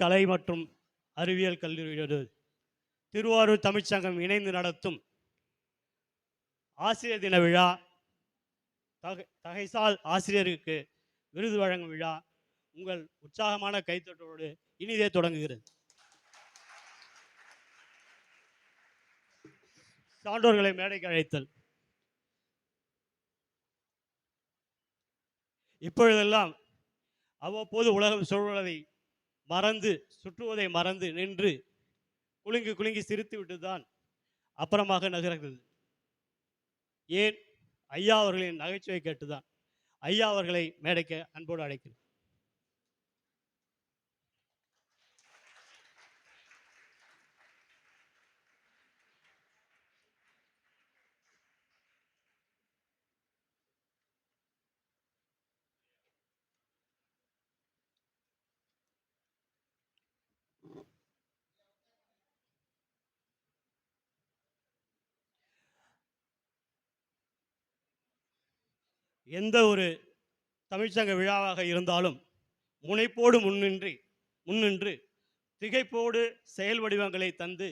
கலை மற்றும் அறிவியல் கல்லூரியோடு திருவாரூர் தமிழ்ச்சங்கம் இணைந்து நடத்தும் ஆசிரியர் தின விழா, தகைசால் ஆசிரியருக்கு விருது வழங்கும் விழா உங்கள் உற்சாகமான கைத்தட்டோடு இனிதே தொடங்குகிறது. சான்றோர்களை மேடைக்கு அழைத்தல். இப்பொழுதெல்லாம் அவ்வப்போது உலகம் சுழல்வதை மறந்து, சுற்றுவதை மறந்து நின்று குலுங்கி குலுங்கி சிரித்து விட்டுதான் அப்புறமாக நகர்கிறது. ஏன்? ஐயா அவர்களின் நகைச்சுவை கேட்டுதான். ஐயா அவர்களை மேடைக்கு அன்போடு அழைக்கிறேன். எந்த ஒரு தமிழ்ச்சங்க விழாவாக இருந்தாலும் முனைப்போடு முன்னின்று திகைப்போடு செயல் வடிவங்களை தந்து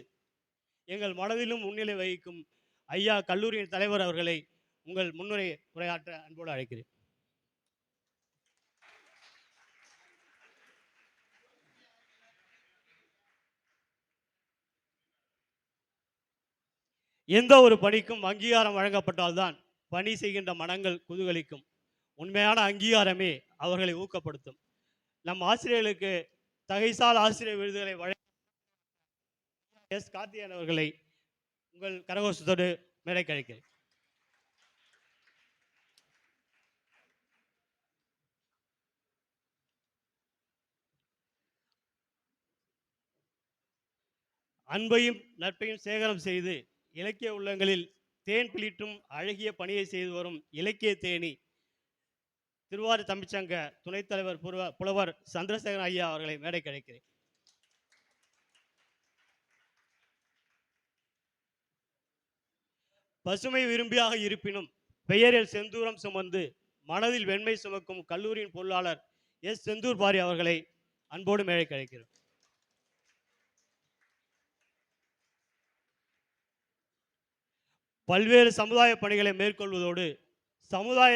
எங்கள் மனதிலும் முன்னிலை வகிக்கும் ஐயா கல்லூரியின் தலைவர் அவர்களை உங்கள் முன்னுரை உரையாற்ற அன்போடு அழைக்கிறேன். எந்த ஒரு பணிக்கும் அங்கீகாரம் வழங்கப்பட்டால்தான் பணி செய்கின்ற மனங்கள் குதூகலிக்கும். உண்மையான அங்கீகாரமே அவர்களை ஊக்கப்படுத்தும். நம் ஆசிரியர்களுக்கு தகைசால் ஆசிரியர் விருதுகளை வழங்க எஸ் கார்த்திகேயன் அவர்களை உங்கள் கரகோஷத்தோடு மேடைக்கு அழைக்கிறேன். அன்பையும் நட்பையும் சேகரம் செய்து இலக்கிய உள்ளங்களில் தேன் பிளிட்டும் அழகிய பணியை செய்து வரும் இலக்கிய தேனி திருவாரூர் தமிழ்ச்சங்க துணைத் தலைவர் புலவர் சந்திரசேகரன் ஐயா அவர்களை மேடை கிடைக்கிறேன். பசுமை விரும்பியாக இருப்பினும் பெயரில் செந்தூரம் சுமந்து மனதில் வெண்மை சுமக்கும் கல்லூரியின் பொருளாளர் எஸ் செந்தூர் பாரி அவர்களை அன்போடு மேடை கிடைக்கிறோம். பல்வேறு சமுதாய பணிகளை மேற்கொள்வதோடு சமுதாய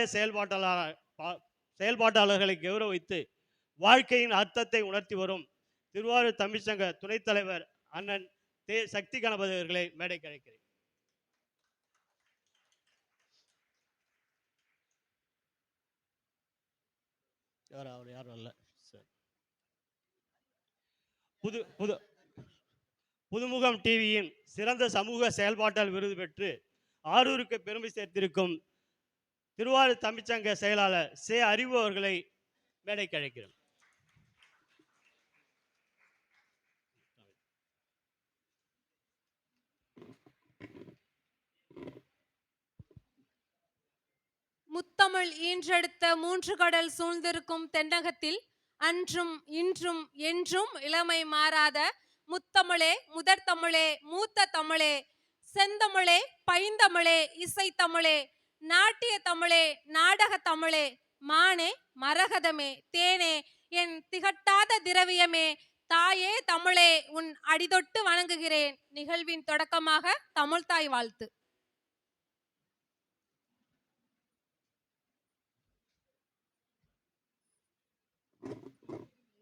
செயல்பாட்டாளர்களை கௌரவித்து வாழ்க்கையின் அர்த்தத்தை உணர்த்தி வரும் திருவாரூர் தமிழ்ச்சங்க துணைத் தலைவர் அண்ணன் சக்தி கணபதி அவர்களை மேடை கிடைக்கிறேன். யாரும் அல்ல. புதுமுகம் டிவியின் சிறந்த சமூக செயல்பாட்டால் விருது பெற்று ஆரூருக்கு பெருமை சேர்த்திருக்கும் திருவாரூர் தமிழ்ச்சங்க செயலாளர் சே அறிவு அவர்களை மேடைக்கு அழைக்கிறோம். முத்தமிழ் ஈன்றெடுத்த மூன்று கடல் சூழ்ந்திருக்கும் தென்னகத்தில் அன்றும் இன்றும் என்றும் இளமை மாறாத முத்தமிழே, முதற் தமிழே, மூத்த தமிழே, செந்தமிழே, பைந்தமிழே, இசை தமிழே, நாட்டிய தமிழே, நாடக தமிழே, மானே, மரகதமே, தேனே, என் திகட்டாத திரவியமே, தாயே தமிழே, உன் அடிதொட்டு வணங்குகிறேன். நிகழ்வின் தொடக்கமாக தமிழ்தாய் வாழ்த்து.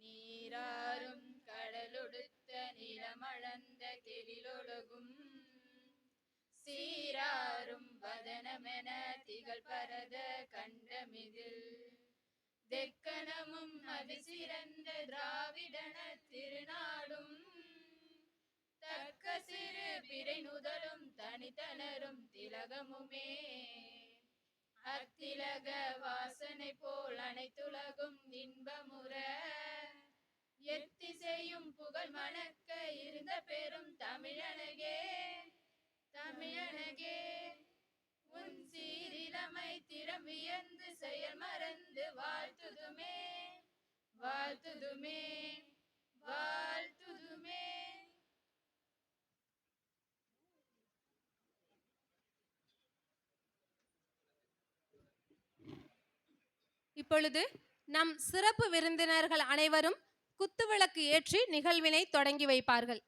நீராறும் கடலொடுத்த நிலமளந்த கெளிலொழுகும் சீராறும் வதனமென திகழ் பரத கண்டமிதில் தெக்கணமும் அதிசிறந்த திராவிடன திருநாடும் தக்க சிறு பிறை நுதலும் தனித்தனரும் திலகமுமே அத்திலக வாசனை போல் அனைத்துலகும் இன்பமுற எத்திசையும் புகழ் மணக்க இருந்த பெரும் தமிழனகே தமிழனகே உன் சீரிலமை திறம் வியந்து செயல் மறந்து வாழ்த்துதுமே வாழ்த்துதுமே வாழ்த்துதுமே. இப்பொழுது நம் சிறப்பு விருந்தினர்கள் அனைவரும் குத்துவிளக்கு ஏற்றி நிகழ்வினை தொடங்கி வைப்பார்கள்.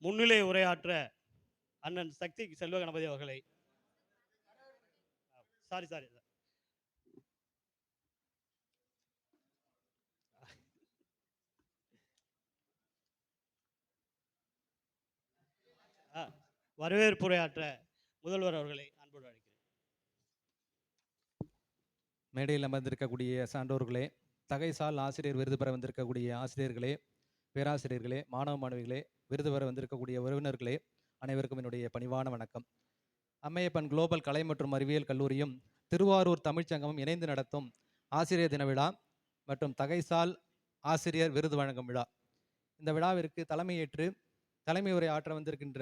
முன்னிலை உரையாற்ற அண்ணன் சக்தி செல்வ கணபதி அவர்களை சாரி சாரி வரவேற்புரையாற்ற முதல்வர் அவர்களை அன்போடு அழைக்கிறேன். மேடையில் அமர்ந்திருக்கக்கூடிய சான்றோர்களே, தகைசால் ஆசிரியர் விருது பெற வந்திருக்கக்கூடிய ஆசிரியர்களே, பேராசிரியர்களே, மாணவ மாணவிகளே, விருது பெற வந்திருக்கக்கூடிய உறவினர்களே, அனைவருக்கும் என்னுடைய பணிவான வணக்கம். அம்மையப்பன் குளோபல் கலை மற்றும் அறிவியல் கல்லூரியும் திருவாரூர் தமிழ்ச்சங்கமும் இணைந்து நடத்தும் ஆசிரியர் தின விழா மற்றும் தகைசால் ஆசிரியர் விருது வழங்கும் விழா. இந்த விழாவிற்கு தலைமையேற்று தலைமை உரை ஆற்ற வந்திருக்கின்ற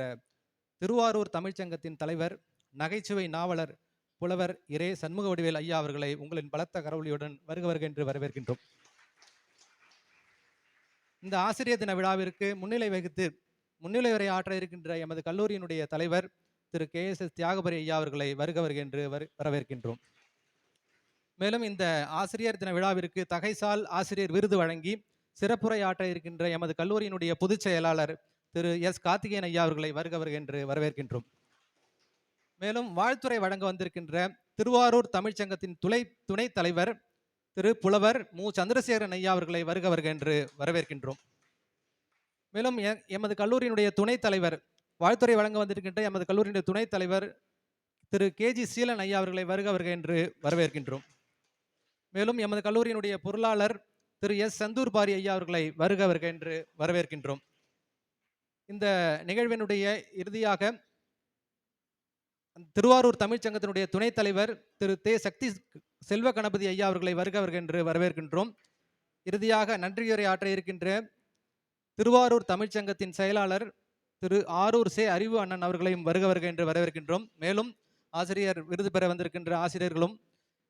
திருவாரூர் தமிழ்ச்சங்கத்தின் தலைவர், நகைச்சுவை நாவலர், புலவர் இரே சண்முக வடிவேல் ஐயா அவர்களை உங்களின் பலத்த கரவொலியுடன் வருக என்று வரவேற்கின்றோம். இந்த ஆசிரியர் தின விழாவிற்கு முன்னிலை வகித்து முன்னிலை உரை ஆற்ற இருக்கின்ற எமது கல்லூரியினுடைய தலைவர் திரு KSS தியாகபரி ஐயா அவர்களை வருக என்று வரவேற்கின்றோம். மேலும் இந்த ஆசிரியர் தின விழாவிற்கு தகைசால் ஆசிரியர் விருது வழங்கி சிறப்புரை ஆற்ற இருக்கின்ற எமது கல்லூரியினுடைய பொதுச் செயலாளர் திரு S கார்த்திகேயன் ஐயா அவர்களை வருக என்று வரவேற்கின்றோம். மேலும் வாழ்த்துறை வழங்க வந்திருக்கின்ற திருவாரூர் தமிழ்ச்சங்கத்தின் துணைத் தலைவர் திரு புலவர் மு சந்திரசேகரன் ஐயா அவர்களை வருக என்று வரவேற்கின்றோம். மேலும் எமது கல்லூரியினுடைய துணைத் தலைவர், வாழ்த்துறை வழங்க வந்திருக்கின்ற எமது கல்லூரியினுடைய துணைத் தலைவர் திரு KG சீலன் ஐயா அவர்களை வருக என்று வரவேற்கின்றோம். மேலும் எமது கல்லூரியினுடைய பொருளாளர் திரு S சந்தூர் பாரி ஐயா அவர்களை வருக என்று வரவேற்கின்றோம். இந்த நிகழ்வினுடைய இறுதியாக திருவாரூர் தமிழ்ச்சங்கத்தினுடைய துணைத் தலைவர் திரு சக்தி செல்வ கணபதி ஐயா அவர்களை வருக என்று வரவேற்கின்றோம். இறுதியாக நன்றியுரை ஆற்ற இருக்கின்ற திருவாரூர் தமிழ்ச்சங்கத்தின் செயலாளர் திரு ஆரூர் அறிவு அண்ணன் அவர்களையும் வருக என்று வரவேற்கின்றோம். மேலும் ஆசிரியர் விருது பெற வந்திருக்கின்ற ஆசிரியர்களும்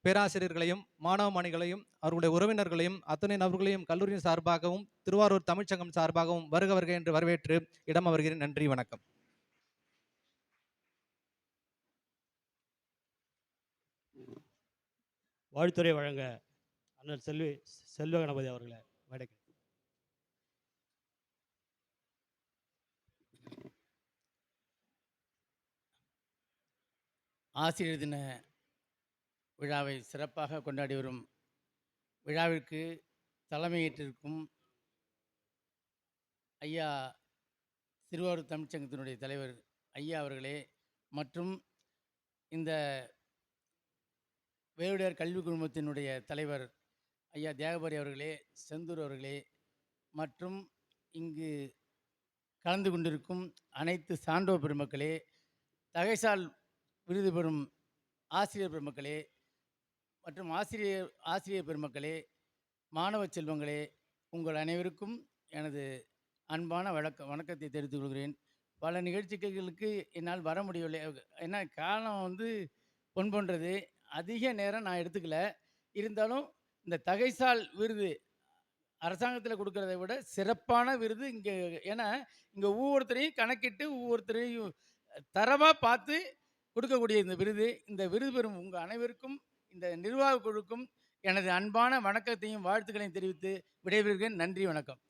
பேராசிரியர்களையும் மாணவ மாணிகளையும் அவர்களுடைய உறவினர்களையும் அத்தனை நபர்களையும் கல்லூரியின் சார்பாகவும் திருவாரூர் தமிழ்ச்சங்கம் சார்பாகவும் வருக என்று வரவேற்று இடம் அமர்கிறேன். நன்றி, வணக்கம். வாழ்த்துறை வழங்க அண்ணன் செல்வ கணபதி அவர்களை வணக்கம். ஆசிரியர் தின விழாவை சிறப்பாக கொண்டாடி வரும் விழாவிற்கு தலைமையேற்றிருக்கும் ஐயா திருவாரூர் தமிழ்ச்சங்கத்தினுடைய தலைவர் ஐயா அவர்களே மற்றும் இந்த வேலுடையார் கல்வி குழுமத்தினுடைய தலைவர் ஐயா தியாகபாரி அவர்களே, செந்தூர் அவர்களே மற்றும் இங்கு கலந்து கொண்டிருக்கும் அனைத்து சான்றோர் பெருமக்களே, தகைசால் விருது பெறும் ஆசிரியர் பெருமக்களே மற்றும் ஆசிரியர் பெருமக்களே, மாணவ செல்வங்களே, உங்கள் அனைவருக்கும் எனது அன்பான வணக்கத்தை தெரிவித்துக் கொள்கிறேன். பல நிகழ்ச்சிகளுக்கு என்னால் வர முடியவில்லை. ஏன்னா காலம் வந்து பொன் போன்றது. அதிக நேரம் நான் எடுத்துக்கல. இருந்தாலும் இந்த தகைசால் விருது அரசாங்கத்தில குடுக்கிறத விட சிறப்பான விருது இங்க. ஏன்னா, இங்க ஒவ்வொருத்தரையும் கணக்கிட்டு ஒவ்வொருத்தரையும் தரமா பார்த்து கொடுக்கக்கூடிய இந்த விருது. இந்த விருது பெறும் உங்க அனைவருக்கும், இந்த நிர்வாக குழுக்கும் எனது அன்பான வணக்கத்தையும், வாழ்த்துக்களையும் தெரிவித்து விடைபெறுகிறேன். நன்றி, வணக்கம்.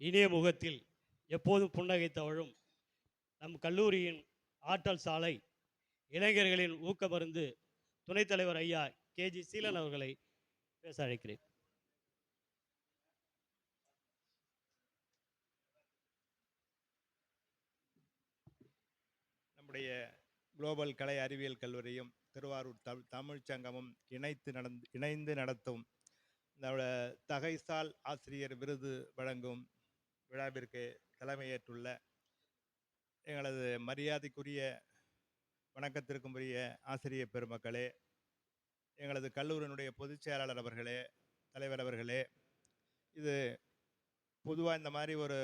இனிய முகத்தில் எப்போதும் புன்னகை தவழும் நம் கல்லூரியின் ஆற்றல் சாலை இளைஞர்களின் ஊக்கமருந்து துணைத் தலைவர் ஐயா கேஜி சீலன் அவர்களை பேச அழைக்கிறேன். நம்முடைய குளோபல் கலை அறிவியல் கல்லூரியும் திருவாரூர் தமிழ்ச் சங்கமும் இணைந்து நடத்தும் இந்த தகைசால் ஆசிரியர் விருது வழங்கும் விழாவிற்கு தலைமையேற்றுள்ள எங்களது மரியாதைக்குரிய வணக்கத்திற்குரிய ஆசிரியர் பெருமக்களே, எங்களது கல்லூரியினுடைய பொதுச் செயலாளர் அவர்களே, தலைவர் அவர்களே, இது பொதுவாக இந்த மாதிரி ஒரு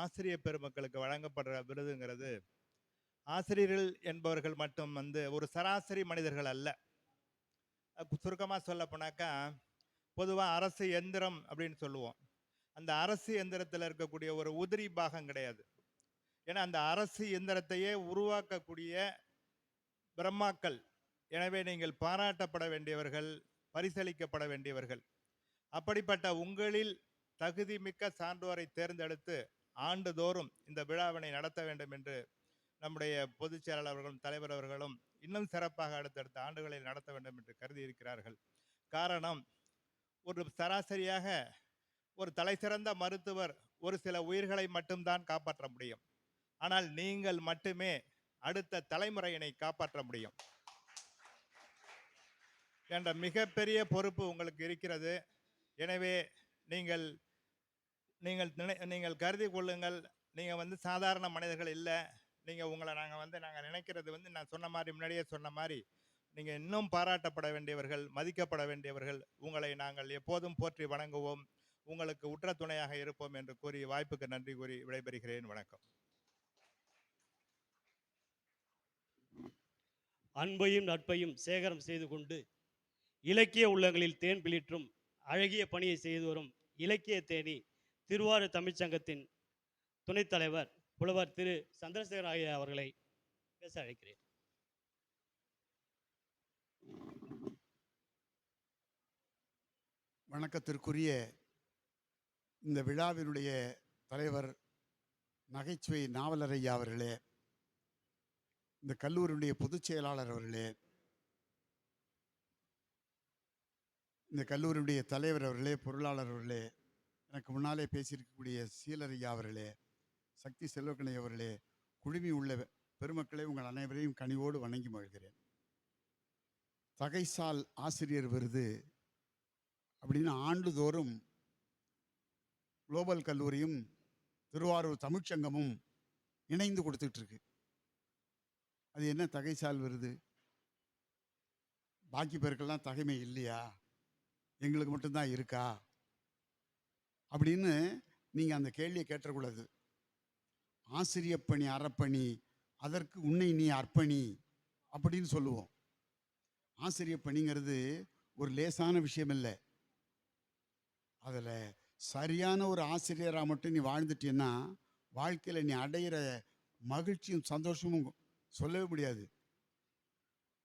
ஆசிரியர் பெருமக்களுக்கு வழங்கப்படுற விருதுங்கிறது ஆசிரியர்கள் என்பவர்கள் மட்டும் ஒரு சராசரி மனிதர்கள் அல்ல. சுருக்கமாக சொல்ல போனாக்கா, பொதுவாக அரசு எந்திரம் அப்படின்னு சொல்லுவோம். அந்த அரசு எந்திரத்தில் இருக்கக்கூடிய ஒரு உதிரி பாகம் கிடையாது. ஏன்னா அந்த அரசு எந்திரத்தையே உருவாக்கக்கூடிய பிரம்மாக்கள். எனவே நீங்கள் பாராட்டப்பட வேண்டியவர்கள், பரிசளிக்கப்பட வேண்டியவர்கள். அப்படிப்பட்ட உங்களில் தகுதி மிக்க சான்றோரை தேர்ந்தெடுத்து ஆண்டுதோறும் இந்த விழாவினை நடத்த வேண்டும் என்று நம்முடைய பொதுச் செயலாளர் அவர்களும் தலைவர் அவர்களும் இன்னும் சிறப்பாக அடுத்தடுத்த ஆண்டுகளில் நடத்த வேண்டும் என்று கருதி இருக்கிறார்கள். காரணம், ஒரு சராசரியாக ஒரு தலைசிறந்த மருத்துவர் ஒரு சில உயிர்களை மட்டும்தான் காப்பாற்ற முடியும். ஆனால் நீங்கள் மட்டுமே அடுத்த தலைமுறையினை காப்பாற்ற முடியும் என்ற மிகப்பெரிய பொறுப்பு உங்களுக்கு இருக்கிறது. எனவே நீங்கள் நீங்கள் நீங்கள் கருதி கொள்ளுங்கள், நீங்கள் சாதாரண மனிதர்கள் இல்லை. நீங்கள் உங்களை நாங்கள் நினைக்கிறது நான் சொன்ன மாதிரி, முன்னாடியே சொன்ன மாதிரி, நீங்கள் இன்னும் பாராட்டப்பட வேண்டியவர்கள், மதிக்கப்பட வேண்டியவர்கள். உங்களை நாங்கள் எப்போதும் போற்றி வணங்குவோம், உங்களுக்கு உற்ற துணையாக இருப்போம் என்று கூறி வாய்ப்புக்கு நன்றி கூறி விடைபெறுகிறேன். வணக்கம். அன்பையும் நட்பையும் சேகரம் செய்து கொண்டு இலக்கிய உள்ளங்களில் தேன் பிளிற்றும் அழகிய பணியை செய்து வரும் இலக்கிய தேனி திருவாரூர் தமிழ்ச்சங்கத்தின் துணைத் தலைவர் புலவர் திரு சந்திரசேகர் ஐயா அவர்களை பேச அழைக்கிறேன். வணக்கத்திற்குரிய இந்த விழாவினுடைய தலைவர் நகைச்சுவை நாவலர் ஐயா அவர்களே, இந்த கல்லூரியுடைய பொதுச் செயலாளர் அவர்களே, இந்த கல்லூரியுடைய தலைவர் அவர்களே, பொருளாளர் அவர்களே, எனக்கு முன்னாலே பேசியிருக்கக்கூடிய சீலர் ஐயா அவர்களே, சக்தி செல்வக்கணை அவர்களே, குழுமி உள்ள பெருமக்களே, உங்கள் அனைவரையும் கனிவோடு வணங்கி மகிழ்கிறேன். தகைசால் ஆசிரியர் விருது அப்படின்னு ஆண்டுதோறும் குளோபல் கல்லூரியும் திருவாரூர் தமிழ்ச்சங்கமும் இணைந்து கொடுத்துட்டு இருக்கு. அது என்ன தகைசால் விருது? பாக்கி பேருக்கெல்லாம் தகைமை இல்லையா, எங்களுக்கு மட்டும்தான் இருக்கா அப்படின்னு நீங்கள் அந்த கேள்வியை கேட்டக்கூடாது. ஆசிரியப் பணி அறப்பணி, அதற்கு உன்னை நீ அர்ப்பணி அப்படின்னு சொல்லுவோம். ஆசிரியப் பணிங்கிறது ஒரு லேசான விஷயம் இல்லை. அதில் சரியான ஒரு ஆசிரியராக மட்டும் நீ வாழ்ந்துட்டீன்னா வாழ்க்கையில் நீ அடையிற மகிழ்ச்சியும் சந்தோஷமும் சொல்லவே முடியாது.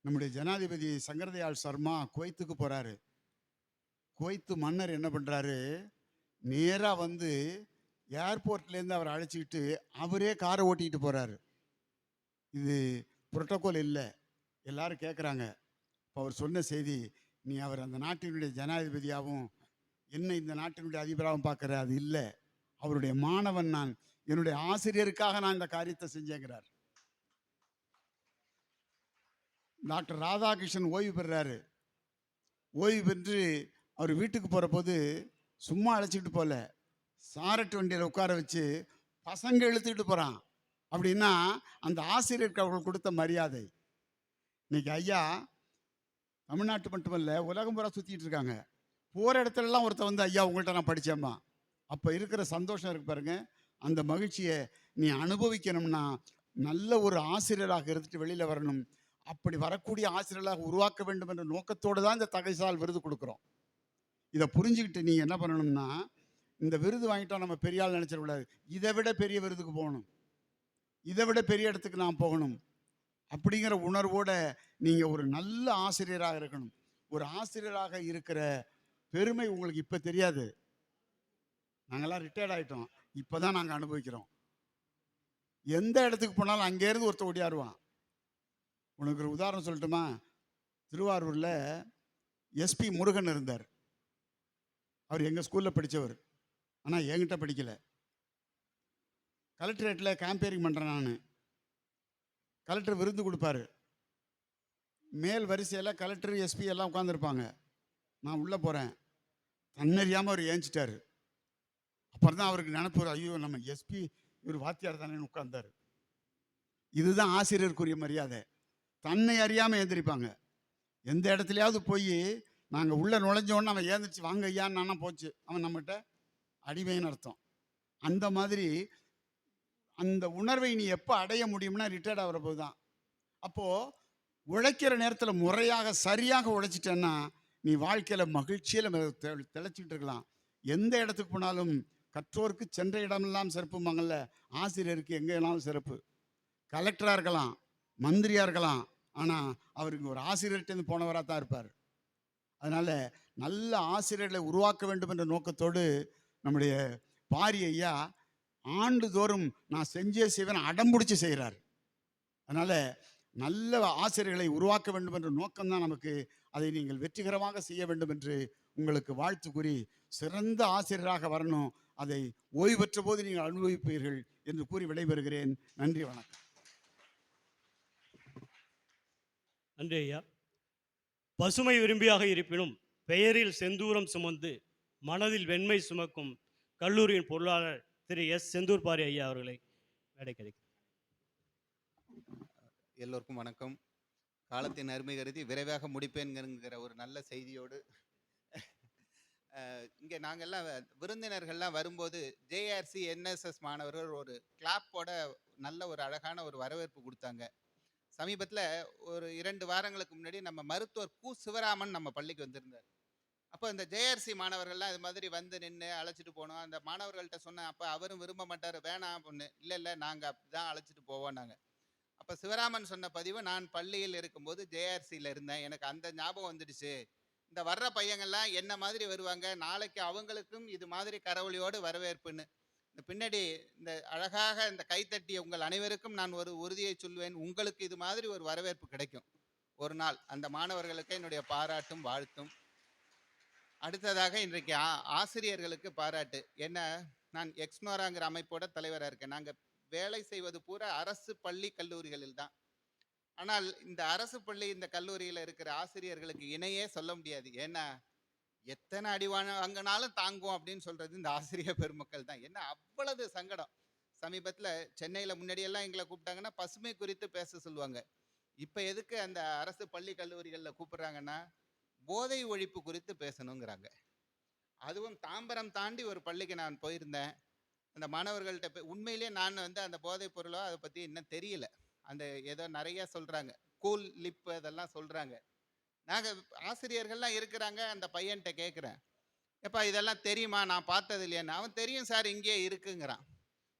நம்முடைய ஜனாதிபதி சங்கரதயாள் சர்மா குவைத்துக்கு போகிறாரு. குவைத்து மன்னர் என்ன பண்ணுறாரு, நேராக ஏர்போர்ட்லேருந்து அவரை அழைச்சிக்கிட்டு அவரே காரை ஓட்டிக்கிட்டு போகிறாரு. இது புரோட்டோகால் இல்லை. எல்லாரும் கேட்குறாங்க. இப்போ அவர் சொன்ன செய்தி, நீ அவர் அந்த நாட்டினுடைய ஜனாதிபதியாகவும் என்ன இந்த நாட்டினுடைய அதிபராகவும் பார்க்குற, அது இல்லை. அவருடைய மாணவன் நான், என்னுடைய ஆசிரியருக்காக நான் இந்த காரியத்தை செஞ்சேங்கிறார். டாக்டர் ராதாகிருஷ்ணன் ஓய்வு பெறுறாரு. ஓய்வு பெற்று அவர் வீட்டுக்கு போகிற போது சும்மா அழைச்சிக்கிட்டு போகல, சாரட்டு வண்டியில் உட்கார வச்சு பசங்க இழுத்துக்கிட்டு போகிறான். அப்படின்னா அந்த ஆசிரியருக்கு அவர்கள் கொடுத்த மரியாதை. இன்னைக்கு ஐயா தமிழ்நாட்டு மட்டுமல்ல உலகம் பூரா சுற்றிட்டு இருக்காங்க. போகிற இடத்துலலாம் ஒருத்தன் வந்து ஐயா உங்கள்கிட்ட நான் படித்தேம்மா. அப்போ இருக்கிற சந்தோஷம் இருக்கு பாருங்க. அந்த மகிழ்ச்சியை நீ அனுபவிக்கணும்னா நல்ல ஒரு ஆசிரியராக இருந்துட்டு வெளியில் வரணும். அப்படி வரக்கூடிய ஆசிரியர்களாக உருவாக்க வேண்டும் என்ற நோக்கத்தோடு தான் இந்த தகைசால் விருது கொடுக்குறோம். இதை புரிஞ்சுக்கிட்டு நீங்கள் என்ன பண்ணணும்னா, இந்த விருது வாங்கிட்டோம் நம்ம பெரிய ஆள் நினச்சிடக்கூடாது. இதை விட பெரிய விருதுக்கு போகணும், இதை விட பெரிய இடத்துக்கு நான் போகணும் அப்படிங்கிற உணர்வோட நீங்கள் ஒரு நல்ல ஆசிரியராக இருக்கணும். ஒரு ஆசிரியராக இருக்கிற பெருமை உங்களுக்கு இப்போ தெரியாது. நாங்கள்லாம் ரிட்டையர்ட் ஆகிட்டோம், இப்போ தான் நாங்கள் அனுபவிக்கிறோம். எந்த இடத்துக்கு போனாலும் அங்கேருந்து ஒருத்தர் ஓடியாருவான். உனக்கு ஒரு உதாரணம் சொல்லட்டுமா? திருவாரூரில் எஸ்பி முருகன் இருந்தார். அவர் எங்கள் ஸ்கூலில் படித்தவர், ஆனால் என்கிட்ட படிக்கலை. கலெக்டரேட்டில் கேம்பேரிங் பண்ணுறேன் நான். கலெக்டர் விருந்து கொடுப்பாரு. மேல் வரிசையில் கலெக்டர் எஸ்பி எல்லாம் உட்காந்துருப்பாங்க. நான் உள்ளே போகிறேன், தன்னறியாமல் அவர் ஏஞ்சிட்டார். அப்புறம் தான் அவருக்கு நினைப்பு, ஐயோ நம்ம எஸ்பி இவர் வாத்தியார் தானே உட்கார்ந்தார். இதுதான் ஆசிரியருக்குரிய மரியாதை. தன்னை அறியாமல் ஏந்திரிப்பாங்க. எந்த இடத்துலையாவது போய் நாங்கள் உள்ளே நுழைஞ்சோன்னு அவன் ஏந்திரிச்சு வாங்க ஐயான்னு போச்சு, அவன் நம்மகிட்ட அடிமைன்னு அர்த்தம். அந்த மாதிரி அந்த உணர்வை நீ எப்போ அடைய முடியும்னா ரிட்டையர்ட் ஆகிற போது தான். அப்போது உழைக்கிற நேரத்தில் முறையாக சரியாக உழைச்சிட்டேன்னா நீ வாழ்க்கையில் மகிழ்ச்சியில் திளைச்சிக்கிட்டு இருக்கலாம். எந்த இடத்துக்கு போனாலும் கற்றோருக்கு சென்ற இடமெல்லாம் சிறப்புமாங்கல்ல, ஆசிரியருக்கு எங்கே வேணாலும் சிறப்பு. கலெக்டராக இருக்கலாம், மந்திரியாக இருக்கலாம், ஆனால் அவருக்கு ஒரு ஆசிரியர்கிட்டேருந்து போனவராக தான் இருப்பார். அதனால் நல்ல ஆசிரியர்களை உருவாக்க வேண்டும் என்ற நோக்கத்தோடு நம்முடைய பாரி ஐயா ஆண்டுதோறும் நான் செஞ்சே செய்வேன் அடம்பிடிச்சு செய்கிறார். அதனால் நல்ல ஆசிரியர்களை உருவாக்க வேண்டும் என்ற நோக்கம்தான் நமக்கு. அதை நீங்கள் வெற்றிகரமாக செய்ய வேண்டும் என்று உங்களுக்கு வாழ்த்து கூறி, சிறந்த ஆசிரியராக வரணும், அதை ஓய்வு பெற்ற போது நீங்கள் அனுபவிப்பீர்கள் என்று கூறி விடைபெறுகிறேன். நன்றி, வணக்கம். நன்றி ஐயா. பசுமை விரும்பியாக இருப்பினும் பெயரில் செந்தூரம் சுமந்து மனதில் வெண்மை சுமக்கும் கல்லூரியின் பொருளாளர் திரு எஸ் செந்தூர் பாரி ஐயா அவர்களை மேடை கிடைக்கும். எல்லோருக்கும் வணக்கம். காலத்தின் அருமை கருதி விரைவாக முடிப்பேன்கிற ஒரு நல்ல செய்தியோடு இங்கே நாங்கள்லாம் விருந்தினர்கள்லாம் வரும்போது ஜேஆர்சி என்எஸ்எஸ் மாணவர்கள் ஒரு கிளாப்போட நல்ல ஒரு அழகான ஒரு வரவேற்பு கொடுத்தாங்க. சமீபத்தில் ஒரு 2 வாரங்களுக்கு முன்னாடி நம்ம மருத்துவர் கு சிவராமன் நம்ம பள்ளிக்கு வந்திருந்தார். அப்போ இந்த ஜேஆர்சி மாணவர்கள்லாம் இது மாதிரி வந்து நின்று அழைச்சிட்டு போனோம். அந்த மாணவர்கள்ட்ட சொன்னேன். அப்போ அவரும் விரும்ப மாட்டார், வேணாம் பொண்ணு, இல்லை நாங்கள் அப்படி தான் அழைச்சிட்டு போவோம் நாங்கள். அப்போ சிவராமன் சொன்ன பதிவு, நான் பள்ளியில் இருக்கும்போது ஜேஆர்சியில் இருந்தேன், எனக்கு அந்த ஞாபகம் வந்துடுச்சு. இந்த வர்ற பையங்கள்லாம் என்ன மாதிரி வருவாங்க, நாளைக்கு அவங்களுக்கும் இது மாதிரி கரவொலியோடு வரவேற்புன்னு. இந்த பின்னாடி இந்த அழகாக இந்த கைத்தட்டிய உங்கள் அனைவருக்கும் நான் ஒரு உறுதியை சொல்வேன், உங்களுக்கு இது மாதிரி ஒரு வரவேற்பு கிடைக்கும் ஒரு நாள். அந்த மாணவர்களுக்கு என்னுடைய பாராட்டும் வாழ்த்தும். அடுத்ததாக இன்றைக்கு ஆசிரியர்களுக்கு பாராட்டு. என்ன, நான் எக்ஸ்னோராங்கிற அமைப்போட தலைவராக இருக்கேன். நாங்கள் வேலை செய்வது பூரா அரசு பள்ளி கல்லூரிகளில் தான். ஆனால் இந்த அரசு பள்ளி இந்த கல்லூரியில் இருக்கிற ஆசிரியர்களுக்கு இணையே சொல்ல முடியாது. ஏன்னா எத்தனை அடிவான வாங்கினாலும் தாங்குவோம் அப்படின்னு சொல்றது இந்த ஆசிரியர் பெருமக்கள் தான். என்ன அவ்வளவு சங்கடம். சமீபத்தில் சென்னையில் முன்னாடியெல்லாம் எங்களை கூப்பிட்டாங்கன்னா பசுமை குறித்து பேச சொல்லுவாங்க. இப்போ எதுக்கு அந்த அரசு பள்ளி கல்லூரிகளில் கூப்பிடுறாங்கன்னா போதை ஒழிப்பு குறித்து பேசணுங்கிறாங்க. அதுவும் தாம்பரம் தாண்டி ஒரு பள்ளிக்கு நான் போயிருந்தேன். அந்த மாணவர்கள்ட்ட உண்மையிலேயே நான் அந்த போதைப் பொருளோ அதை பற்றி இன்னும் தெரியல. அந்த ஏதோ நிறைய சொல்கிறாங்க, கூல் லிப் அதெல்லாம் சொல்கிறாங்க. நாங்கள் ஆசிரியர்கள்லாம் இருக்கிறாங்க. அந்த பையன்கிட்ட கேட்குறேன், எப்பா இதெல்லாம் தெரியுமா, நான் பார்த்தது இல்லையான்னு. அவன் தெரியும் சார், இங்கேயே இருக்குங்கிறான்.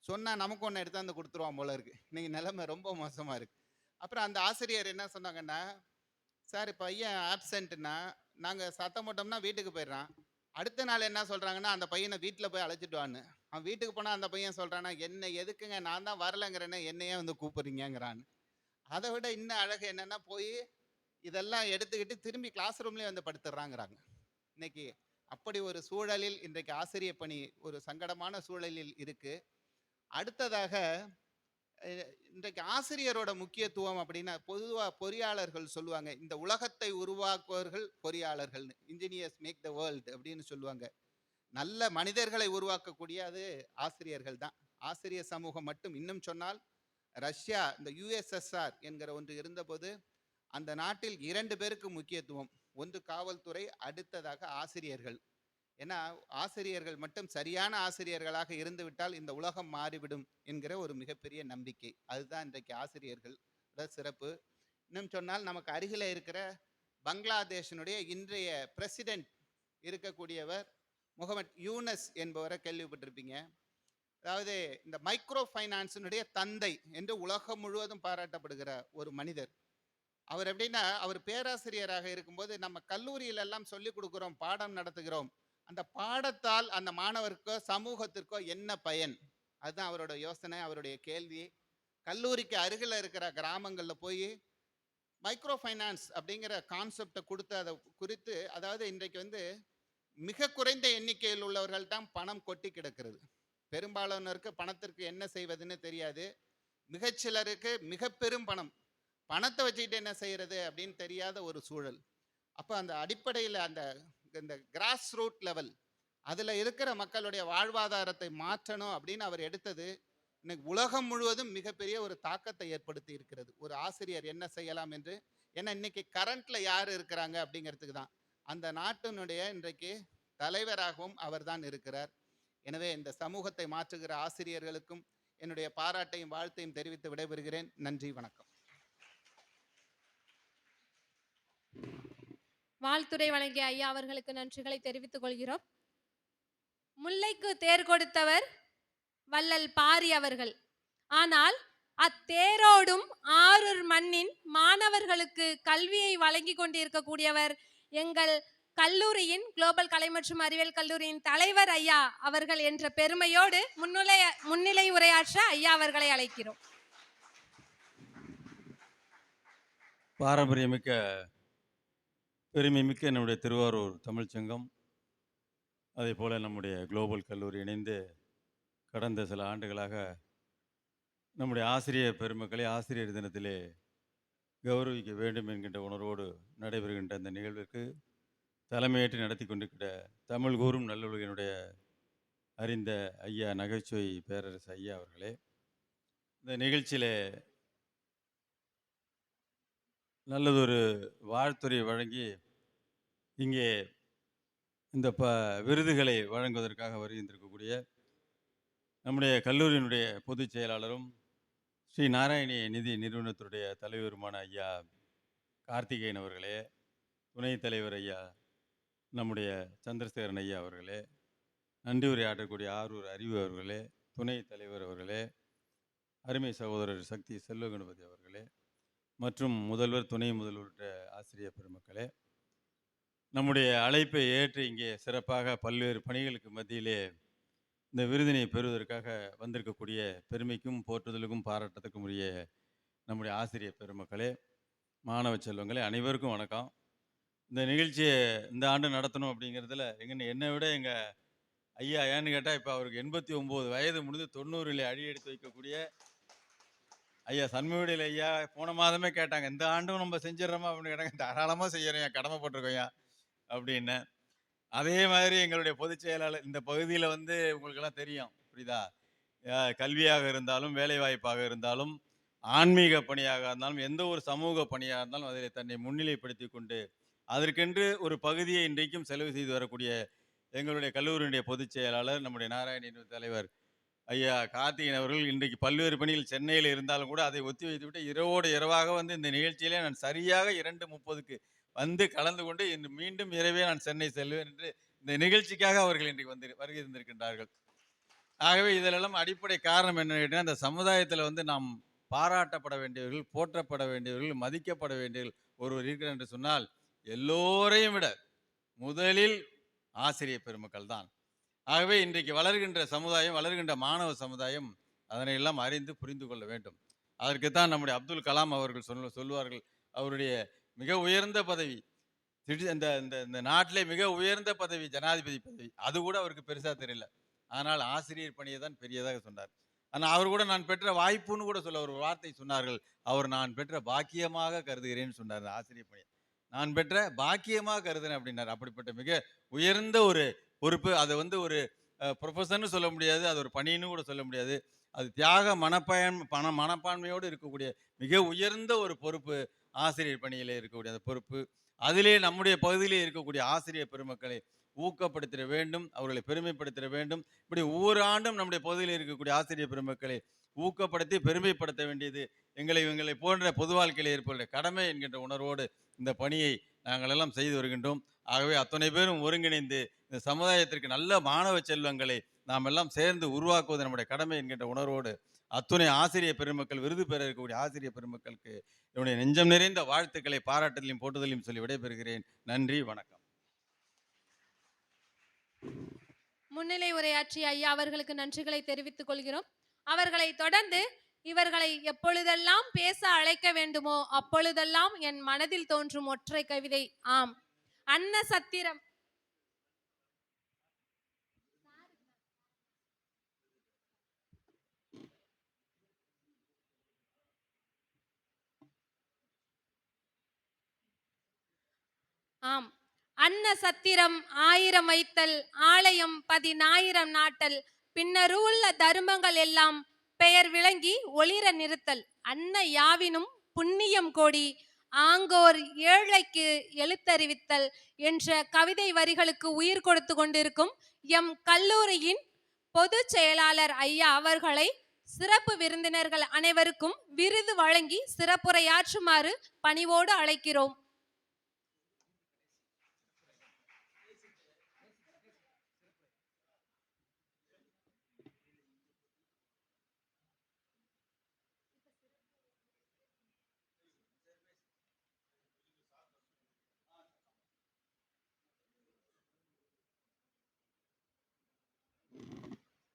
சொன்னால் நமக்கு ஒன்று எடுத்தாந்து கொடுத்துருவான் போல இருக்கு. இன்னைக்கு நிலைமை ரொம்ப மோசமாக இருக்குது. அப்புறம் அந்த ஆசிரியர் என்ன சொன்னாங்கன்னா, சார் பையன் ஆப்சண்ட்னா நாங்கள் சத்தம் போட்டோம்னா வீட்டுக்கு போயிடுறான். அடுத்த நாள் என்ன சொல்கிறாங்கன்னா, அந்த பையனை வீட்டில் போய் அழைச்சிட்டு. அவன் வீட்டுக்கு போனால் அந்த பையன் சொல்கிறான்னா, என்ன எதுக்குங்க, நான் தான் வரலைங்கிறேன்னு என்னையே கூப்பிட்றீங்கிறான்னு. அதை விட இன்னும் அழகு என்னென்னா, போய் இதெல்லாம் எடுத்துக்கிட்டு திரும்பி கிளாஸ் ரூம்லேயே படுத்துடுறாங்கிறாங்க. இன்னைக்கு அப்படி ஒரு சூழலில் இன்றைக்கு ஆசிரியர் பணி ஒரு சங்கடமான சூழலில் இருக்குது. அடுத்ததாக இன்றைக்கு ஆசிரியரோட முக்கியத்துவம் அப்படின்னா, பொதுவாக பொறியாளர்கள் சொல்லுவாங்க, இந்த உலகத்தை உருவாக்குவர்கள் பொறியாளர்கள்னு, இன்ஜினியர்ஸ் மேக் த வேர்ல்டு அப்படின்னு சொல்லுவாங்க. நல்ல மனிதர்களை உருவாக்கக்கூடிய அது ஆசிரியர்கள் தான். ஆசிரியர் சமூகம் மட்டும். இன்னும் சொன்னால் ரஷ்யா, இந்த யுஎஸ்எஸ்ஆர் என்கிற ஒன்று இருந்தபோது அந்த நாட்டில் 2 பேருக்கு முக்கியத்துவம். ஒன்று காவல்துறை, அடுத்ததாக ஆசிரியர்கள். ஏன்னா ஆசிரியர்கள் மட்டும் சரியான ஆசிரியர்களாக இருந்துவிட்டால் இந்த உலகம் மாறிவிடும் என்கிற ஒரு மிகப்பெரிய நம்பிக்கை. அதுதான் இன்றைக்கு ஆசிரியர்கள் சிறப்பு. இன்னும் சொன்னால் நமக்கு அருகில் இருக்கிற பங்களாதேஷனுடைய இன்றைய பிரசிடென்ட் இருக்கக்கூடியவர் முகமது யூனஸ் என்பவரை கேள்விப்பட்டிருப்பீங்க. அதாவது இந்த மைக்ரோ ஃபைனான்ஸினுடைய தந்தை என்று உலகம் முழுவதும் பாராட்டப்படுகிற ஒரு மனிதர். அவர் எப்படின்னா, அவர் பேராசிரியராக இருக்கும்போது நம்ம கல்லூரியிலெல்லாம் சொல்லிக் கொடுக்குறோம், பாடம் நடத்துகிறோம், அந்த பாடத்தால் அந்த மாணவருக்கோ சமூகத்திற்கோ என்ன பயன்? அதுதான் அவரோட யோசனை, அவருடைய கேள்வி. கல்லூரிக்கு அருகில் இருக்கிற கிராமங்களில் போய் மைக்ரோ ஃபைனான்ஸ் அப்படிங்கிற கான்செப்டை கொடுத்து அதை குறித்து, அதாவது இன்றைக்கு மிக குறைந்த எண்ணிக்கையில் உள்ளவர்கள் தான் பணம் கொட்டி கிடக்கிறது. பெரும்பாலானோருக்கு பணத்திற்கு என்ன செய்வதுன்னு தெரியாது. மிகச்சிலருக்கு மிக பெரும் பணம், பணத்தை வச்சுக்கிட்டு என்ன செய்யறது அப்படின்னு தெரியாத ஒரு சூழல். அப்போ அந்த அடிப்படையில் இந்த கிராஸ் ரூட் லெவல் அதில் இருக்கிற மக்களுடைய வாழ்வாதாரத்தை மாற்றணும் அப்படின்னு அவர் எடுத்தது இன்னைக்கு உலகம் முழுவதும் மிகப்பெரிய ஒரு தாக்கத்தை ஏற்படுத்தி இருக்கிறது. ஒரு ஆசிரியர் என்ன செய்யலாம் என்று. ஏன்னா இன்னைக்கு கரண்ட்ல யார் இருக்கிறாங்க அப்படிங்கிறதுக்கு தான். அந்த நாட்டினுடைய இன்றைக்கு தலைவராகவும் அவர் தான் இருக்கிறார். எனவே இந்த சமூகத்தை மாற்றுகிற ஆசிரியர்களுக்கும் என்னுடைய பாராட்டையும் வாழ்த்தையும் தெரிவித்து விடைபெறுகிறேன். நன்றி, வணக்கம். வாழ்த்துரை வழங்கிய ஐயா அவர்களுக்கு நன்றிகளை தெரிவித்துக் கொள்கிறோம். முல்லைக்கு தேர் கொடுத்தவர் வள்ளல் பாரி அவர்கள். ஆனால் அத்தேரோடும் ஆரூர் மண்ணின் மாணவர்களுக்கு கல்வியை வழங்கி கொண்டிருக்கக்கூடியவர் எங்கள் கல்லூரியின் குளோபல் கலை மற்றும் அறிவியல் கல்லூரியின் தலைவர் ஐயா அவர்கள் என்ற பெருமையோடு முன்னிலை உரையாற்ற ஐயா அவர்களை அழைக்கிறோம். பாரம்பரியமிக்க பெருமைமிக்க நம்முடைய திருவாரூர் தமிழ்ச்சங்கம், அதே போல் நம்முடைய குளோபல் கல்லூரி இணைந்து கடந்த சில ஆண்டுகளாக நம்முடைய ஆசிரியர் பெருமக்களை ஆசிரியர் தினத்திலே கௌரவிக்க வேண்டும் என்கின்ற உணர்வோடு நடைபெறுகின்ற இந்த நிகழ்விற்கு தலைமையேற்று நடத்தி கொண்டிருக்கிற தமிழ் கூறும் நல்லுலகினுடைய அறிந்த ஐயா நகைச்சுவை பேரரசு ஐயா அவர்களே, இந்த நிகழ்ச்சியில் நல்லதொரு வாழ்த்துறை வழங்கி இங்கே இந்த விருதுகளை வழங்குவதற்காக வருகின்றிருக்கக்கூடிய நம்முடைய கல்லூரியினுடைய பொதுச் செயலாளரும் ஸ்ரீ நாராயணி நிதி நிறுவனத்துடைய தலைவருமான ஐயா கார்த்திகேயன் அவர்களே, துணைத் தலைவர் ஐயா நம்முடைய சந்திரசேகரன் ஐயா அவர்களே, நன்றி உரையாற்றக்கூடிய ஆரூர் அறிவு அவர்களே, துணைத் தலைவர் அவர்களே, அருமை சகோதரர் சக்தி செல்வகணபதி அவர்களே, மற்றும் முதல்வர் துணை முதல்வர் ஆசிரியர் பெருமக்களே, நம்முடைய அழைப்பை ஏற்று இங்கே சிறப்பாக பல்வேறு பணிகளுக்கு மத்தியிலே இந்த விருதினை பெறுவதற்காக வந்திருக்கக்கூடிய பெருமைக்கும் போற்றுதலுக்கும் பாராட்டத்துக்கும் உரிய நம்முடைய ஆசிரியர் பெருமக்களே, மாணவ செல்வங்களே, அனைவருக்கும் வணக்கம். இந்த நிகழ்ச்சியை இந்த ஆண்டு நடத்தணும் அப்படிங்கிறதுல என்னை விட எங்கள் ஐயா, ஏன்னு கேட்டால் இப்போ அவருக்கு 89 வயது முடிந்து 90 அடி எடுத்து வைக்கக்கூடிய ஐயா சண்முகடியில் ஐயா போன மாதமே கேட்டாங்க, இந்த ஆண்டும் நம்ம செஞ்சிடறோமா அப்படின்னு கேட்டாங்க. தாராளமாக செய்யறோம், கடமைப்பட்டிருக்கோம் அப்படின்னு. அதே மாதிரி எங்களுடைய பொதுச் செயலாளர் இந்த பகுதியில் உங்களுக்கெல்லாம் தெரியும், புரியுதா, கல்வியாக இருந்தாலும் வேலைவாய்ப்பாக இருந்தாலும் ஆன்மீக பணியாக இருந்தாலும் எந்த ஒரு சமூக பணியாக இருந்தாலும் அதில் தன்னை முன்னிலைப்படுத்தி கொண்டு அதற்கென்று ஒரு பகுதியை இன்றைக்கும் செலவு செய்து வரக்கூடிய எங்களுடைய கல்லூரியினுடைய பொதுச் செயலாளர் நம்முடைய நாராயண தலைவர் ஐயா கார்த்திகேயன் அவர்கள் இன்றைக்கு பல்வேறு பணிகள் சென்னையில் இருந்தாலும் கூட அதை ஒத்தி வைத்துவிட்டு இரவோடு இரவாக இந்த நிகழ்ச்சியிலே நான் சரியாக 2:30 கலந்து கொண்டு இன்று மீண்டும் இரவே நான் சென்னை செல்வேன் என்று இந்த நிகழ்ச்சிக்காக அவர்கள் இன்றைக்கு வருகை இருந்திருக்கின்றார்கள். ஆகவே இதிலெல்லாம் அடிப்படை காரணம் என்ன கேட்டால், அந்த சமுதாயத்தில் நாம் பாராட்டப்பட வேண்டியவர்கள், போற்றப்பட வேண்டியவர்கள், மதிக்கப்பட வேண்டியவர்கள் ஒருவர் இருக்கிறார் என்று சொன்னால் எல்லோரையும் விட முதலில் ஆசிரியர் பெருமக்கள் தான். ஆகவே இன்றைக்கு வளர்கின்ற சமுதாயம், வளர்கின்ற மாணவ சமுதாயம் அதனை எல்லாம் அறிந்து புரிந்து கொள்ள வேண்டும். அதற்குத்தான் நம்முடைய அப்துல் கலாம் அவர்கள் சொல்வார்கள், அவருடைய மிக உயர்ந்த பதவி இந்த நாட்டிலே மிக உயர்ந்த பதவி ஜனாதிபதி பதவி, அது கூட அவருக்கு பெருசாக தெரியல. ஆனால் ஆசிரியர் பணியை தான் பெரியதாக சொன்னார். ஆனால் அவர் கூட நான் பெற்ற வாய்ப்புன்னு கூட சொல்ல ஒரு வார்த்தை சொன்னார்கள். அவர் நான் பெற்ற பாக்கியமாக கருதுகிறேன்னு சொன்னார். ஆசிரியர் பணியை நான் பெற்ற பாக்கியமாக கருதுறேன் அப்படின்னார். அப்படிப்பட்ட மிக உயர்ந்த ஒரு பொறுப்பு. அதை ஒரு ப்ரொஃபஷன்னு சொல்ல முடியாது, அது ஒரு பணின்னு கூட சொல்ல முடியாது. அது தியாக மனப்பான்மையோடு இருக்கக்கூடிய மிக உயர்ந்த ஒரு பொறுப்பு ஆசிரியர் பணியில் இருக்கக்கூடிய அந்த பொறுப்பு. அதிலே நம்முடைய பகுதியிலே இருக்கக்கூடிய ஆசிரியர் பெருமக்களை ஊக்கப்படுத்திட வேண்டும், அவர்களை பெருமைப்படுத்திட வேண்டும். இப்படி ஒவ்வொரு ஆண்டும் நம்முடைய பகுதியில் இருக்கக்கூடிய ஆசிரியர் பெருமக்களை ஊக்கப்படுத்தி பெருமைப்படுத்த வேண்டியது எங்களை போன்ற பொது வாழ்க்கையில் இருப்பவருடைய கடமை என்கின்ற உணர்வோடு இந்த பணியை நாங்கள் எல்லாம் செய்து வருகின்றோம். ஆகவே அத்தனை பேரும் ஒருங்கிணைந்து இந்த சமுதாயத்திற்கு நல்ல மாணவ செல்வங்களை நாம் எல்லாம் சேர்ந்து உருவாக்குவது நம்முடைய கடமை என்கின்ற உணர்வோடு அத்துணை ஆசிரியர் பெருமக்கள், விருது பெற இருக்கக்கூடிய ஆசிரியர் பெருமக்களுக்கு என்னுடைய நெஞ்சம் நிறைந்த வாழ்த்துக்களை, பாராட்டுதலையும் போட்டுதலையும் சொல்லி விடைபெறுகிறேன். நன்றி, வணக்கம். முன்னிலை உரையாற்றிய ஐயா அவர்களுக்கு நன்றிகளை தெரிவித்துக் கொள்கிறோம். அவர்களை தொடர்ந்து இவர்களை எப்பொழுதெல்லாம் பேச அழைக்க வேண்டுமோ அப்பொழுதெல்லாம் என் மனதில் தோன்றும் ஒற்றை கவிதை, ஆம், அன்ன சத்திரம். ஆம், அன்ன சத்திரம் 1000 வைத்தல், ஆலயம் 10,000 நாட்டல், பின்னருள்ள தர்மங்கள் எல்லாம் பெயர் விளங்கி ஒளிர நிறுத்தல், அன்ன யாவினும் புண்ணியம் கோடி, ஆங்கோர் ஏழைக்கு எழுத்தறிவித்தல் என்ற கவிதை வரிகளுக்கு உயிர் கொடுத்து கொண்டிருக்கும் எம் கல்லூரியின் பொதுச் செயலாளர் ஐயா அவர்களை சிறப்பு விருந்தினர்கள் அனைவருக்கும் விருது வழங்கி சிறப்புரையாற்றுமாறு பணிவோடு அழைக்கிறோம்.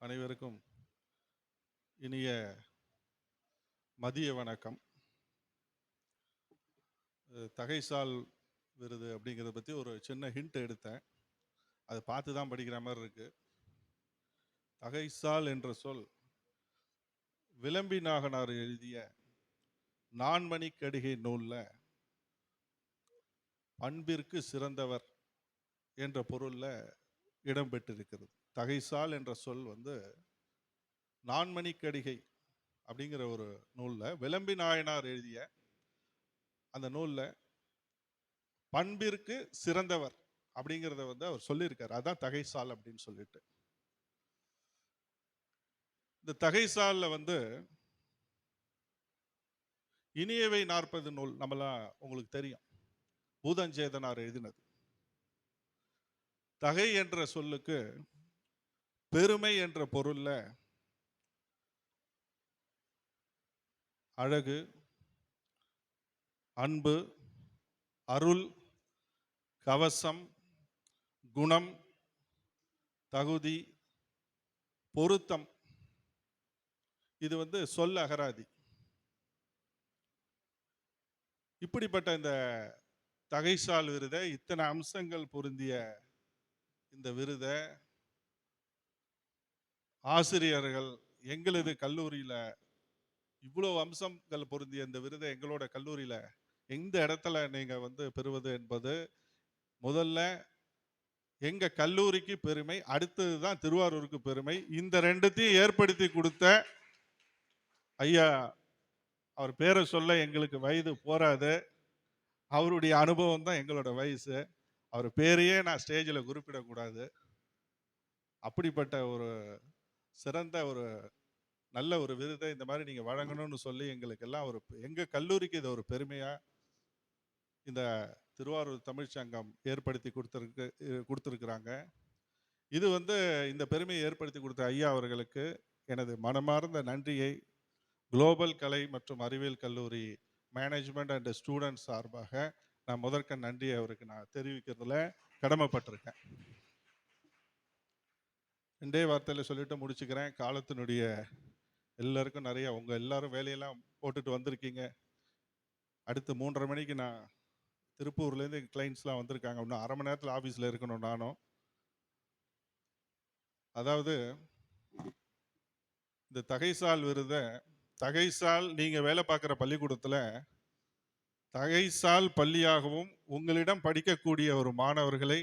அனைவருக்கும் இனிய மதிய வணக்கம். தகைசால் விருது அப்படிங்கிறத பற்றி ஒரு சின்ன ஹிண்ட் எடுத்தேன். அதை பார்த்து தான் படிக்கிற மாதிரி இருக்கு. தகைசால் என்ற சொல் விளம்பி நாகனார் எழுதிய நான்மணி கடிகை நூலில் பண்பிற்கு சிறந்தவர் என்ற பொருளில் இடம்பெற்றிருக்கிறது. தகைசால் என்ற சொல் நான்மணி கடிகை அப்படிங்கிற ஒரு நூலில் விளம்பி நாயனார் எழுதிய அந்த நூலில் பண்பிற்கு சிறந்தவர் அப்படிங்கிறத அவர் சொல்லியிருக்கார். அதான் தகைசால் அப்படின்னு சொல்லிட்டு. இந்த தகைசாலில் இனியவை 40 நூல் நம்மளாம் உங்களுக்கு தெரியும், பூதஞ்சேதனார் எழுதினது. தகை என்ற சொல்லுக்கு பெருமை என்ற பொருள்ல அழகு, அன்பு, அருள், கவசம், குணம், தகுதி, பொருத்தம், இது சொல் அகராதி. இப்படிப்பட்ட இந்த தகைசால் விருதை, இத்தனை அம்சங்கள் பொருந்திய இந்த விருதை ஆசிரியர்கள் எங்களது கல்லூரியில் இவ்வளோ அம்சங்கள் பொருந்திய இந்த விருதை எங்களோட கல்லூரியில் எந்த இடத்துல நீங்கள் பெறுவது என்பது முதல்ல எங்கள் கல்லூரிக்கு பெருமை, அடுத்தது தான் திருவாரூருக்கு பெருமை. இந்த ரெண்டுத்தையும் ஏற்படுத்தி கொடுத்த ஐயா, அவர் பேரை சொல்ல எங்களுக்கு வயது போராது, அவருடைய அனுபவம் தான் எங்களோட வயசு. அவர் பேரையே நான் ஸ்டேஜில் குறிப்பிடக்கூடாது. அப்படிப்பட்ட ஒரு சிறந்த ஒரு நல்ல ஒரு விருதை இந்த மாதிரி நீங்கள் வழங்கணும்னு சொல்லி எங்களுக்கெல்லாம் எங்கள் கல்லூரிக்கு இது ஒரு பெருமையாக இந்த திருவாரூர் தமிழ்ச்சங்கம் ஏற்படுத்தி கொடுத்துருக்குறாங்க. இது இந்த பெருமையை ஏற்படுத்தி கொடுத்த ஐயா அவர்களுக்கு எனது மனமார்ந்த நன்றியை குளோபல் கலை மற்றும் அறிவியல் கல்லூரி மேனேஜ்மெண்ட் அண்ட் ஸ்டூடெண்ட்ஸ் சார்பாக நான் முதற்க நன்றியை அவருக்கு நான் தெரிவிக்கிறதுல கடமைப்பட்டிருக்கேன். 2 வார்த்தையில் சொல்லிட்டு முடிச்சுக்கிறேன். காலத்தினுடைய எல்லாருக்கும் நிறைய உங்கள் எல்லாரும் வேலையெல்லாம் போட்டுட்டு வந்திருக்கீங்க. அடுத்து 3:30 மணிக்கு நான் திருப்பூர்லேருந்து எங்கள் கிளைண்ட்ஸ்லாம் வந்திருக்காங்க. இன்னும் 1/2 மணி நேரத்தில் ஆஃபீஸில் இருக்கணும் நானும். அதாவது இந்த தகைசால் விருதை, தகைசால் நீங்கள் வேலை பார்க்குற பள்ளிக்கூடத்தில் தகைசால் பள்ளியாகவும் உங்களிடம் படிக்கக்கூடிய ஒரு மாணவர்களை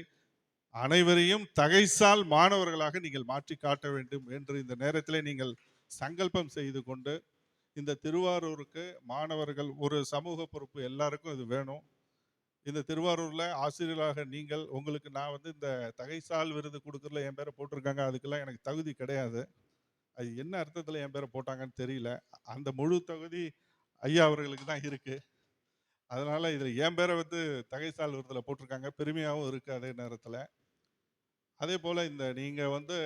அனைவரையும் தகைசால் மாணவர்களாக நீங்கள் மாற்றி காட்ட வேண்டும் என்று இந்த நேரத்தில் நீங்கள் சங்கல்பம் செய்து கொண்டு, இந்த திருவாரூருக்கு மாணவர்கள் ஒரு சமூக பொறுப்பு எல்லாருக்கும் இது வேணும். இந்த திருவாரூரில் ஆசிரியர்களாக நீங்கள் உங்களுக்கு நான் வந்து இந்த தகைசால் விருது கொடுக்கறதுல என் பேரை போட்டிருக்காங்க, அதுக்கெல்லாம் எனக்கு தகுதி கிடையாது. அது என்ன அர்த்தத்தில் என் பேரை போட்டாங்கன்னு தெரியல. அந்த முழு தகுதி ஐயா அவர்களுக்கு தான் இருக்கு. அதனால இதில் என் பேரை வந்து தகைசால் விருதில் போட்டிருக்காங்க, பெருமையாகவும் இருக்கு அதே நேரத்தில். அதே போல் இந்த நீங்கள் வந்து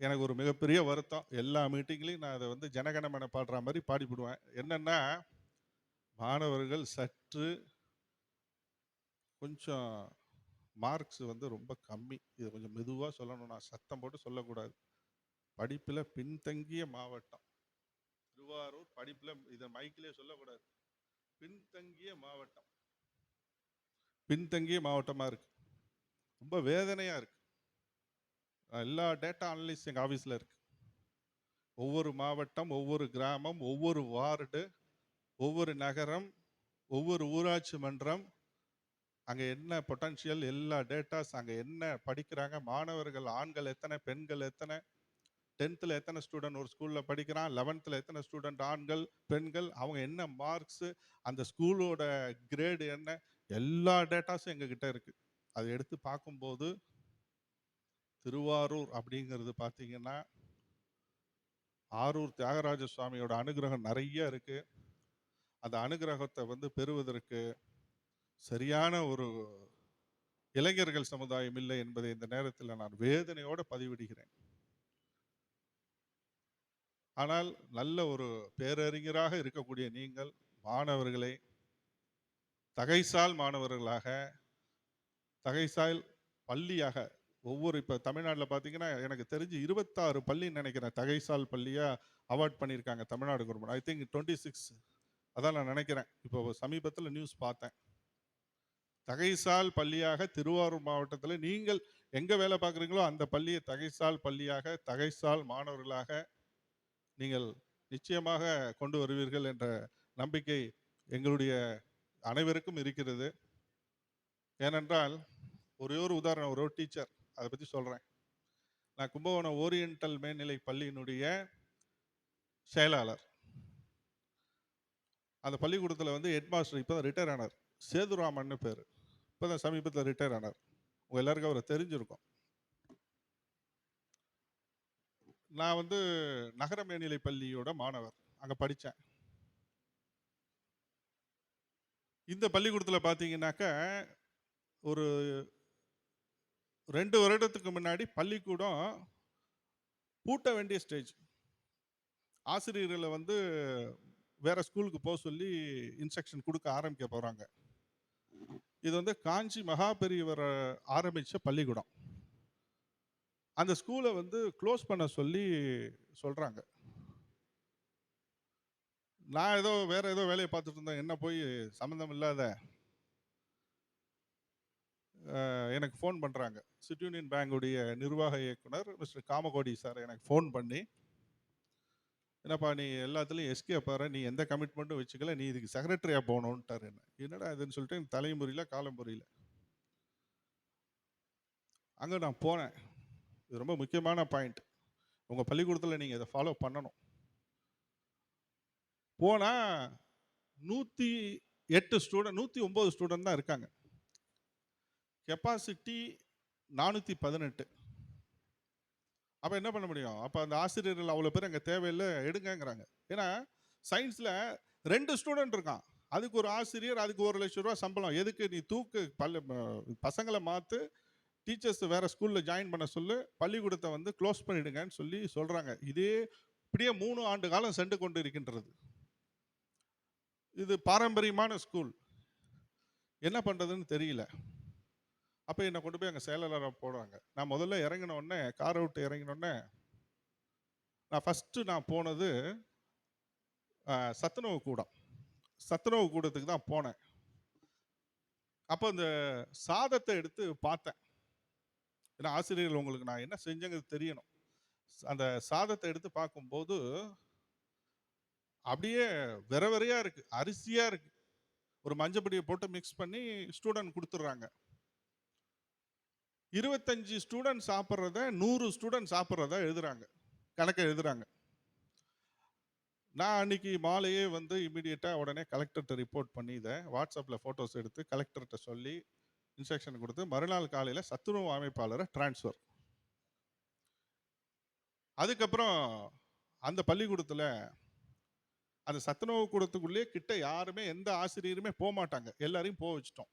எனக்கு ஒரு மிகப்பெரிய வருத்தம், எல்லா மீட்டிங்லையும் நான் அதை வந்து ஜனகணமன பாடுற மாதிரி பாடிவிடுவேன். என்னன்னா, மாணவர்கள் சற்று கொஞ்சம் மார்க்ஸ் வந்து ரொம்ப கம்மி. இதை கொஞ்சம் மெதுவாக சொல்லணும், நான் சத்தம் போட்டு சொல்லக்கூடாது. படிப்பில் பின்தங்கிய மாவட்டம் திருவாரூர். படிப்பில் இதை மைக்கிலே சொல்லக்கூடாது, பின்தங்கிய மாவட்டம். பின்தங்கிய மாவட்டமாக இருக்கு, ரொம்ப வேதனையாக இருக்கு. எல்லா டேட்டா அனலிஸ்ட் எங்கள் ஆஃபீஸில் இருக்கு. ஒவ்வொரு மாவட்டம், ஒவ்வொரு கிராமம், ஒவ்வொரு வார்டு, ஒவ்வொரு நகரம், ஒவ்வொரு ஊராட்சி மன்றம், அங்கே என்ன பொட்டன்ஷியல், எல்லா டேட்டாஸ், அங்கே என்ன படிக்கிறாங்க, மாணவர்கள் ஆண்கள் எத்தனை, பெண்கள் எத்தனை, 10th எத்தனை ஸ்டூடெண்ட் ஒரு ஸ்கூலில் படிக்கிறான், 11th எத்தனை ஸ்டூடெண்ட் ஆண்கள் பெண்கள், அவங்க என்ன மார்க்ஸு, அந்த ஸ்கூலோட கிரேடு என்ன, எல்லா டேட்டாஸும் எங்ககிட்ட இருக்குது. அதை எடுத்து பார்க்கும்போது திருவாரூர் அப்படிங்கிறது பார்த்தீங்கன்னா, ஆரூர் தியாகராஜ சுவாமியோட அனுகிரகம் நிறைய இருக்கு. அந்த அனுகிரகத்தை வந்து பெறுவதற்கு சரியான ஒரு இளைஞர்கள் சமுதாயம் இல்லை என்பதை இந்த நேரத்தில் நான் வேதனையோடு பதிவிடுகிறேன். ஆனால் நல்ல ஒரு பேரறிஞராக இருக்கக்கூடிய நீங்கள் மாணவர்களை தகைசால் மாணவர்களாக, தகைசால் பள்ளியாக, ஒவ்வொரு இப்போ தமிழ்நாட்டில் பார்த்தீங்கன்னா எனக்கு தெரிஞ்சு 26 பள்ளின்னு நினைக்கிறேன் தகைசால் பள்ளியாக அவார்ட் பண்ணியிருக்காங்க தமிழ்நாடு கவர்மெண்ட். ஐ திங்க் 26 அதான் நான் நினைக்கிறேன். இப்போ சமீபத்தில் நியூஸ் பார்த்தேன். தகைசால் பள்ளியாக திருவாரூர் மாவட்டத்தில் நீங்கள் எங்கே வேலை பார்க்குறீங்களோ அந்த பள்ளியை தகைசால் பள்ளியாக, தகைசால் மாணவர்களாக நீங்கள் நிச்சயமாக கொண்டு வருவீர்கள் என்ற நம்பிக்கை எங்களுடைய அனைவருக்கும் இருக்கிறது. ஏனென்றால் ஒரே ஒரு உதாரணம், ஒரு டீச்சர், அதை பற்றி சொல்கிறேன். நான் கும்பகோணம் ஓரியண்டல் மேல்நிலை பள்ளியினுடைய செயலாளர். அந்த பள்ளிக்கூடத்தில் வந்து ஹெட் மாஸ்டர் இப்போ தான் ரிட்டையர் ஆனார், சேதுராமன்னு பேர். இப்போ தான் சமீபத்தில் ரிட்டையர் ஆனார். உங்கள் எல்லாருக்கும் அவரை தெரிஞ்சிருக்கும். நான் வந்து நகர மேல்நிலை பள்ளியோட மாணவர், அங்கே படித்தேன். இந்த பள்ளிக்கூடத்தில் பார்த்தீங்கன்னாக்க ஒரு 2 வருடத்துக்கு முன்னாடி பள்ளிக்கூடம் பூட்ட வேண்டிய ஸ்டேஜ். ஆசிரியர்களை வந்து வேற ஸ்கூலுக்கு போக சொல்லி இன்ஸ்ட்ரக்ஷன் கொடுக்க ஆரம்பிக்க போகிறாங்க. இது வந்து காஞ்சி மகாபெரியவர் ஆரம்பித்த பள்ளிக்கூடம். அந்த ஸ்கூலை வந்து க்ளோஸ் பண்ண சொல்லி சொல்கிறாங்க. நான் ஏதோ வேற ஏதோ வேலையை பார்த்துட்டு இருந்தேன். என்ன போய் சம்மந்தம் இல்லாத எனக்கு ஃபோன் பண்ணுறாங்க. சிட்டி யூனியன் பேங்குடைய நிர்வாக இயக்குனர் மிஸ்டர் காமகோடி சார் எனக்கு ஃபோன் பண்ணி, என்னப்பா நீ எல்லாத்துலேயும் எஸ்கேப் ஆகிற, நீ எந்த கமிட்மெண்ட்டும் வச்சுக்கல, நீ இதுக்கு செக்ரட்டரியாக போகணுன்ட்டார். என்னடா இதுன்னு சொல்லிட்டு எனக்கு தலையும் புரியல காலம் புரியல. அங்கே நான் போனேன். இது ரொம்ப முக்கியமான பாயிண்ட், உங்கள் பள்ளிக்கூடத்தில் நீங்கள் இதை ஃபாலோ பண்ணணும். போனால் 108 ஸ்டூடெண்ட், 109 ஸ்டூடெண்ட் தான் இருக்காங்க. கெப்பாசிட்டி 418. அப்போ என்ன பண்ண முடியும்? அப்போ அந்த ஆசிரியர்கள் அவ்வளோ பேர் அங்கே தேவையில்லை, எடுங்கங்கிறாங்க. ஏன்னா சயின்ஸில் 2 ஸ்டூடெண்ட் இருக்கான், அதுக்கு ஒரு ஆசிரியர், அதுக்கு 1 லட்சம் ரூபா சம்பளம். எதுக்கு நீ தூக்கு, பசங்களை மாற்று, டீச்சர்ஸ் வேற ஸ்கூலில் ஜாயின் பண்ண சொல்லு, பள்ளிக்கூடத்தை வந்து க்ளோஸ் பண்ணிடுங்கன்னு சொல்லி சொல்கிறாங்க. இதே இப்படியே 3 ஆண்டு காலம் சென்று கொண்டு இருக்கின்றது. இது பாரம்பரியமான ஸ்கூல், என்ன பண்ணுறதுன்னு தெரியல. அப்போ என்னை கொண்டு போய் அங்கே செயலாளராக போடுறாங்க. நான் முதல்ல இறங்கினோடனே, காரை விட்டு இறங்கினோடனே, நான் ஃபஸ்ட்டு நான் போனது சத்துணவு கூடம். சத்துணவு கூடத்துக்கு தான் போனேன். அப்போ அந்த சாதத்தை எடுத்து பார்த்தேன். ஏன்னா ஆசிரியர்கள் உங்களுக்கு நான் என்ன செஞ்சேங்கிறது தெரியணும். அந்த சாதத்தை எடுத்து பார்க்கும்போது அப்படியே வெறையாக இருக்குது, அரிசியாக இருக்குது. ஒரு மஞ்சப்பொடியை போட்டு மிக்ஸ் பண்ணி ஸ்டூடெண்ட் கொடுத்துட்றாங்க. 25 ஸ்டூடெண்ட் சாப்பிட்றத 100 ஸ்டூடெண்ட் சாப்பிட்றதா எழுதுறாங்க, கணக்கை எழுதுறாங்க. நான் அன்னைக்கு மாலையே வந்து இமீடியட்டாக உடனே கலெக்டர்கிட்ட ரிப்போர்ட் பண்ணி இதை வாட்ஸ்அப்பில் ஃபோட்டோஸ் எடுத்து கலெக்டர்கிட்ட சொல்லி இன்ஸ்ட்ரக்ஷன் கொடுத்து மறுநாள் காலையில் சத்துணவு அமைப்பாளரை டிரான்ஸ்ஃபர். அதுக்கப்புறம் அந்த பள்ளிக்கூடத்தில் அந்த சத்துணவு கூடத்துக்குள்ளேயே கிட்ட யாருமே எந்த ஆசிரியருமே போக மாட்டாங்க, எல்லாரையும் போக வச்சுட்டோம்.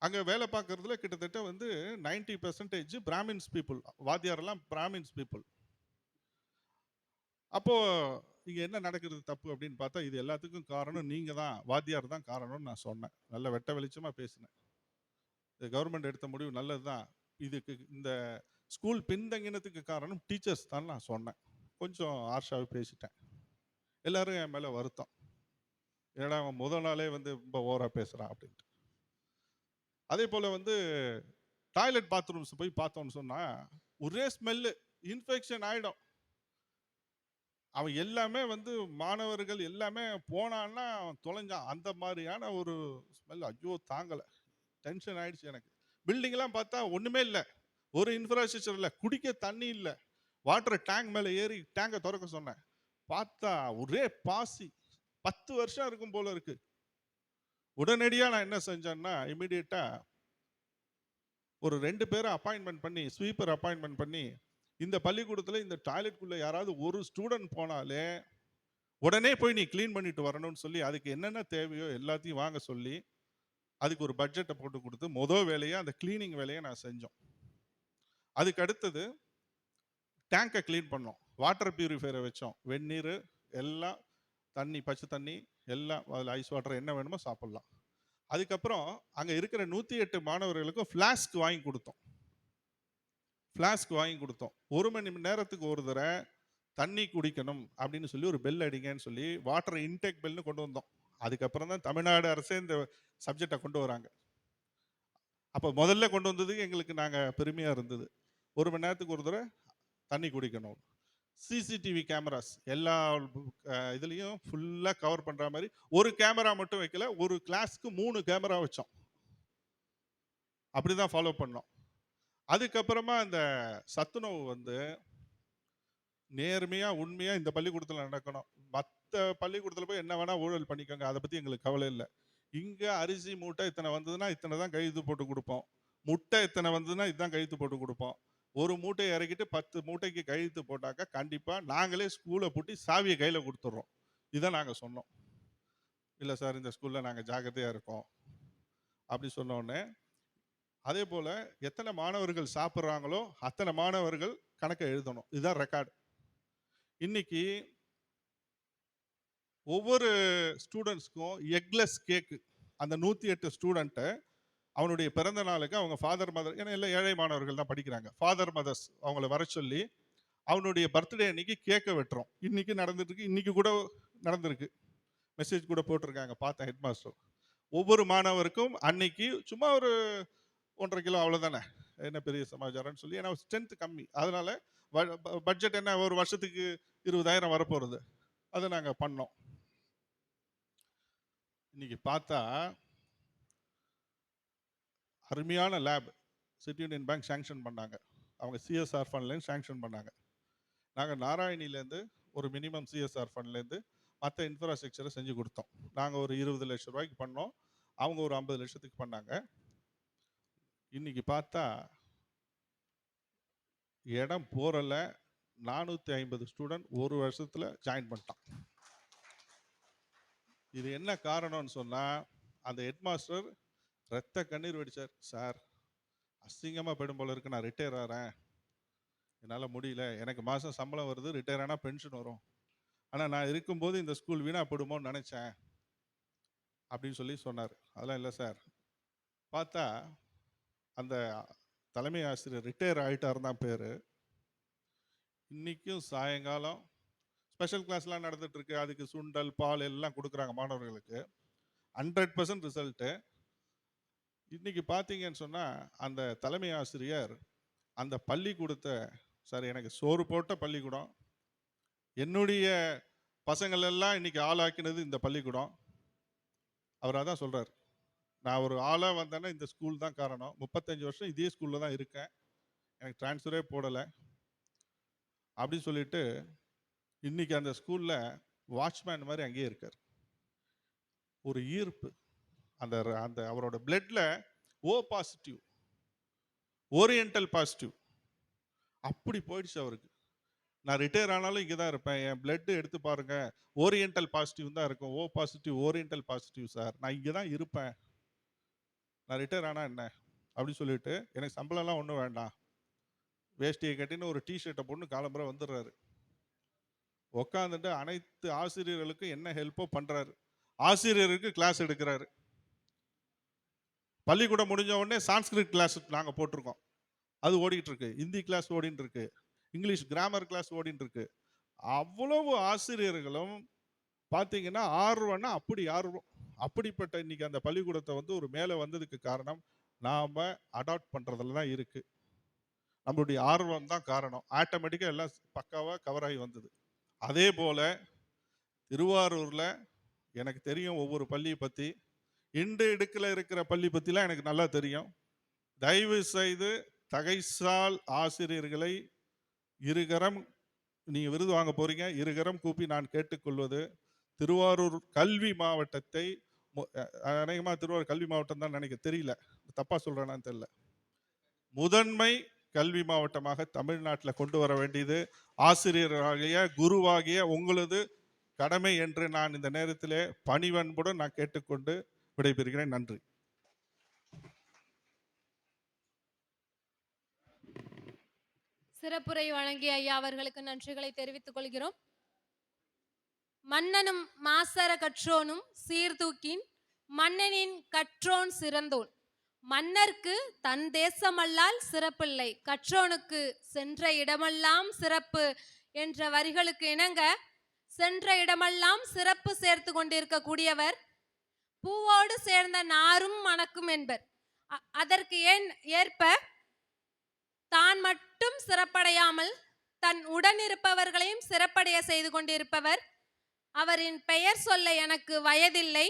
அங்கே வேலை பார்க்கறதுல கிட்டத்தட்ட வந்து 90% பிராமின்ஸ் பீப்புள், வாத்தியாரெல்லாம் பிராமின்ஸ் பீப்புள். அப்போ இங்க என்ன நடக்கிறது தப்பு அப்படின்னு பார்த்தா, இது எல்லாத்துக்கும் காரணம் நீங்க தான், வாத்தியார் தான் காரணம்னு நான் சொன்னேன். நல்ல வெட்ட வெளிச்சமா பேசினேன். இது கவர்மெண்ட் எடுத்த முடிவு நல்லதுதான். இதுக்கு இந்த ஸ்கூல் பின்தங்கினதுக்கு காரணம் டீச்சர்ஸ் தான் நான் சொன்னேன். கொஞ்சம் ஹார்ஷாவே பேசிட்டேன். எல்லாரும் என் மேல வருத்தம். ஏன்னா அவன் முதல் நாளே வந்து ரொம்ப ஓவரா பேசுறான் அப்படின்ட்டு. அதே போல வந்து டாய்லெட் பாத்ரூம்ஸ் போய் பார்த்தோம்னு சொன்னா ஒரே ஸ்மெல்லு, இன்ஃபெக்ஷன் ஆயிடும். அவன் எல்லாமே வந்து மாணவர்கள் எல்லாமே போனான்னா அவன் தொலைஞ்சான். அந்த மாதிரியான ஒரு ஸ்மெல். ஐயோ தாங்கலை, டென்ஷன் ஆயிடுச்சு எனக்கு. பில்டிங்லாம் பார்த்தா ஒன்றுமே இல்லை, ஒரு இன்ஃப்ராஸ்ட்ரக்சர் இல்லை, குடிக்க தண்ணி இல்லை. வாட்டர் டேங்க் மேலே ஏறி டேங்கை திறக்க சொன்னேன், பார்த்தா ஒரே பாசி. 10 வருஷம் இருக்கும் போல இருக்கு. உடனடியாக நான் என்ன செஞ்சேன்னா, இமீடியட்டாக ஒரு 2 பேரை அப்பாயின்மெண்ட் பண்ணி, ஸ்வீப்பர் அப்பாயின்மெண்ட் பண்ணி, இந்த பள்ளிக்கூடத்தில் இந்த டாய்லெட்குள்ளே யாராவது ஒரு ஸ்டூடெண்ட் போனாலே உடனே போய் நீ க்ளீன் பண்ணிட்டு வரணும்னு சொல்லி, அதுக்கு என்னென்ன தேவையோ எல்லாத்தையும் வாங்க சொல்லி, அதுக்கு ஒரு பட்ஜெட்டை போட்டு கொடுத்து மொதல் வேலையை அந்த கிளீனிங் வேலையை நான் செஞ்சோம். அதுக்கு அடுத்தது டேங்கை க்ளீன் பண்ணோம், வாட்டர் பியூரிஃபையரை வச்சோம், வெந்நீர் எல்லாம், தண்ணி, பச்சை தண்ணி எல்லாம், அதில் ஐஸ் வாட்டர் என்ன வேணுமோ சாப்பிட்லாம். அதுக்கப்புறம் அங்கே இருக்கிற 108 மாணவர்களுக்கும் ஃப்ளாஸ்க் வாங்கி கொடுத்தோம். ஒரு மணி நேரத்துக்கு ஒரு தடவை தண்ணி குடிக்கணும் அப்படின்னு சொல்லி ஒரு பெல் அடிங்கன்னு சொல்லி வாட்டர் இன்டேக் பெல்னு கொண்டு வந்தோம். அதுக்கப்புறம் தான் தமிழ்நாடு அரசே இந்த சப்ஜெக்டை கொண்டு வராங்க. அப்போ முதல்ல கொண்டு வந்ததுக்கு எங்களுக்கு நாங்கள் பெருமையாக இருந்தது. 1 மணி நேரத்துக்கு ஒரு தடவை தண்ணி குடிக்கணும். சிசிடிவி கேமராஸ் எல்லா இதுலேயும் ஃபுல்லாக கவர் பண்ணுற மாதிரி, ஒரு கேமரா மட்டும் வைக்கல, ஒரு கிளாஸ்க்கு 3 கேமரா வச்சோம். அப்படி தான் ஃபாலோ பண்ணோம். அதுக்கப்புறமா இந்த சத்துணவு வந்து நேர்மையாக உண்மையாக இந்த பள்ளிக்கூடத்தில் நடக்கணும். மற்ற பள்ளிக்கூடத்தில் போய் என்ன வேணால் ஊழல் பண்ணிக்கோங்க, அதை பற்றி எங்களுக்கு கவலை இல்லை. இங்கே அரிசி மூட்டை இத்தனை வந்ததுன்னா இத்தனை தான் கையெழுத்து போட்டு கொடுப்போம், முட்டை இத்தனை வந்ததுன்னா இதுதான் கையெழுத்து போட்டு கொடுப்போம். ஒரு மூட்டையை இறக்கிட்டு 10 மூட்டைக்கு கையெழுத்து போட்டாக்கா கண்டிப்பாக நாங்களே ஸ்கூலை பூட்டி சாவியை கையில் கொடுத்துட்றோம். இதான் நாங்கள் சொன்னோம். இல்லை சார், இந்த ஸ்கூலில் நாங்கள் ஜாக்கிரதையாக இருக்கோம் அப்படி சொன்னோடனே, அதே போல் எத்தனை மாணவர்கள் சாப்பிட்றாங்களோ அத்தனை மாணவர்கள் கணக்கை எழுதணும். இதுதான் ரெக்கார்டு. இன்னைக்கு ஒவ்வொரு ஸ்டூடெண்ட்ஸ்க்கும் எக்லெஸ் கேக்கு, அந்த 108 ஸ்டூடெண்ட்டை அவனுடைய பிறந்த நாளுக்கு அவங்க ஃபாதர் மதர், ஏன்னா எல்லாம் ஏழை மாணவர்கள் தான் படிக்கிறாங்க, ஃபாதர் மதர்ஸ் அவங்கள வர சொல்லி அவனுடைய பர்த்டே அன்னைக்கு கேக்கை வெட்டுறோம். இன்னைக்கு நடந்துட்டு இருக்கு, இன்னைக்கு கூட நடந்திருக்கு, மெசேஜ் கூட போட்டிருக்காங்க, பார்த்தேன் ஹெட் மாஸ்டர். ஒவ்வொரு மாணவருக்கும் அன்னைக்கு சும்மா ஒரு 1.5 கிலோ, அவ்வளோதானே, என்ன பெரிய சமாச்சாரம்னு சொல்லி, ஏன்னா ஸ்ட்ரென்த் கம்மி, அதனால பட்ஜெட் என்ன ஒரு வருஷத்துக்கு 20,000 வரப்போகிறது, அதை நாங்கள் பண்ணோம். இன்னைக்கு பார்த்தா அருமையான lab city union bank sanction பண்ணாங்க, அவங்க சிஎஸ்ஆர் ஃபண்ட்லேருந்து சாங்ஷன் பண்ணாங்க. நாங்கள் நாராயணிலேருந்து ஒரு மினிமம் சிஎஸ்ஆர் ஃபண்ட்லேருந்து மற்ற இன்ஃப்ராஸ்ட்ரக்சரை செஞ்சு கொடுத்தோம். நாங்கள் ஒரு 20 லட்சம் ரூபாய்க்கு பண்ணோம், அவங்க ஒரு 50 லட்சத்துக்கு பண்ணாங்க. இன்னைக்கு பார்த்தா இடம் போறல 450 ஸ்டூடெண்ட் ஒரு வருஷத்தில் ஜாயின் பண்ணிட்டான். இது என்ன காரணம்னு சொன்னால், அந்த ஹெட் மாஸ்டர் ரத்த கண்ணீர் வெடிச்சார். சார், அசிங்கமாக போயிடும் போல இருக்கு, நான் ரிட்டையர் ஆகிறேன், என்னால் முடியல, எனக்கு மாதம் சம்பளம் வருது, ரிட்டையர் ஆனால் பென்ஷன் வரும், ஆனால் நான் இருக்கும்போது இந்த ஸ்கூல் வீணாக போடுமோன்னு நினச்சேன் அப்படின்னு சொல்லி சொன்னார். அதெல்லாம் இல்லை சார். பார்த்தா அந்த தலைமை ஆசிரியர் ரிட்டையர் ஆகிட்டார் தான் பேர். இன்றைக்கும் சாயங்காலம் ஸ்பெஷல் கிளாஸ்லாம் நடந்துகிட்ருக்கு, அதுக்கு சுண்டல் பால் எல்லாம் கொடுக்குறாங்க மாணவர்களுக்கு. 100% ரிசல்ட்டு. இன்றைக்கி பார்த்தீங்கன்னு சொன்னால், அந்த தலைமை ஆசிரியர் அந்த பள்ளிக்கூடத்தை, சார் எனக்கு சோறு போட்ட பள்ளிக்கூடம், என்னுடைய பசங்களெல்லாம் இன்றைக்கி ஆளாக்கினது இந்த பள்ளிக்கூடம், அவர் அதான் சொல்கிறார். நான் ஒரு ஆளாக வந்தேன்னா இந்த ஸ்கூல் தான் காரணம், 35 வருஷம் இதே ஸ்கூலில் தான் இருக்கேன், எனக்கு ட்ரான்ஸ்ஃபரே போடலை அப்படின்னு சொல்லிட்டு இன்னைக்கு அந்த ஸ்கூலில் வாட்ச்மேன் மாதிரி அங்கேயே இருக்கார். ஒரு ஈர்ப்பு, அந்த அந்த அவரோட பிளட்ல ஓ பாசிட்டிவ், ஓரியண்டல் பாசிட்டிவ் அப்படி போயிடுச்சு அவருக்கு. நான் ரிட்டையர் ஆனாலும் இங்கே தான் இருப்பேன், என் பிளட் எடுத்து பாருங்க ஓரியண்டல் பாசிட்டிவ் தான் இருக்கும், O positive oriental positive sir, நான் இங்கே தான் இருப்பேன், நான் ரிட்டையர் ஆனால் என்ன அப்படின்னு சொல்லிட்டு எனக்கு சம்பளம்லாம் ஒன்றும் வேண்டாம், வேஷ்டியை கட்டின்னு ஒரு டிஷர்ட்டை போட்டு காலம்புரை வந்துடுறாரு. உட்காந்துட்டு அனைத்து ஆசிரியர்களுக்கும் என்ன ஹெல்ப்போ பண்ணுறாரு. ஆசிரியருக்கு கிளாஸ் எடுக்கிறாரு. பள்ளிக்கூடம் முடிஞ்ச உடனே சான்ஸ்கிரிட் கிளாஸ் நாங்கள் போட்டிருக்கோம், அது ஓடிட்டு இருக்கு. ஹிந்தி கிளாஸ் ஓடிட்டு இருக்கு, இங்கிலீஷ் கிராமர் கிளாஸ் ஓடிட்டு இருக்கு. அவ்வளவு ஆசிரியர்களும் பார்த்தீங்கன்னா ஆர்வம்னா அப்படி ஆர்வம். அப்படிப்பட்ட இன்னைக்கு அந்த பள்ளிக்கூடத்தை வந்து ஒரு மேலே வந்ததுக்கு காரணம் நாம் அடாப்ட் பண்ணுறதுல தான் இருக்கு. நம்மளுடைய ஆர்வம் தான் காரணம். ஆட்டோமேட்டிக்காக எல்லாம் பக்காவாக கவர் ஆகி வந்தது. அதே போல் திருவாரூரில் எனக்கு தெரியும் ஒவ்வொரு பள்ளியை பற்றி, இண்டு இடுக்கில் இருக்கிற பள்ளி பற்றிலாம் எனக்கு நல்லா தெரியும். தயவு செய்து தகைசால் ஆசிரியர்களை இருகரம், நீங்கள் விருது வாங்க போகிறீங்க, இருகரம் கூப்பி நான் கேட்டுக்கொள்வது, திருவாரூர் கல்வி மாவட்டத்தை, அநேகமாக திருவாரூர் கல்வி மாவட்டம் தான் நினைக்க, தெரியல தப்பாக சொல்கிறேன்னான்னு தெரியல, முதன்மை கல்வி மாவட்டமாக தமிழ்நாட்டில் கொண்டு வர வேண்டியது ஆசிரியராகிய குருவாகிய உங்களது கடமை என்று நான் இந்த நேரத்திலே பணிவன்புடன் நான் கேட்டுக்கொண்டு விடைபெறுகிறேன். நன்றி. சிறப்புரை வழங்கிய ஐயா அவர்களுக்கு நன்றிகளை தெரிவித்துக் கொள்கிறோம். மன்னனும் மாசற கற்றோனும் சீர்தூக்கின் மன்னனின் கற்றோன் சிறந்தோன், மன்னர்க்கு தன் தேசமல்லால் சிறப்பில்லை, கற்றோனுக்கு சென்ற இடமெல்லாம் சிறப்பு என்ற வரிகளுக்கு இணங்க சென்ற இடமெல்லாம் சிறப்பு சேர்த்து கொண்டிருக்கக்கூடியவர் பூவோடு சேர்ந்த நாரும் மணக்கும் என்பர். அதற்கு ஏற்ப தான் மட்டும் சிறப்படையாமல் தன் உடனிருப்பவர்களையும் சிறப்படைய செய்து கொண்டிருப்பவர். அவரின் பெயர் சொல்ல எனக்கு வயதில்லை.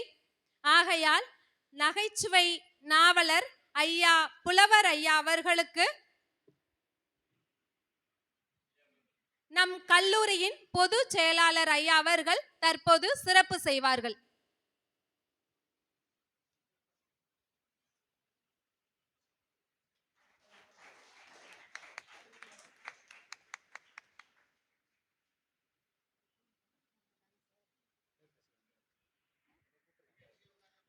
ஆகையால் நகைச்சுவை நாவலர் ஐயா புலவர் ஐயா அவர்களுக்கு நம் கல்லூரியின் பொது செயலாளர் ஐயா அவர்கள் தற்போது சிறப்பு செய்வார்கள்.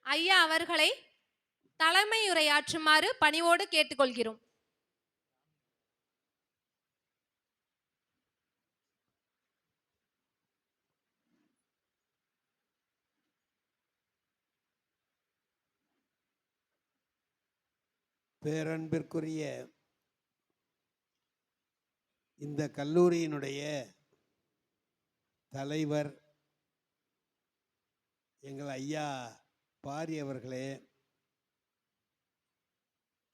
ஐயா அவர்களை தலைமை உரையாற்றுமாறு பணிவோடு கேட்டுக்கொள்கிறோம். பேரன்பிற்குரிய இந்த கல்லூரியினுடைய தலைவர் எங்கள் ஐயா பாரி அவர்களே,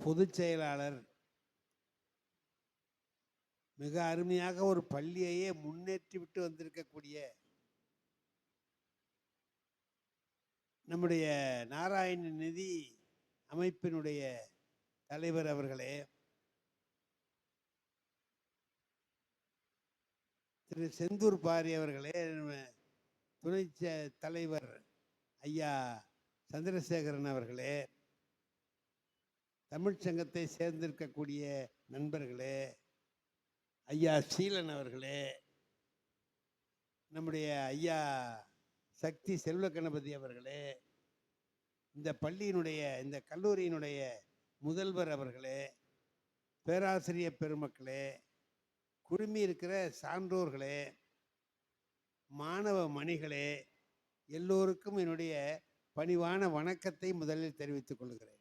பொதுச் செயலாளர், மிக அருமையாக ஒரு பள்ளியையே முன்னேற்றி விட்டு வந்திருக்கக்கூடிய நம்முடைய நாராயண நிதி அமைப்பினுடைய தலைவர் அவர்களே, திரு செந்தூர் பாரி அவர்களே, துணை தலைவர் ஐயா சந்திரசேகரன் அவர்களே, தமிழ்ச்சங்கத்தை சேர்ந்திருக்கக்கூடிய நண்பர்களே, ஐயா சீலன் அவர்களே, நம்முடைய ஐயா சக்தி செல்வ கணபதி அவர்களே, இந்த பள்ளியினுடைய இந்த கல்லூரியினுடைய முதல்வர் அவர்களே, பேராசிரியர் பெருமக்களே, குழுமி இருக்கிற சான்றோர்களே, மாணவ மணிகளே, எல்லோருக்கும் என்னுடைய பணிவான வணக்கத்தை முதலில் தெரிவித்துக் கொள்கிறேன்.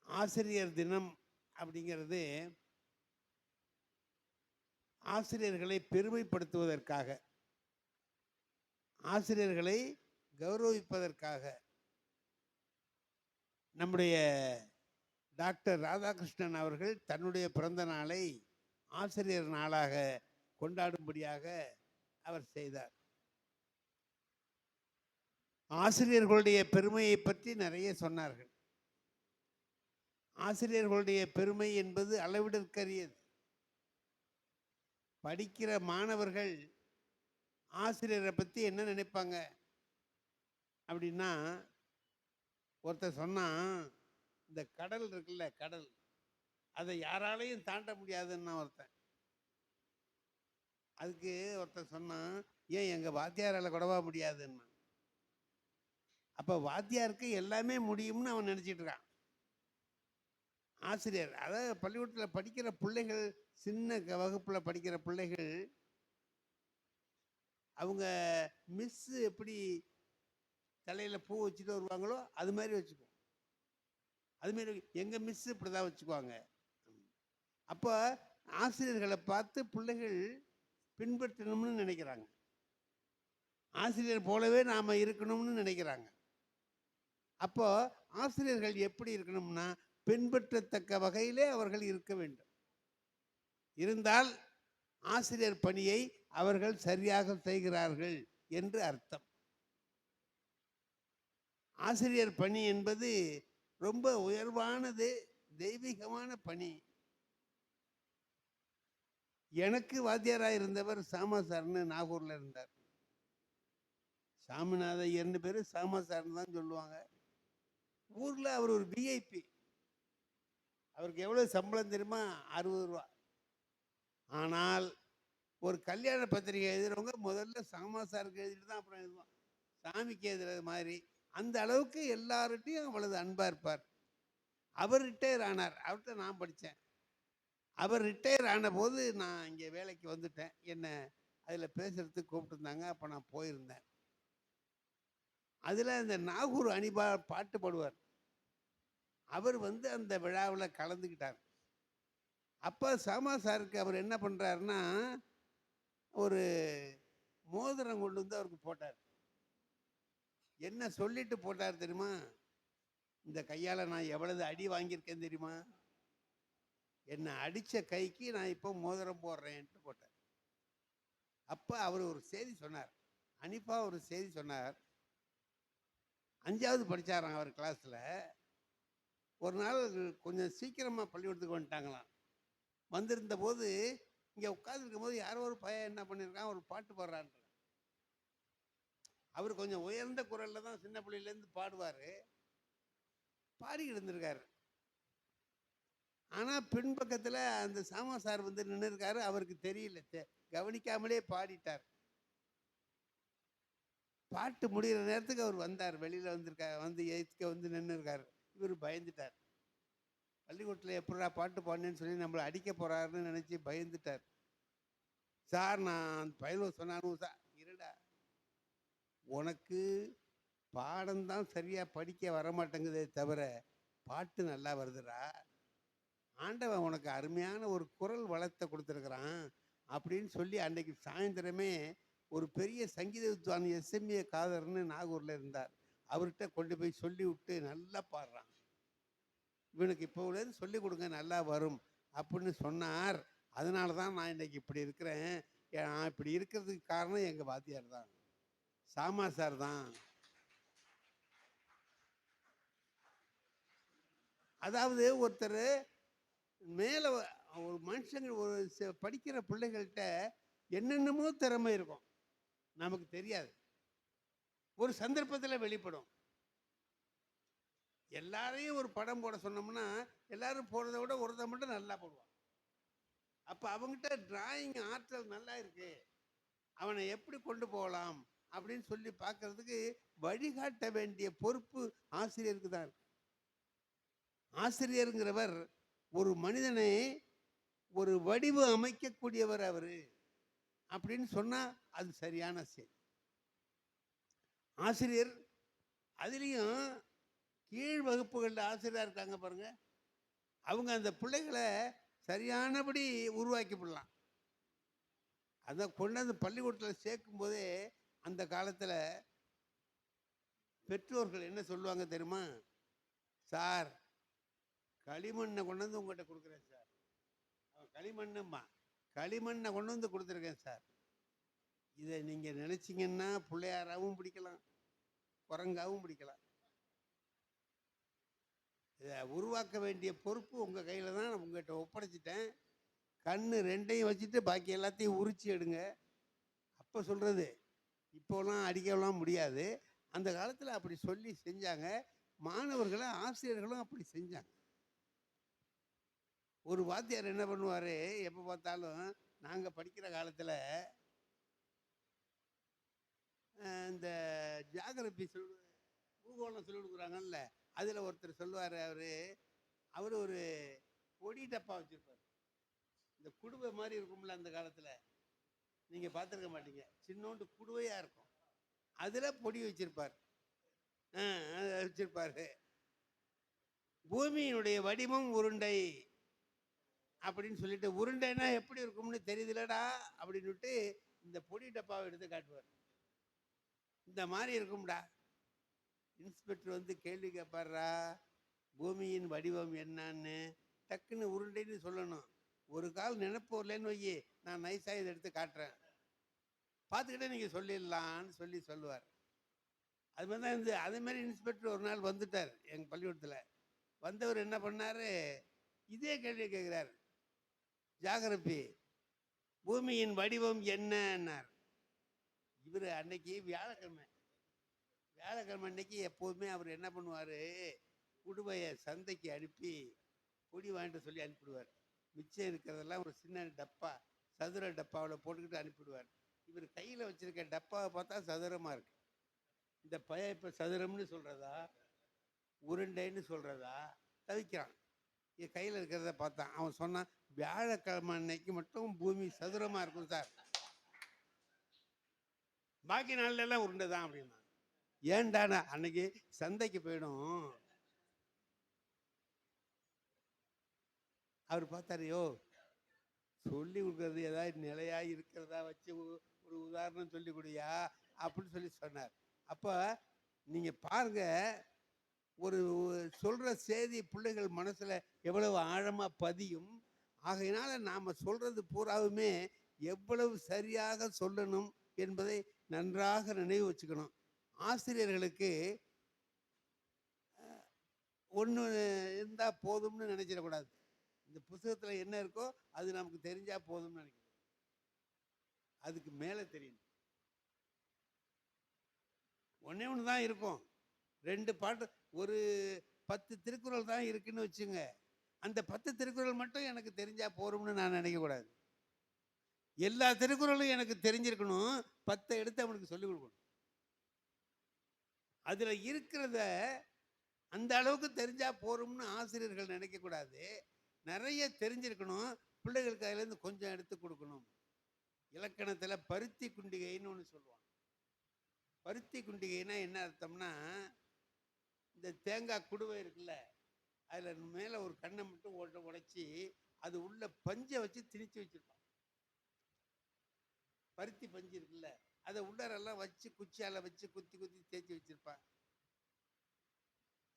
ஆசிரியர் தினம் அப்படிங்கிறது ஆசிரியர்களை பெருமைப்படுத்துவதற்காக, ஆசிரியர்களை கௌரவிப்பதற்காக நம்முடைய டாக்டர் ராதாகிருஷ்ணன் அவர்கள் தன்னுடைய பிறந்த நாளை ஆசிரியர் நாளாக கொண்டாடும்படியாக அவர் செய்தார். ஆசிரியர்களுடைய பெருமையை பற்றி நிறைய சொன்னார்கள். ஆசிரியர்களுடைய பெருமை என்பது அளவிடற்கரியது. படிக்கிற மாணவர்கள் ஆசிரியரை பற்றி என்ன நினைப்பாங்க அப்படின்னா, ஒருத்தர் சொன்னான், இந்த கடல் இருக்குல்ல, கடல், அதை யாராலையும் தாண்ட முடியாதுன்னா ஒருத்தன். அதுக்கு ஒருத்தர் சொன்னான், ஏன் எங்கள் வாத்தியாரால் கூடவா முடியாதுன்னா. அப்போ வாத்தியாருக்கு எல்லாமே முடியும்னு அவன் நினச்சிட்டு இருக்கான். ஆசிரியர், அதாவது பள்ளிக்கூடத்தில் படிக்கிற பிள்ளைகள், சின்ன வகுப்பில் படிக்கிற பிள்ளைகள், அவங்க மிஸ்ஸு எப்படி தலையில் பூ வச்சுட்டு வருவாங்களோ அது மாதிரி வச்சுக்குவோம். அதுமாரி எங்கள் மிஸ்ஸு இப்படி தான் வச்சுக்குவாங்க. அப்போ ஆசிரியர்களை பார்த்து பிள்ளைகள் பின்பற்றணும்னு நினைக்கிறாங்க. ஆசிரியர் போலவே நாம் இருக்கணும்னு நினைக்கிறாங்க. அப்போ ஆசிரியர்கள் எப்படி இருக்கணும்னா, பின்பற்றத்தக்க வகையிலே அவர்கள் இருக்க வேண்டும். இருந்தால் ஆசிரியர் பணியை அவர்கள் சரியாக செய்கிறார்கள் என்று அர்த்தம். ஆசிரியர் பணி என்பது ரொம்ப உயர்வானது, தெய்வீகமான பணி. எனக்கு வாத்தியாராக இருந்தவர் சாமா சார்னு நாகூரில் இருந்தார். சாமிநாத ஐயர்னு பேர், சாமா சார்னு தான் சொல்லுவாங்க. ஊரில் அவர் ஒரு விஐபி. அவருக்கு எவ்வளோ சம்பளம் தெரியுமா? 60 ரூபா. ஆனால் ஒரு கல்யாண பத்திரிகை எழுதுறவங்க முதல்ல சாமா சாருக்கு எழுதிட்டு தான் அப்புறம் எழுதுவான். சாமிக்கு எழுதுறது மாதிரி அந்த அளவுக்கு எல்லார்கிட்டையும் அவ்வளவு அன்பாக இருப்பார். அவர் ரிட்டையர் ஆனார். அவர்கிட்ட நான் படித்தேன். அவர் ரிட்டையர் ஆன போது நான் இங்கே வேலைக்கு வந்துட்டேன். என்னை அதில் பேசுகிறதுக்கு கூப்பிட்டுருந்தாங்க. அப்போ நான் போயிருந்தேன். அதில் இந்த நாகூர் அணிபா பாட்டு பாடுவார். அவர் வந்து அந்த விழாவில் கலந்துக்கிட்டார். அப்போ சாமா சாருக்கு அவர் என்ன பண்ணுறாருன்னா, ஒரு மோதிரம் கொண்டு வந்து அவருக்கு போட்டார். என்ன சொல்லிட்டு போட்டார் தெரியுமா? இந்த கையால் நான் எவ்வளவு அடி வாங்கியிருக்கேன் தெரியுமா? என்னை அடித்த கைக்கு நான் இப்போ மோதிரம் போடுறேன்ட்டு போட்டார். அப்போ அவர் ஒரு செய்தி சொன்னார். அனிப்பா ஒரு செய்தி சொன்னார். 5வது படித்தாராம் அவர் கிளாஸில். ஒரு நாள் கொஞ்சம் சீக்கிரமாக பள்ளிக்கூடத்துக்கு வந்துட்டாங்களாம். வந்திருந்த போது இங்கே உட்காந்துருக்கும் போது யாரோ ஒரு பையன் என்ன பண்ணியிருக்கான், ஒரு பாட்டு பாடுறான்ற. அவர் கொஞ்சம் உயர்ந்த குரலில் தான் சின்ன பிள்ளையிலேருந்து பாடுவார். பாடிக்கிட்டு இருந்திருக்காரு. ஆனால் பின்பக்கத்தில் அந்த சாமா சார் வந்து நின்று இருக்காரு. அவருக்கு தெரியல, கவனிக்காமலே பாடிட்டார். பாட்டு முடிகிற நேரத்துக்கு அவர் வந்தார். வெளியில் வந்திருக்கார். வந்து எய்த்துக்க வந்து நின்று இருக்கார். இவர் பயந்துட்டார். பள்ளிக்கூடத்தில் எப்படா பாட்டு பாடினேன்னு சொல்லி நம்மளை அடிக்க போகிறாருன்னு நினச்சி பயந்துட்டார். சார், நான் பயில சொன்னானும் சார், இருடா, உனக்கு பாடம்தான் சரியாக படிக்க வரமாட்டேங்குதே தவிர பாட்டு நல்லா வருதுடா. ஆண்டவன் உனக்கு அருமையான ஒரு குரல் வளத்தை கொடுத்துருக்குறான் அப்படின்னு சொல்லி அன்னைக்கு சாயந்தரமே ஒரு பெரிய சங்கீத வித்வான் எஸ்எம்ஏ காதர்னு நாகூரில் இருந்தார். அவர்கிட்ட கொண்டு போய் சொல்லி விட்டு நல்லா பாடுறான். இவனுக்கு இப்போலேருந்து சொல்லி கொடுங்க, நல்லா வரும் அப்படின்னு சொன்னார். அதனால தான் நான் இன்னைக்கு இப்படி இருக்கிறேன். நான் இப்படி இருக்கிறதுக்கு காரணம் எங்கள் வாத்தியார் தான், சாமா சார் தான். அதாவது ஒருத்தர் மேலே ஒரு மனுஷங்க ஒரு படிக்கிற பிள்ளைகள்கிட்ட என்னென்னமோ திறமை இருக்கும், நமக்கு தெரியாது. ஒரு சந்தர்ப்பத்தில் வெளிப்படும். எல்லாரையும் ஒரு படம் போட சொன்னோம்னா எல்லாரும் போடுறத விட ஒருத்தர் மட்டும் நல்லா போடுவான். அப்போ அவங்ககிட்ட டிராயிங் ஆற்றல் நல்லா இருக்கு, அவனை எப்படி கொண்டு போகலாம் அப்படின்னு சொல்லி பார்க்கறதுக்கு வழிகாட்ட வேண்டிய பொறுப்பு ஆசிரியருக்கு தான் இருக்கு. ஆசிரியருங்கிறவர் ஒரு மனிதனை ஒரு வடிவு அமைக்கக்கூடியவர் அவரு அப்படின்னு சொன்னா அது சரியான செய்தி. ஆசிரியர் அதுலேயும் கீழ் வகுப்புகளில் ஆசிரியராக இருக்காங்க பாருங்க, அவங்க அந்த பிள்ளைகளை சரியானபடி உருவாக்கிவிடலாம். அதை கொண்டாந்து பள்ளிக்கூடத்தில் சேர்க்கும் போதே அந்த காலத்தில் பெற்றோர்கள் என்ன சொல்லுவாங்க தெரியுமா? சார், களிமண்ணை கொண்டாந்து உங்கள்கிட்ட கொடுக்குறேன் சார். களிமண்ணுமா, களிமண்ணை கொண்டு வந்து கொடுத்துருக்கேன் சார். இதை நீங்கள் நினச்சிங்கன்னா பிள்ளையாராகவும் பிடிக்கலாம், குரங்காகவும் பிடிக்கலாம். இதை உருவாக்க வேண்டிய பொறுப்பு உங்கள் கையில் தான், நான் உங்கள்கிட்ட ஒப்படைச்சிட்டேன். கண்ணு ரெண்டையும் வச்சுட்டு பாக்கி எல்லாத்தையும் உரிச்சு எடுங்க. அப்போ சொல்கிறது. இப்போலாம் அடிக்கலாம் முடியாது. அந்த காலத்தில் அப்படி சொல்லி செஞ்சாங்க. மாணவர்களும் ஆசிரியர்களும் அப்படி செஞ்சாங்க. ஒரு வாத்தியார் என்ன பண்ணுவார், எப்போ பார்த்தாலும் நாங்கள் படிக்கிற காலத்தில் இந்த ஜியாகிரபி பூகோளம் சொல்லிக் கொடுக்குறாங்கல்ல, அதில் ஒருத்தர் சொல்லுவார். அவர் ஒரு பொடி டப்பா வச்சுருப்பார். இந்த குடுவை மாதிரி இருக்கும்ல அந்த காலத்தில், நீங்கள் பார்த்துருக்க மாட்டீங்க. சின்னோண்டு குடுவையாக இருக்கும். அதில் பொடி வச்சிருப்பார். வச்சிருப்பாரு. பூமியினுடைய வடிவம் உருண்டை அப்படின்னு சொல்லிட்டு, உருண்டைன்னா எப்படி இருக்கும்னு தெரியுதுலடா அப்படின்னுட்டு இந்த பொடி டப்பாவை எடுத்து காட்டுவார். இந்த மாதிரி இருக்கும்டா. இன்ஸ்பெக்டர் வந்து கேள்வி கேட்பாரா, பூமியின் வடிவம் என்னன்னு. டக்குன்னு உருண்டைன்னு சொல்லணும். ஒரு கால் நினைப்பு வரலன்னு வையே, நான் நைஸாக இதை எடுத்து காட்டுறேன், பார்த்துக்கிட்டே நீங்கள் சொல்லிடலான்னு சொல்லுவார். அது மாதிரி தான் இருந்து. அதேமாதிரி இன்ஸ்பெக்டர் ஒரு நாள் வந்துட்டார் எங்கள் பள்ளிக்கூடத்தில். வந்தவர் என்ன பண்ணார், இதே கேள்வியை கேட்குறார். ஜியாகிரபி, பூமியின் வடிவம் என்னன்னார். இவர் அன்னைக்கு வியாழக்கிழமை அன்னைக்கு எப்போதுமே அவர் என்ன பண்ணுவார், குடுவையை சந்தைக்கு அனுப்பி பொடி வாங்கிட்டு சொல்லி அனுப்பிடுவார். மிச்சம் இருக்கிறதெல்லாம் ஒரு சின்ன டப்பா, சதுர டப்பாவில் போட்டுக்கிட்டு அனுப்பிடுவார். இவர் கையில் வச்சுருக்க டப்பாவை பார்த்தா சதுரமாக இருக்கு. இந்த பையன் இப்போ சதுரம்னு சொல்கிறதா உருண்டைன்னு சொல்கிறதா தவிக்கிறான். என் கையில் இருக்கிறத பார்த்தான். அவன் சொன்னான், வியாழக்கிழமை அன்னைக்கு மட்டும் பூமி சதுரமாக இருக்கும் சார், பாக்கி நாள்லாம் உருண்டை தான் அப்படின்னா. ஏன்டானா, அன்னைக்கு சந்தைக்கு போயிடும். அவர் பார்த்தாரையோ, சொல்லி கொடுக்கறது ஏதாவது நிலையாக இருக்கிறதா வச்சு ஒரு உதாரணம் சொல்லி கொடுயா அப்படின்னு சொன்னார். அப்போ நீங்கள் பாருங்க, ஒரு சொல்கிற செய்தி பிள்ளைகள் மனசில் எவ்வளவு ஆழமாக பதியும். ஆகையினால நாம் சொல்கிறது பூராவுமே எவ்வளவு சரியாக சொல்லணும் என்பதை நன்றாக நினைவு வச்சுக்கணும். ஆசிரியர்களுக்கு ஒன்று இருந்தால் போதும்னு நினைச்சிடக்கூடாது. இந்த புத்தகத்தில் என்ன இருக்கோ அது நமக்கு தெரிஞ்சால் போதும்னு நினைக்கணும். அதுக்கு மேலே தெரியணும். ஒன்று தான் இருக்கும். 2 பாட்டு, ஒரு 10 திருக்குறள் தான் இருக்குன்னு வச்சுங்க. அந்த 10 திருக்குறள் மட்டும் எனக்கு தெரிஞ்சா போரும்னு நான் நினைக்கக்கூடாது. எல்லா திருக்குறளும் எனக்கு தெரிஞ்சிருக்கணும். 10 எடுத்து அவனுக்கு சொல்லிக் கொடுக்கணும். அதில் இருக்கிறத அந்த அளவுக்கு தெரிஞ்சா போரும்னு ஆசிரியர்கள் நினைக்கக்கூடாது. நிறைய தெரிஞ்சிருக்கணும். பிள்ளைகளுக்கு அதுலேருந்து கொஞ்சம் எடுத்து கொடுக்கணும். இலக்கணத்தில் பருத்தி குண்டிகைன்னு ஒன்று சொல்லுவான். பருத்தி குண்டிகைன்னா என்ன அர்த்தம்னா, இந்த தேங்காய் குடுவை இருக்குல்ல, அதில் மேலே ஒரு கண்ணை மட்டும் உடைச்சி அது உள்ள பஞ்சை வச்சு திணிச்சு வச்சிருப்பான். பருத்தி பஞ்சு இருக்குல்ல, அதை உள்ளரெல்லாம் வச்சு குச்சியால் வச்சு குத்தி குத்தி தேய்ச்சி வச்சிருப்பான்.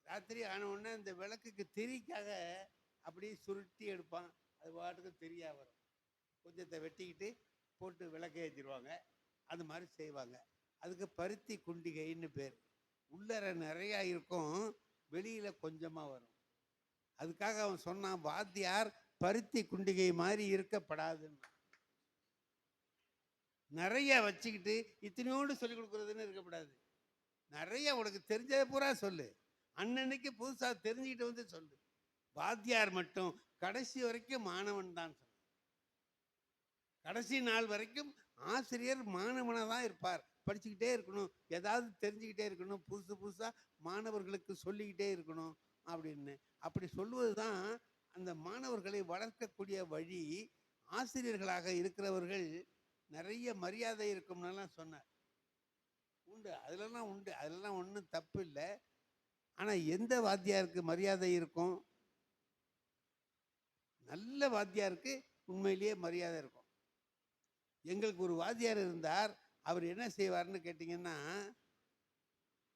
ராத்திரி ஆன உடனே இந்த விளக்குக்கு திரிக்காக அப்படியே சுருட்டி எடுப்பான். அது பாட்டுக்கு தெரியா வரும். கொஞ்சத்தை வெட்டிக்கிட்டு போட்டு விளக்க ஏற்றிடுவாங்க. அது மாதிரி செய்வாங்க. அதுக்கு பருத்தி குண்டிகைன்னு பேர். உள்ளர நிறையா இருக்கும், வெளியில் கொஞ்சமாக வரும். அதுக்காக அவன் சொன்னான், வாத்தியார் பருத்தி குண்டிகை மாதிரி இருக்கப்படாதுன்னு. நிறைய வச்சுக்கிட்டு இத்தனையோடு சொல்லிக் கொடுக்குறதுன்னு இருக்கக்கூடாது. நிறைய உனக்கு தெரிஞ்சதை பூரா சொல்லு. அன்னன்னைக்கு புதுசாக தெரிஞ்சுக்கிட்டு வந்து சொல்லு. வாத்தியார் மட்டும் கடைசி வரைக்கும் மாணவன் தான் சொன்னான். கடைசி நாள் வரைக்கும் ஆசிரியர் மாணவனாக தான் இருப்பார். படிச்சுக்கிட்டே இருக்கணும், ஏதாவது தெரிஞ்சுக்கிட்டே இருக்கணும், புதுசு புதுசாக மாணவர்களுக்கு சொல்லிக்கிட்டே இருக்கணும் அப்படின்னு. அப்படி சொல்லுவது தான் அந்த மாணவர்களை வளர்க்கக்கூடிய வழி. ஆசிரியர்களாக இருக்கிறவர்கள் நிறைய மரியாதை இருக்கும்னுலாம் சொன்னார். உண்டு, அதிலெல்லாம் உண்டு, அதிலெல்லாம் ஒன்றும் தப்பு இல்லை. ஆனால் எந்த வாத்தியாருக்கு மரியாதை இருக்கும்? நல்ல வாத்தியாருக்கு உண்மையிலேயே மரியாதை இருக்கும். எங்களுக்கு ஒரு வாத்தியார் இருந்தார். அவர் என்ன செய்வார்னு கேட்டிங்கன்னா,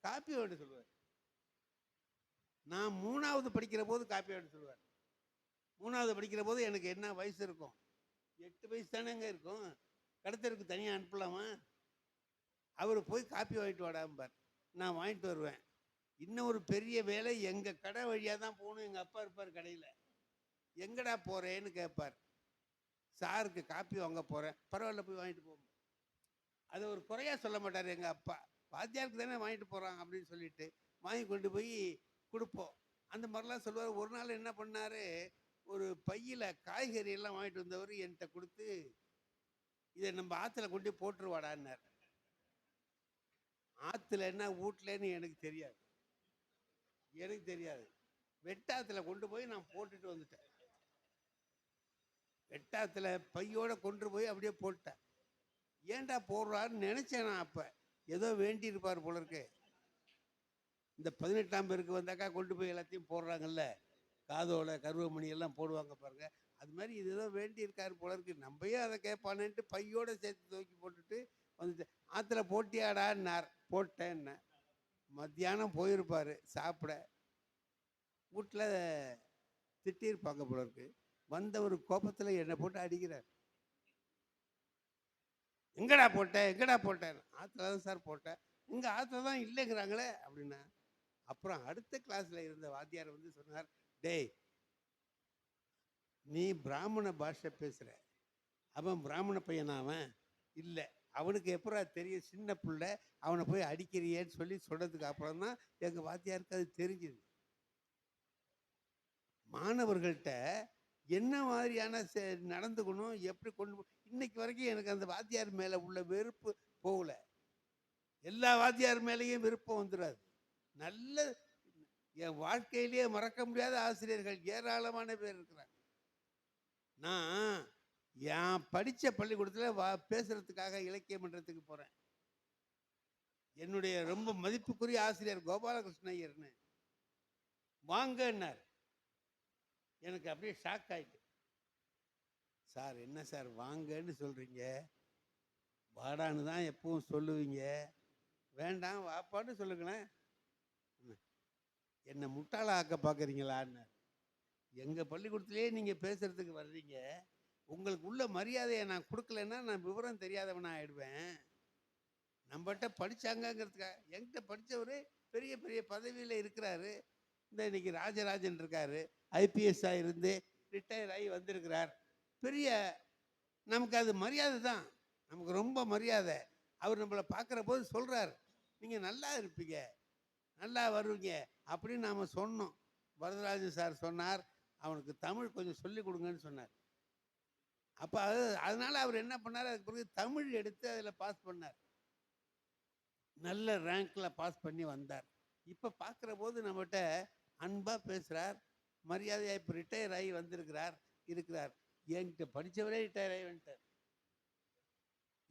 காப்பி வாங்கிட்டு சொல்லுவார். நான் 3வது படிக்கிற போது காப்பி வாங்கிட்டு சொல்லுவார். 3வது படிக்கிற போது எனக்கு என்ன வயசு இருக்கும்? 8 வயசு தானேங்க இருக்கும். கடத்தருக்கு தனியாக அனுப்பலாமா? அவர் போய் காப்பி வாங்கிட்டு வாடாம்பார். நான் வாங்கிட்டு வருவேன். இன்னும் ஒரு பெரிய வேலை, எங்கள் கடை வழியாக தான் போகணும். எங்கள் அப்பா இருப்பார் கடையில். எங்கடா போகிறேன்னு கேட்பார். சாருக்கு காப்பி வாங்க போகிறேன், பரவாயில்ல போய் வாங்கிட்டு போவோம். அதை ஒரு குறையாக சொல்ல மாட்டார் எங்கள் அப்பா. வாத்தியாருக்கு தானே வாங்கிட்டு போகிறாங்க அப்படின்னு சொல்லிட்டு வாங்கி கொண்டு போய் கொடுப்போம். அந்த மாதிரிலாம் சொல்லுவார். ஒரு நாள் என்ன பண்ணார், ஒரு பையில் காய்கறி எல்லாம் வாங்கிட்டு வந்தவர் என்கிட்ட கொடுத்து, இதை நம்ம ஆற்றுல கொண்டு போய் போட்டுருவாடான்னார். ஆற்றுல என்ன வீட்லன்னு எனக்கு தெரியாது, வெட்டாத்துல கொண்டு போய் நான் போட்டுட்டு வந்துட்டேன். வெட்டாத்துல பையோட கொண்டு போய் அப்படியே போட்டேன். ஏன்டா போடுறாருன்னு நினைச்சேன் நான். அப்ப ஏதோ வேண்டி இருப்பார் போல இருக்கு. இந்த 18ஆம் பேருக்கு வந்தாக்கா கொண்டு போய் எல்லாத்தையும் போடுறாங்கல்ல, காதோட கருவமணி எல்லாம் போடுவாங்க பாருங்க, அது மாதிரி இது ஏதோ வேண்டி இருக்காரு போல இருக்கு. நம்மயே அதை கேட்பானேன்ட்டு பையோட சேர்த்து தூக்கி போட்டுட்டு வந்துட்டேன். ஆற்றுல போட்டியாடான்னார். போட்டேன்ன. மத்தியானம் போயிருப்பார் சாப்பிட. வீட்டில் திட்டியிருப்பாங்க போல இருக்கு. வந்த ஒரு கோபத்தில் என்னை போட்டு அடிக்கிறார். எங்கடா போட்டேன்? ஆற்றுல தான் சார் போட்டேன். இங்கே ஆற்றுல தான் இல்லைங்கிறாங்களே அப்படின்னா. அப்புறம் அடுத்த கிளாஸில் இருந்த வாத்தியார் வந்து சொன்னார், டேய் நீ பிராமண பாஷை பேசுகிற, அவன் பிராமண பையனா? அவன் இல்லை, அவனுக்கு எப்படா தெரியும், சின்ன பிள்ளை, அவனை போய் அடிக்கிறியேன்னு சொல்லி சொன்னதுக்கு அப்புறம் தான் எங்கள் வாத்தியாருக்கு அது தெரிஞ்சுது. மாணவர்கள்ட்ட என்ன மாதிரியான நடந்துக்கணும், எப்படி கொண்டு இன்னைக்கு வரைக்கும் எனக்கு அந்த வாத்தியார் மேலே உள்ள வெறுப்பு போகல. எல்லா வாத்தியார் மேலேயும் விருப்பம் வந்துடாது. நல்ல என் வாழ்க்கையிலேயே மறக்க முடியாத ஆசிரியர்கள் ஏராளமான பேர் இருக்கிறாங்க. நான் என் படித்த பள்ளிக்கூடத்தில் பேசுறதுக்காக இலக்கிய மன்றத்துக்கு போகிறேன். என்னுடைய ரொம்ப மதிப்புக்குரிய ஆசிரியர் கோபாலகிருஷ்ண ஐயர்னு வாங்கன்னார். எனக்கு அப்படியே ஷாக் ஆயிட்டு. சார் என்ன சார் வாங்கன்னு சொல்கிறீங்க, வாடான்னு தான் எப்பவும் சொல்லுவீங்க, வேண்டாம் வாப்பான்னு சொல்லுங்களேன், என்னை முட்டாள ஆக்க பார்க்குறீங்களான்னு. எங்கள் பள்ளிக்கூடத்துலேயே நீங்கள் பேசுகிறதுக்கு வர்றீங்க, உங்களுக்கு உள்ள மரியாதையை நான் கொடுக்கலன்னா நான் விவரம் தெரியாதவனாக ஆயிடுவேன். நம்மகிட்ட படித்தாங்கங்கிறதுக்காக, என்கிட்ட படித்தவர் பெரிய பெரிய பதவியில் இருக்கிறாரு. இந்த இன்னைக்கு ராஜராஜன் இருக்காரு, ஐபிஎஸ் இருந்து ரிட்டையர் ஆகி வந்திருக்கிறார். பெரிய நமக்கு அது மரியாதை தான், நமக்கு ரொம்ப மரியாதை. அவர் நம்மளை பார்க்குற போது சொல்கிறார், நீங்கள் நல்லா இருப்பீங்க, நல்லா வருவீங்க அப்படின்னு நாம் சொன்னோம். வரதராஜன் சார் சொன்னார், அவனுக்கு தமிழ் கொஞ்சம் சொல்லி கொடுங்கன்னு சொன்னார். அப்போ அதனால அவர் என்ன பண்ணார், அதுக்கு பிறகு தமிழ் எடுத்து அதில் பாஸ் பண்ணார். நல்ல ரேங்கில் பாஸ் பண்ணி வந்தார். இப்போ பார்க்குற போது நம்மகிட்ட அன்பாக பேசுகிறார், மரியாதையாக. இப்போ ரிட்டையர் ஆகி வந்திருக்கிறார் இருக்கிறார். என்கிட்ட படித்தவரே ரிட்டையர் ஆகி வந்துட்டார்.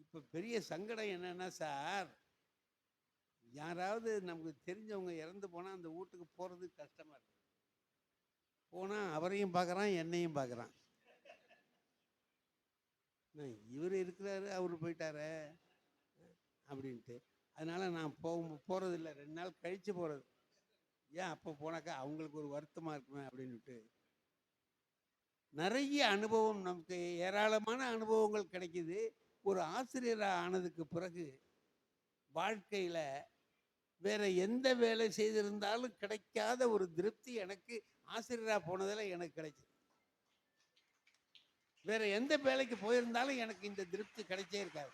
இப்போ பெரிய சங்கடம் என்னன்னா சார், யாராவது நமக்கு தெரிஞ்சவங்க இறந்து போனால் அந்த வீட்டுக்கு போகிறது கஷ்டமாக இருக்கு. போனால் அவரையும் பார்க்குறான், என்னையும் பார்க்குறான். இவர் இருக்கிறாரு, அவர் போயிட்டாரு அப்படின்ட்டு. அதனால் நான் போகிறதில்ல, 2 நாள் கழித்து போகிறது. ஏன் அப்போ போனாக்கா அவங்களுக்கு ஒரு வருத்தமாக இருக்குமே அப்படின்ட்டு. நிறைய அனுபவம், நமக்கு ஏராளமான அனுபவங்கள் கிடைக்குது. ஒரு ஆசிரியராக ஆனதுக்கு பிறகு வாழ்க்கையில் வேற எந்த வேலை செய்திருந்தாலும் கிடைக்காத ஒரு திருப்தி எனக்கு ஆசிரியராக போனதில் எனக்கு கிடைச்சது. வேற எந்த வேலைக்கு போயிருந்தாலும் எனக்கு இந்த திருப்தி கிடைச்சே இருக்காது.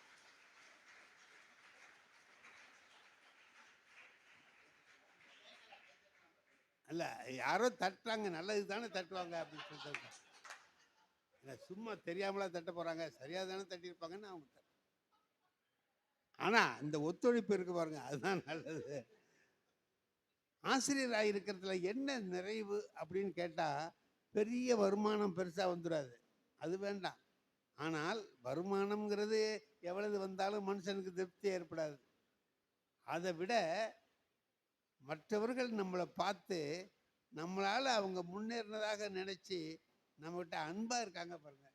அல்ல, யாரோ தட்டுறாங்க, நல்லது தானே தட்டுவாங்க அப்படின்னு சொல்லிட்டு, சும்மா தெரியாமலா தட்ட போறாங்க, சரியா தானே தட்டியிருப்பாங்கன்னு அவங்க. ஆனா இந்த ஒத்துழைப்பு இருக்கு பாருங்க, அதுதான் நல்லது. ஆசிரியராக இருக்கிறதுல என்ன நிறைவு அப்படின்னு கேட்டா, பெரிய வருமானம் பெருசா வந்துடாது, அது வேண்டாம். ஆனால் வருமானம்ங்கிறது எவ்வளவு வந்தாலும் மனுஷனுக்கு திருப்தி ஏற்படாது. அதை விட மற்றவர்கள் நம்மளை பார்த்து நம்மளால் அவங்க முன்னேறினதாக நினச்சி நம்மகிட்ட அன்பாக இருக்காங்க பாருங்க,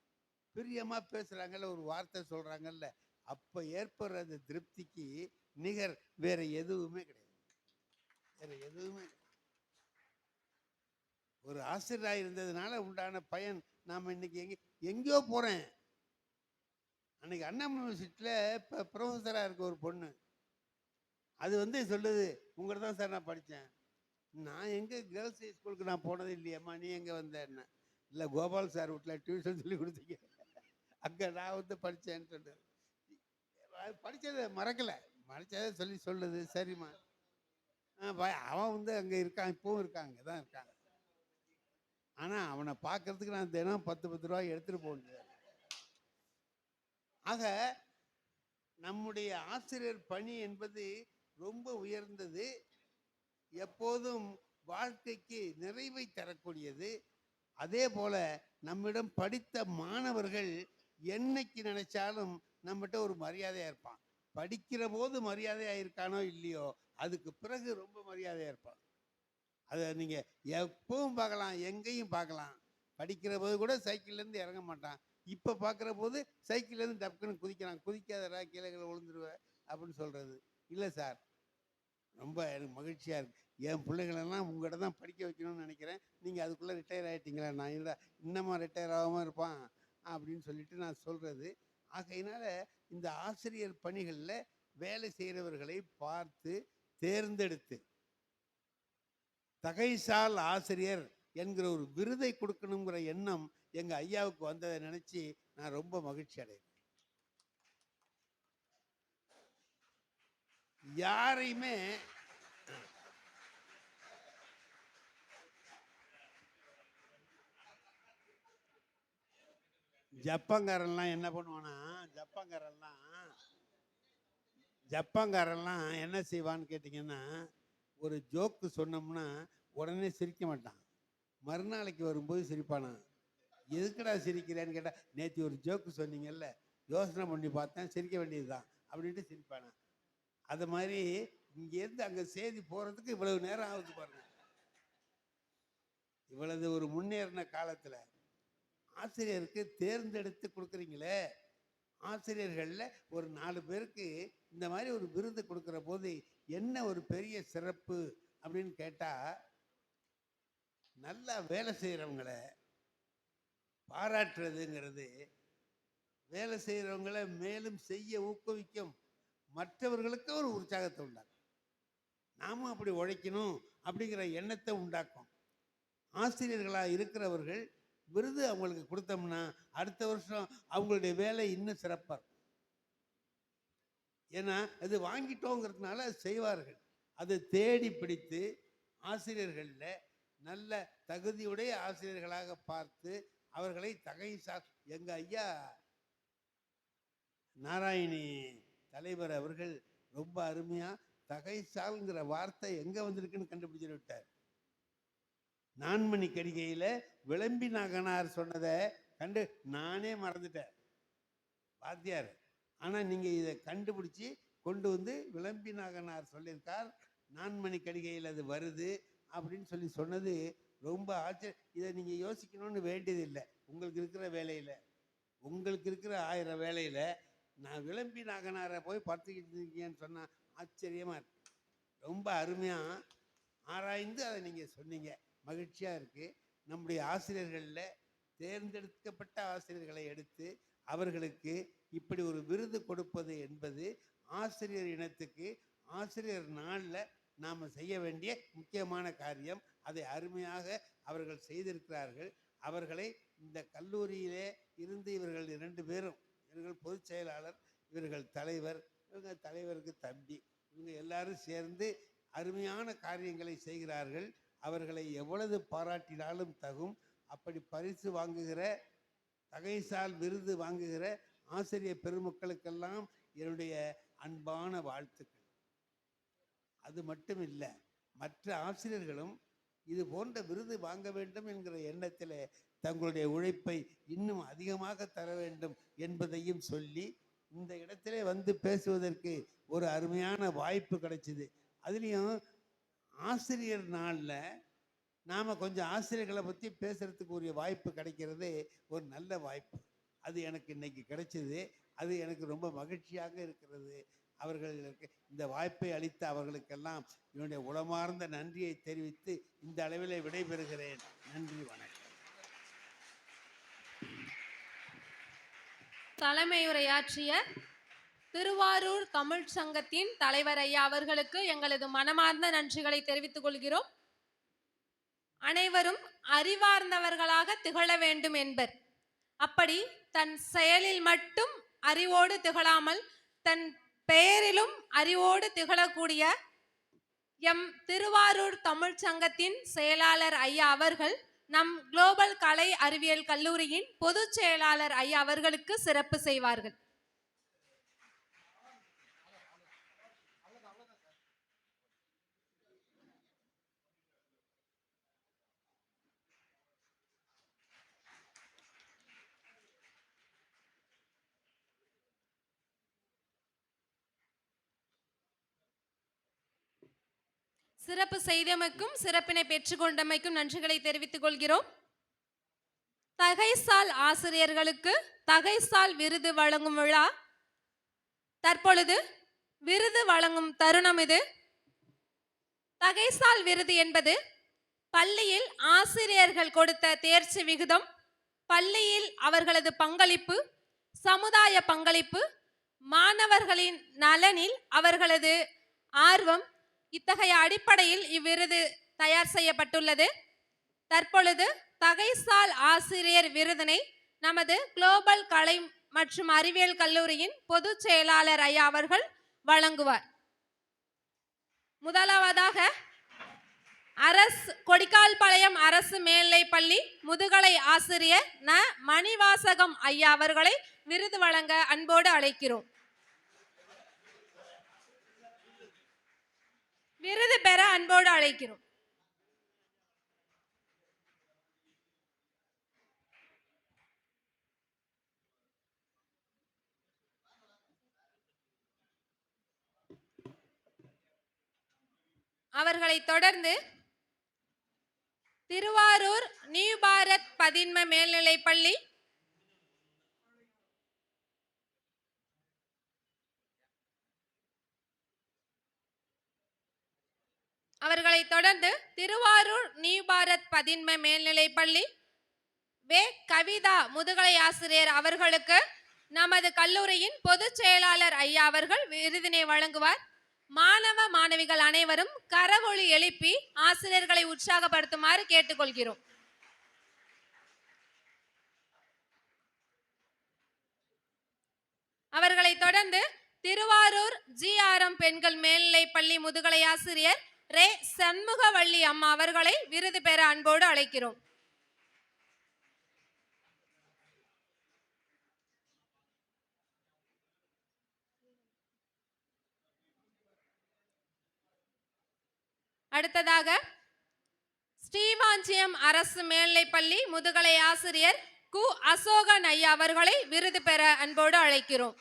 பிரியமாக பேசுகிறாங்கல்ல, ஒரு வார்த்தை சொல்கிறாங்கல்ல, அப்போ ஏற்படுற அந்த திருப்திக்கு நிகர் வேற எதுவுமே கிடையாது. வேற எதுவுமே கிடையாது. ஒரு ஆசிரியராக இருந்ததுனால உண்டான பயன். நாம் இன்னைக்கு எங்கேயோ போகிறேன். அன்னைக்கு அண்ணா யூனிவர்சிட்டியில் இப்போ ப்ரொஃபஸராக இருக்க ஒரு பொண்ணு, அது வந்து சொல்லுது, உங்களை தான் சார் நான் படித்தேன். நான் எங்கே கேர்ள்ஸ் ஹை ஸ்கூலுக்கு நான் போனது இல்லையம்மா, நீ எங்கே வந்தேன்னா, இல்லை கோபால் சார் வீட்டில் டியூஷன் சொல்லி கொடுத்தீங்க அங்கே நான் வந்து படித்தேன்னு சொன்னது. படித்ததை மறக்கலை, படித்ததை சொல்லுது சரிம்மா. அவன் வந்து அங்கே இருக்கான், இப்பவும் இருக்கான், அங்கே தான் இருக்காங்க. ஆனால் அவனை பார்க்கறதுக்கு நான் தினம் 10 ரூபாய் எடுத்துகிட்டு போகணும். ஆக நம்முடைய ஆசிரியர் பணி என்பது ரொம்ப உயர்ந்தது, எப்போதும் வாழ்க்கைக்கு நிறைவை தரக்கூடியது. அதே போல நம்மிடம் படித்த மாணவர்கள் என்னைக்கு நினைச்சாலும் நம்மகிட்ட ஒரு மரியாதையாக இருப்பான். படிக்கிற போது மரியாதையாக இருக்கானோ இல்லையோ, அதுக்கு பிறகு ரொம்ப மரியாதையாக இருப்பான். அதை நீங்கள் எப்பவும் பார்க்கலாம், எங்கேயும் பார்க்கலாம். படிக்கிற போது கூட சைக்கிள்லேருந்து இறங்க மாட்டான். இப்போ பார்க்குற போது சைக்கிள்லேருந்து டப்புன்னு குதிக்கிறான். குதிக்காதடா கீழே விழுந்துருவேன் அப்படின்னு சொல்கிறது. இல்லை சார், ரொம்ப எனக்கு மகிழ்ச்சியாக இருக்குது. என் பிள்ளைகளெல்லாம் உங்கள்கிட்ட தான் படிக்க வைக்கணும்னு நினைக்கிறேன். நீங்கள் அதுக்குள்ளே ரிட்டையர் ஆகிட்டீங்களா? நான் இல்லை, இன்னமும் ரிட்டையர் ஆகாமல் இருப்பான் அப்படின்னு சொல்லிட்டு நான் சொல்கிறது. ஆகையினால இந்த ஆசிரியர் பணிகளில் வேலை செய்கிறவர்களை பார்த்து தேர்ந்தெடுத்து தகைசால் ஆசிரியர் என்கிற ஒரு விருதை கொடுக்கணுங்கிற எண்ணம் எங்கள் ஐயாவுக்கு வந்ததை நினச்சி நான் ரொம்ப மகிழ்ச்சி அடைகிறேன். யாரையுமே ஜப்பான்காரெல்லாம் என்ன பண்ணுவானா, ஜப்பான்காரெல்லாம் என்ன செய்வான்னு கேட்டிங்கன்னா, ஒரு ஜோக்கு சொன்னோம்னா உடனே சிரிக்க மாட்டான், மறுநாளைக்கு வரும்போது சிரிப்பானா. எதுக்குடா சிரிக்கிறேன்னு கேட்டால், நேற்று ஒரு ஜோக்கு சொன்னீங்கல்ல, யோசனை பண்ணி பார்த்தேன், சிரிக்க வேண்டியது தான் அப்படின்ட்டு சிரிப்பானா. அது மாதிரி இங்கேருந்து அங்கே செய்தி போகிறதுக்கு இவ்வளவு நேரம் ஆகுது பாருங்க. இவ்வளவு ஒரு முன்னேறின காலத்தில் ஆசிரியருக்கு தேர்ந்தெடுத்து கொடுக்குறீங்களே, ஆசிரியர்களில் ஒரு 4 பேருக்கு இந்த மாதிரி ஒரு விருது கொடுக்குற போது என்ன ஒரு பெரிய சிறப்பு அப்படின்னு கேட்டால், நல்லா வேலை செய்கிறவங்களை பாராட்டுறதுங்கிறது வேலை செய்கிறவங்களை மேலும் செய்ய ஊக்குவிக்கும், மற்றவர்களுக்கு ஒரு உற்சாகத்தை உண்டாக்கும். நாமும் அப்படி உழைக்கணும் அப்படிங்கிற எண்ணத்தை உண்டாக்கும். ஆசிரியர்களாக இருக்கிறவர்கள் விருது அவங்களுக்கு கொடுத்தோம்னா அடுத்த வருஷம் அவங்களுடைய வேலை இன்னும் சிறப்பாக இருக்கும். ஏன்னா அது வாங்கிட்டோங்கிறதுனால செய்வார்கள். அதை தேடி பிடித்து ஆசிரியர்களில் நல்ல தகுதியுடைய ஆசிரியர்களாக பார்த்து அவர்களை எங்கள் ஐயா நாராயணி தலைவர் அவர்கள் ரொம்ப அருமையாக தகைசால்ங்கிற வார்த்தை எங்கே வந்திருக்குன்னு கண்டுபிடிச்சு விட்டார். நான்மணி கடிகையில் விளம்பி நாகனார் சொன்னதை கண்டு நானே மறந்துட்டேன் வாத்தியார். ஆனால் நீங்கள் இதை கண்டுபிடிச்சி கொண்டு வந்து விளம்பி நாகனார் சொல்லியிருக்கார், நான்மணி கடிகையில் அது வருது அப்படின்னு சொன்னது ரொம்ப ஆச்சரியம். இதை நீங்கள் யோசிக்கணும்னு வேண்டியதில்லை. உங்களுக்கு இருக்கிற வேலையில், உங்களுக்கு இருக்கிற 1000 வேலையில் நான் விளம்பி நாகனாரை போய் பார்த்துக்கிட்டு இருக்கீங்கன்னு சொன்னால் ஆச்சரியமாக இருக்கு. ரொம்ப அருமையாக ஆராய்ந்து அதை நீங்கள் சொன்னீங்க, மகிழ்ச்சியாக இருக்குது. நம்முடைய ஆசிரியர்களில் தேர்ந்தெடுக்கப்பட்ட ஆசிரியர்களை எடுத்து அவர்களுக்கு இப்படி ஒரு விருது கொடுப்பது என்பது ஆசிரியர் இனத்துக்கு ஆசிரியர் நாளில் நாம் செய்ய வேண்டிய முக்கியமான காரியம். அதை அருமையாக அவர்கள் செய்திருக்கிறார்கள். அவர்களை இந்த கல்லூரியிலே இருந்து இவர்கள் 2 பேரும், இவர்கள் பொதுச் செயலாளர், இவர்கள் தலைவர், இவங்க தலைவருக்கு தம்பி, இவங்க எல்லாரும் சேர்ந்து அருமையான காரியங்களை செய்கிறார்கள். அவர்களை எவ்வளவு பாராட்டினாலும் தகும். அப்படி பரிசு வாங்குகிற, தகைசால் விருது வாங்குகிற ஆசிரியர் பெருமக்களுக்கெல்லாம் என்னுடைய அன்பான வாழ்த்துக்கள். அது மட்டும் இல்லை, மற்ற ஆசிரியர்களும் இது போன்ற விருது வாங்க வேண்டும் என்கிற எண்ணத்தில் தங்களுடைய உழைப்பை இன்னும் அதிகமாக தர வேண்டும் என்பதையும் சொல்லி இந்த இடத்திலே வந்து பேசுவதற்கு ஒரு அருமையான வாய்ப்பு கிடைச்சிது. அதுலேயும் ஆசிரியர் நாளில் நாம் கொஞ்சம் ஆசிரியர்களை பற்றி பேசுகிறதுக்கு உரிய வாய்ப்பு கிடைக்கிறது ஒரு நல்ல வாய்ப்பு. அது எனக்கு இன்னைக்கு கிடைச்சிது. அது எனக்கு ரொம்ப மகிழ்ச்சியாக இருக்கிறது. அவர்களுக்கு இந்த வாய்ப்பை அளித்த அவர்களுக்கெல்லாம் என்னுடைய உளமார்ந்த நன்றியை தெரிவித்து இந்த அளவில் விடைபெறுகிறேன். நன்றி, வணக்கம். தலைமையுரையாற்றிய திருவாரூர் தமிழ் சங்கத்தின் தலைவர் ஐயா அவர்களுக்கு எங்களது மனமார்ந்த நன்றிகளை தெரிவித்துக் கொள்கிறோம். அனைவரும் அறிவார்ந்தவர்களாக திகழ வேண்டும் என்பர். அப்படி தன் செயலில் மட்டும் அறிவோடு திகழாமல் தன் பெயரிலும் அறிவோடு திகழக்கூடிய எம் திருவாரூர் தமிழ்ச் சங்கத்தின் செயலாளர் ஐயா அவர்கள் நம் குளோபல் கலை அறிவியல் கல்லூரியின் பொதுச் செயலாளர் ஐயா அவர்களுக்கு சிறப்பு செய்வார்கள். சிறப்பு செய்தமைக்கும் சிறப்பினை பெற்றுக்கொண்டமைக்கும் நன்றிகளை தெரிவித்துக் கொள்கிறோம். தகைசால் ஆசிரியர்களுக்கு தகைசால் விருது வழங்கும் விழா தற்பொழுது விருது வழங்கும் தருணம் இது. தகைசால் விருது என்பது பள்ளியில் ஆசிரியர்கள் கொடுத்த தேர்ச்சி விகிதம், பள்ளியில் அவர்களது பங்களிப்பு, சமுதாய பங்களிப்பு, மாணவர்களின் நலனில் அவர்களது ஆர்வம், இத்தகைய அடிப்படையில் இவ்விருது தயார் செய்யப்பட்டுள்ளது. தற்பொழுது தகைசால் ஆசிரியர் விருதினை நமது குளோபல் கலை மற்றும் அறிவியல் கல்லூரியின் பொதுச் செயலாளர் ஐயா அவர்கள் வழங்குவார். முதலாவதாக கொடிக்கால்பாளையம் அரசு மேல்நிலைப்பள்ளி முதுகலை ஆசிரியர் ந மணிவாசகம் ஐயா அவர்களை விருது வழங்க அன்போடு அழைக்கிறோம். விருது பெற அன்போடு அழைக்கிறோம். அவர்களை தொடர்ந்து திருவாரூர் நியூ பாரத் பதின்ம மேல்நிலைப்பள்ளி, அவர்களை தொடர்ந்து திருவாரூர் நியூ பாரத் பதின்ம மேல்நிலைப்பள்ளி வே கவிதா முதுகலை ஆசிரியர் அவர்களுக்கு நமது கல்லூரியின் பொதுச் செயலாளர் ஐயா அவர்கள் விருதினை வழங்குவார். மாணவ மாணவிகள் அனைவரும் கரவொலி எழுப்பி ஆசிரியர்களை உற்சாகப்படுத்துமாறு கேட்டுக்கொள்கிறோம். அவர்களை தொடர்ந்து திருவாரூர் GRM பெண்கள் மேல்நிலைப்பள்ளி முதுகலை ஆசிரியர் ரே சண்முகவள்ளி அம்மா அவர்களை விருது பெற அன்போடு அழைக்கிறோம். அடுத்ததாக ஸ்ரீவாஞ்சியம் அரசு மேல்நிலைப்பள்ளி முதுகலை ஆசிரியர் கு அசோகன் ஐயா அவர்களை விருது பெற அன்போடு அழைக்கிறோம்.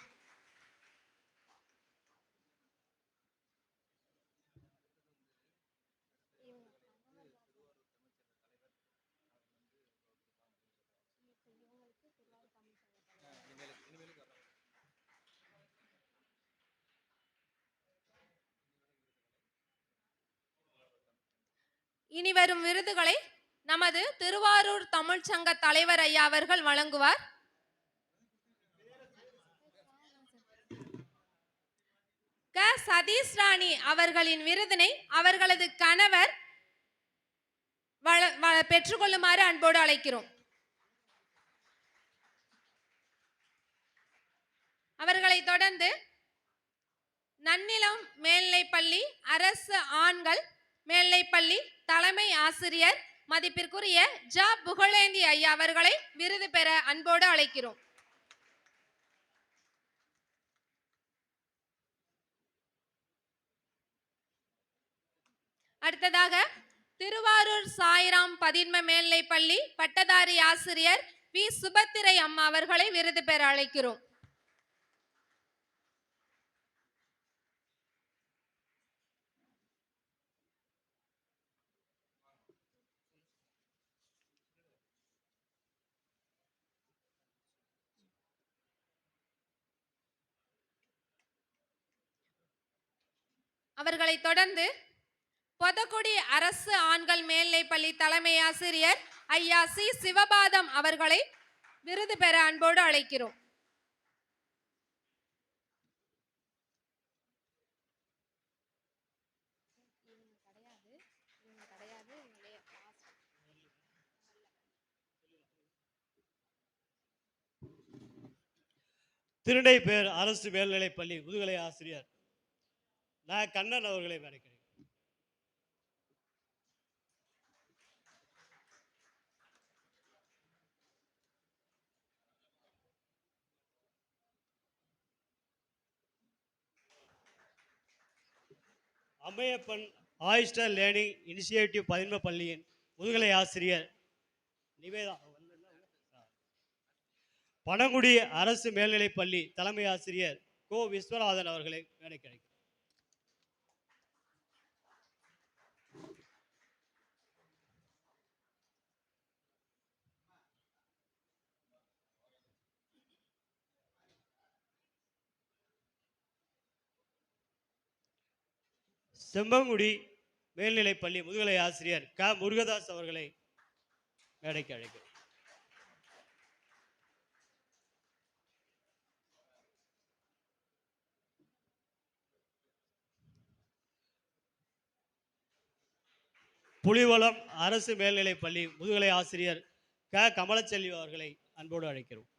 இனி வரும் விருதுகளை நமது திருவாரூர் தமிழ்ச் சங்க தலைவர் ஐயா அவர்கள் வழங்குவார். க சதீஷ் ராணி அவர்களின் விருதினை அவர்களது கணவர் பெற்றுக்கொள்ளுமாறு அன்போடு அழைக்கிறோம். அவர்களை தொடர்ந்து நன்னிலம் மேல்நிலைப்பள்ளி அரசு ஆண்கள் மேல்நிலைப்பள்ளி தலைமை ஆசிரியர் மதிப்பிற்குரிய ஜ புகழேந்தி ஐயா அவர்களை விருது பெற அன்போடு அழைக்கிறோம். அடுத்ததாக திருவாரூர் சாய்ராம் பதின்ம மேல்நிலைப்பள்ளி பட்டதாரி ஆசிரியர் வி சுபத்திரை அம்மா அவர்களை விருது பெற அழைக்கிறோம். அவர்களை தொடர்ந்து பொதக்குடி அரசு ஆண்கள் மேல்நிலைப்பள்ளி தலைமை ஆசிரியர் ஐயா சி சிவபாதம் அவர்களை விருது பெற அன்போடு அழைக்கிறோம். திருநை பேர் அரசு மேல்நிலைப்பள்ளி முதுகலை ஆசிரியர் நான் கண்ணன் அவர்களை மேடைக்கிறேன். அம்மையப்பன் ஆயிஸ்டர் லேர்னிங் இனிஷியேட்டிவ் பதின்ம பள்ளியின் முதுகலை ஆசிரியர் நிவேதா. பனங்குடி அரசு மேல்நிலைப்பள்ளி தலைமை ஆசிரியர் கோ விஸ்வநாதன் அவர்களை மேடைக்கிறேன். செம்பங்குடி மேல்நிலைப்பள்ளி முதுகலை ஆசிரியர் க முருகதாஸ் அவர்களை மேடைக்கு அழைக்கிறேன். புலிவலம் அரசு மேல்நிலைப்பள்ளி முதுகலை ஆசிரியர் க கமலச்செல்வி அவர்களை அன்போடு அழைக்கிறோம்.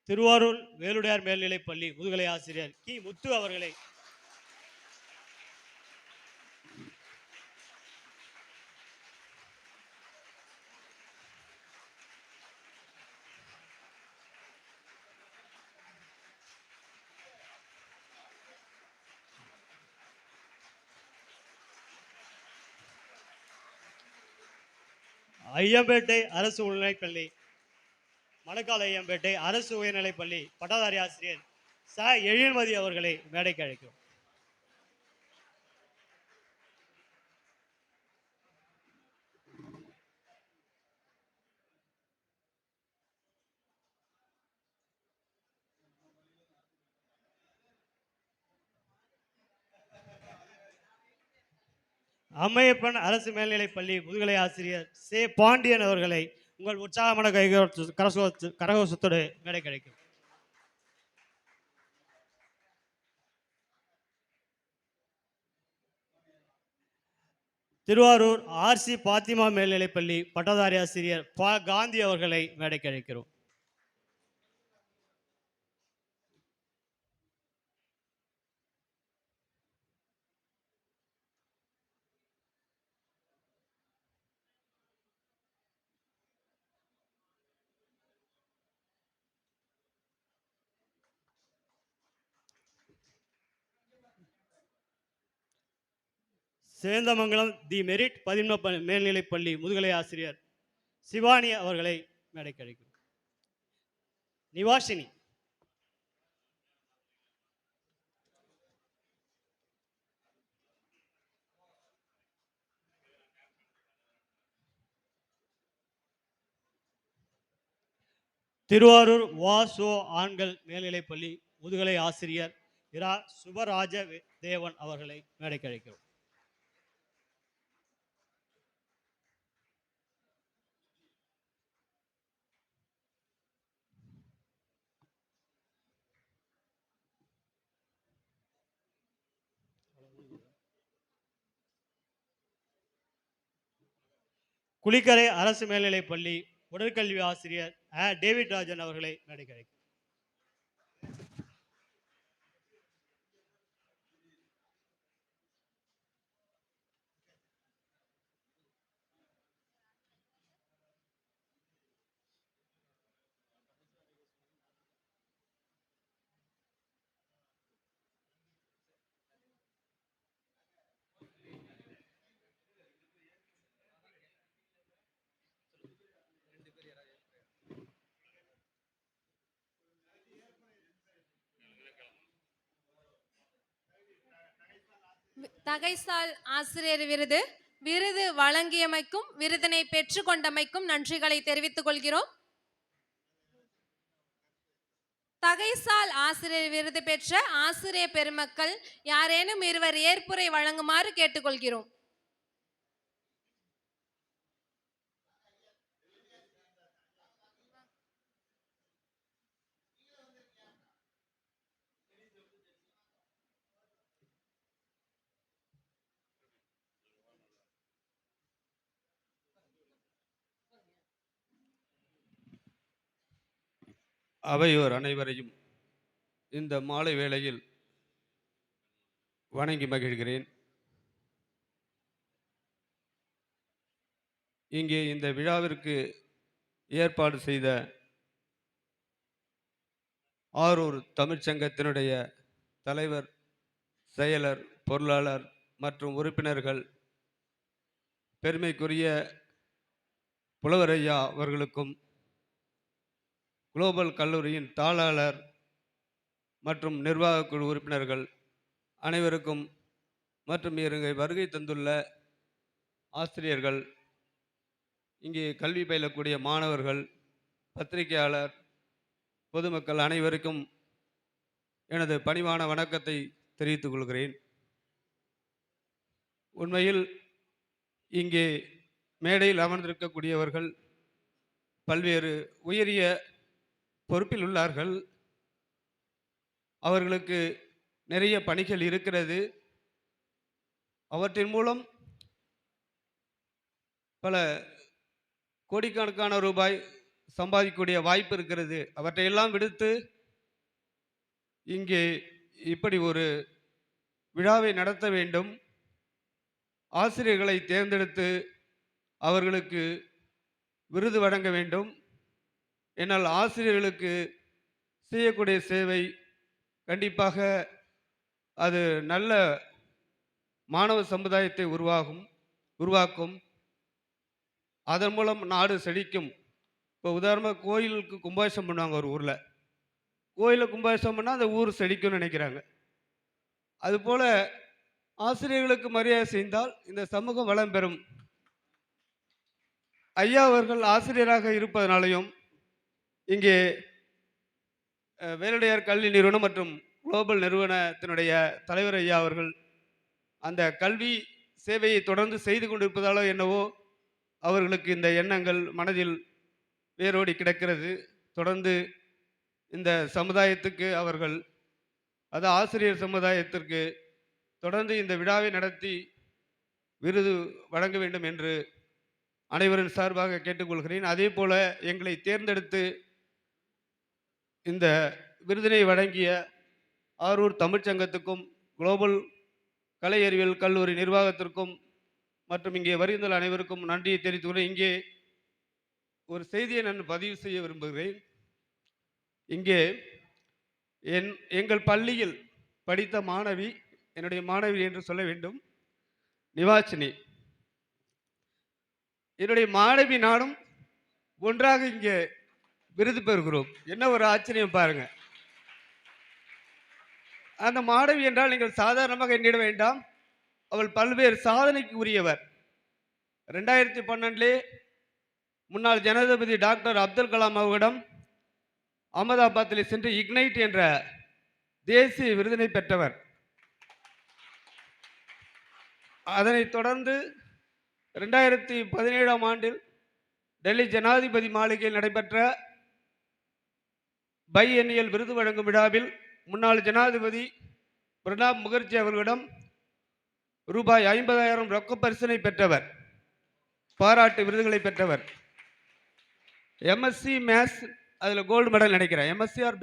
திருவாரூர் வேலுடையார் மேல்நிலைப்பள்ளி முதுகலை ஆசிரியர் கி முத்து அவர்களை ஐயம்பேட்டை அரசு உயர்நிலைப்பள்ளி மணக்கால் ஐயம்பேட்டை அரசு உயர்நிலைப்பள்ளி பட்டதாரி ஆசிரியர் ச எழில்மதி அவர்களை மேடைக்கு அழைக்கிறோம். அம்மையப்பன் அரசு மேல்நிலைப்பள்ளி முதுகலை ஆசிரியர் சே பாண்டியன் அவர்களை உங்கள் உற்சாகமான கரகோஷத்தோடு மேடை கிடைக்கும். திருவாரூர் ஆர்சி பாத்திமா மேல்நிலைப்பள்ளி பட்டதாரி ஆசிரியர் ப காந்தி அவர்களை மேடைக்கு அழைக்கிறோம். சேந்தமங்கலம் தி மெரிட் பதின்ம மேல்நிலைப்பள்ளி முதுகலை ஆசிரியர் சிவானி அவர்களை மேடைக்கு அழைக்கிறோம். நிவாஷினி. திருவாரூர் வாசோ ஆண்கள் மேல்நிலைப்பள்ளி முதுகலை ஆசிரியர் இரா சுபராஜ தேவன் அவர்களை மேடைக்கு அழைக்கிறோம். குளிக்கரை அரசு மேல்நிலைப்பள்ளி உடற்கல்வி ஆசிரியர் டேவிட் ராஜன் அவர்களை மேடைக்கு அழைக்கிறோம். தகைசால் ஆசிரியர் விருது விருது வழங்கியமைக்கும் விருதினை பெற்றுக்கொண்டமைக்கும் நன்றிகளை தெரிவித்துக் கொள்கிறோம். தகைசால் ஆசிரியர் விருது பெற்ற ஆசிரியர் பெருமக்கள் யாரேனும் இருவர் ஏற்புரை வழங்குமாறு கேட்டுக்கொள்கிறோம். அவையோர் அனைவரையும் இந்த மாலை வேளையில் வணங்கி மகிழ்கிறேன். இங்கே இந்த விழாவிற்கு ஏற்பாடு செய்த ஆரூர் தமிழ்ச்சங்கத்தினுடைய தலைவர், செயலர், பொருளாளர் மற்றும் உறுப்பினர்கள், பெருமைக்குரிய புலவர் ஐயா அவர்களுக்கும், குளோபல் கல்லூரியின் தாளாளர் மற்றும் நிர்வாகக் குழு உறுப்பினர்கள் அனைவருக்கும், மற்றும் இங்கே வருகை தந்துள்ள ஆசிரியர்கள், இங்கே கல்வி பயிலக்கூடிய மாணவர்கள், பத்திரிகையாளர், பொதுமக்கள் அனைவருக்கும் எனது பணிவான வணக்கத்தை தெரிவித்துக் கொள்கிறேன். உண்மையில் இங்கே மேடையில் அமர்ந்திருக்கக்கூடியவர்கள் பல்வேறு உயரிய பொறுப்பில் உள்ளார்கள். அவர்களுக்கு நிறைய பணிகள் இருக்கிறது. அவற்றின் மூலம் பல கோடிக்கணக்கான ரூபாய் சம்பாதிக்கக்கூடிய வாய்ப்பு இருக்கிறது. அவற்றையெல்லாம் விடுத்து இங்கே இப்படி ஒரு விழாவை நடத்த வேண்டும், ஆசிரியர்களை தேர்ந்தெடுத்து அவர்களுக்கு விருது வழங்க வேண்டும். என்னால் ஆசிரியர்களுக்கு செய்யக்கூடிய சேவை கண்டிப்பாக அது நல்ல மாணவ சமுதாயத்தை உருவாக்கும். அதன் மூலம் நாடு செழிக்கும். இப்போ உதாரணமாக கோயிலுக்கு கும்பாபிஷேகம் பண்ணுவாங்க ஒரு ஊரில். கோயிலில் கும்பாபிஷேகம் பண்ணால் அந்த ஊர் செழிக்கும்னு நினைக்கிறாங்க. அதுபோல் ஆசிரியர்களுக்கு மரியாதை செய்தால் இந்த சமூகம் வளம் பெறும். ஐயா அவர்கள் ஆசிரியராக இருப்பதனாலையும், இங்கே வேலுடையார் கல்வி நிறுவனம் மற்றும் குளோபல் நிறுவனத்தினுடைய தலைவர் ஐயா அவர்கள் அந்த கல்வி சேவையை தொடர்ந்து செய்து கொண்டிருப்பதாலோ என்னவோ அவர்களுக்கு இந்த எண்ணங்கள் மனதில் வேரோடி கிடக்கிறது. தொடர்ந்து இந்த சமுதாயத்துக்கு அவர்கள், அது ஆசிரியர் சமுதாயத்திற்கு தொடர்ந்து இந்த விழாவை நடத்தி விருது வழங்க வேண்டும் என்று அனைவரின் சார்பாக கேட்டுக்கொள்கிறேன். அதே போல எங்களை தேர்ந்தெடுத்து இந்த விருதினை வழங்கிய ஆரூர் தமிழ்ச்சங்கத்துக்கும், குளோபல் கலை அறிவியல் கல்லூரி நிர்வாகத்திற்கும் மற்றும் இங்கே வருகின்ற அனைவருக்கும் நன்றியை தெரிவித்துள்ளேன். இங்கே ஒரு செய்தியை நான் பதிவு செய்ய விரும்புகிறேன். இங்கே எங்கள் பள்ளியில் படித்த மாணவி, என்னுடைய மாணவி என்று சொல்ல வேண்டும், நிவாசினி. என்னுடைய மாணவி நானும் ஒன்றாக இங்கே விருது பெறுகிறோம். என்ன ஒரு ஆச்சரியம் பாருங்க. அந்த மாணவி என்றால் நீங்கள் சாதாரணமாக எண்ணிட வேண்டாம். அவள் பல்வேறு சாதனைக்கு உரியவர். 2012 முன்னாள் ஜனாதிபதி டாக்டர் அப்துல் கலாம் அவர்களிடம் அகமதாபாத்தில் சென்று இக்னைட் என்ற தேசிய விருதினை பெற்றவர். அதனைத் தொடர்ந்து 2017 ஆண்டில் டெல்லி ஜனாதிபதி மாளிகையில் நடைபெற்ற பை எண்ணியல் விருது வழங்கும் விழாவில் முன்னாள் ஜனாதிபதி பிரணாப் முகர்ஜி அவர்களிடம் ரூபாய் 50,000 ரொக்க பரிசினை பெற்றவர், பாராட்டு விருதுகளை பெற்றவர். எம்எஸ்சி மேத்ஸ் அதில் கோல்டு மெடல் நினைக்கிறேன், எம்எஸ்சி ஆர்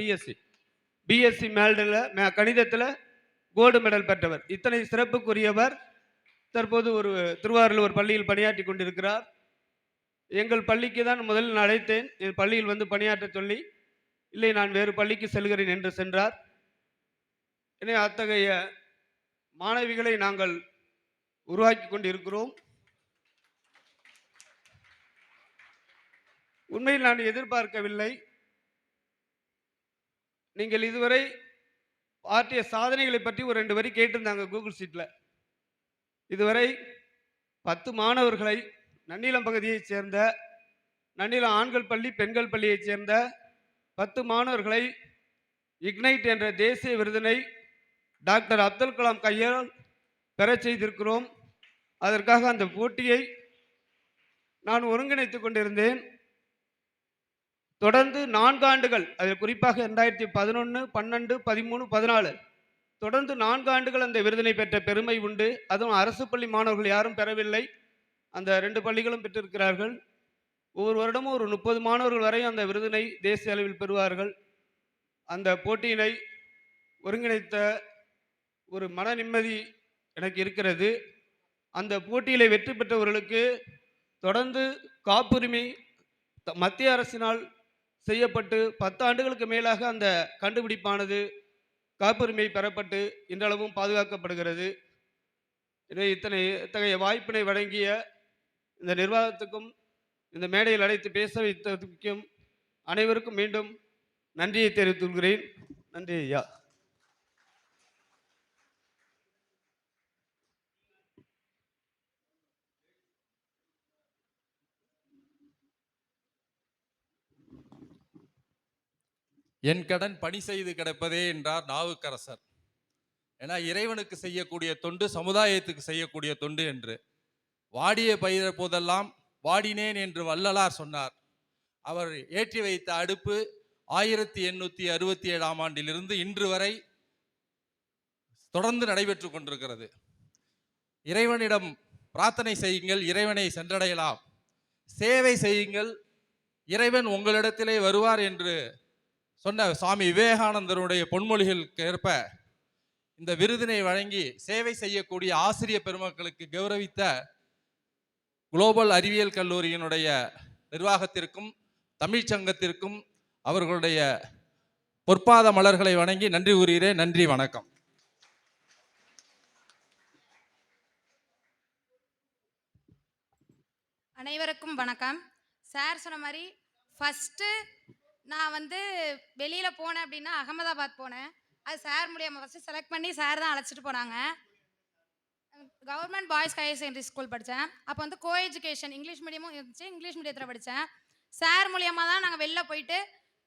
பிஎஸ்சி மேல்டில் கணிதத்தில் கோல்டு மெடல் பெற்றவர். இத்தனை சிறப்புக்குரியவர். தற்போது ஒரு திருவாரூரில் ஒரு பள்ளியில் பணியாற்றி கொண்டிருக்கிறார். எங்கள் பள்ளிக்கு தான் முதலில் நான் அழைத்தேன், என் பள்ளியில் வந்து பணியாற்ற சொல்லி. இல்லை, நான் வேறு பள்ளிக்கு செல்கிறேன் என்று சென்றார். எனவே அத்தகைய மாணவிகளை நாங்கள் உருவாக்கி கொண்டிருக்கிறோம். உண்மையில் நான் எதிர்பார்க்கவில்லை. நீங்கள் இதுவரை ஆற்றிய சாதனைகளை பற்றி ஒரு 2 வரி கேட்டிருந்தாங்க கூகுள் ஷீட்டில். இதுவரை 10 மாணவர்களை நன்னிலம் பகுதியைச் சேர்ந்த, நன்னிலம் ஆண்கள் பள்ளி பெண்கள் பள்ளியைச் சேர்ந்த 10 மாணவர்களை இக்னைட் என்ற தேசிய விருதினை டாக்டர் அப்துல் கலாம் கையால் பெறச் செய்திருக்கிறோம். அதற்காக அந்த போட்டியை நான் ஒருங்கிணைத்து கொண்டிருந்தேன். தொடர்ந்து 4 ஆண்டுகள், அதில் குறிப்பாக 2011, 12, 13, 14 தொடர்ந்து 4 ஆண்டுகள் அந்த விருதினை பெற்ற பெருமை உண்டு. அதுவும் அரசு பள்ளி மாணவர்கள் யாரும் பெறவில்லை, அந்த 2 பள்ளிகளும் பெற்றிருக்கிறார்கள். ஒவ்வொரு வருடமும் ஒரு 30 மாணவர்கள் வரை அந்த விருதினை தேசிய அளவில் பெறுவார்கள். அந்த போட்டியினை ஒருங்கிணைத்த ஒரு மன நிம்மதி எனக்கு இருக்கிறது. அந்த போட்டியிலே வெற்றி பெற்றவர்களுக்கு தொடர்ந்து காப்புரிமை மத்திய அரசினால் செய்யப்பட்டு 10 ஆண்டுகளுக்கு மேலாக அந்த கண்டுபிடிப்பானது காப்புரிமை பெறப்பட்டு இன்றளவும் பாதுகாக்கப்படுகிறது. இதை இத்தகைய வாய்ப்பினை வழங்கிய இந்த நிர்வாகத்துக்கும் இந்த மேடையில் அழைத்து பேச வைத்ததுக்கும் அனைவருக்கும் மீண்டும் நன்றியை தெரிவித்துக் கொள்கிறேன். நன்றி ஐயா. என் கடன் பணி செய்து கிடப்பதே என்றார் நாவுக்கரசர். ஏன்னா இறைவனுக்கு செய்யக்கூடிய தொண்டு சமுதாயத்துக்கு செய்யக்கூடிய தொண்டு என்று. வாடிய பயிர் போதெல்லாம் வாடினேன் என்று வள்ளலார் சொன்னார். அவர் ஏற்றி வைத்த அடுப்பு 1867ஆம் ஆண்டிலிருந்து இன்று வரை தொடர்ந்து நடைபெற்று கொண்டிருக்கிறது. இறைவனிடம் பிரார்த்தனை செய்யுங்கள், இறைவனை சென்றடையலாம். சேவை செய்யுங்கள், இறைவன் உங்களிடத்திலே வருவார் என்று சொன்ன சுவாமி விவேகானந்தருடைய பொன்மொழிகளுக்கு ஏற்ப இந்த விருதினை வழங்கி சேவை செய்யக்கூடிய ஆசிரியர் பெருமக்களுக்கு கௌரவித்த குளோபல் அறிவியல் கல்லூரியினுடைய நிர்வாகத்திற்கும் தமிழ்ச்சங்கத்திற்கும் அவர்களுடைய பொற்பாத மலர்களை வணங்கி நன்றி கூறுகிறேன். நன்றி, வணக்கம். அனைவருக்கும் வணக்கம். சார் சொன்ன மாதிரி ஃபஸ்ட்டு நான் வந்து வெளியில் போனேன் அப்படின்னா அகமதாபாத் போனேன். அது சார் மூலியமாக ஃபஸ்ட்டு செலக்ட் பண்ணி சார் தான் அழைச்சிட்டு போனாங்க. Government boys higher secondary school படித்தேன். அப்போ வந்து கோ எஜுகேஷன் இங்கிலீஷ் மீடியமும் இருந்துச்சு. இங்கிலீஷ் மீடியத்தில் படித்தேன். சார் மூலியமாக தான் நாங்கள் வெளில போயிட்டு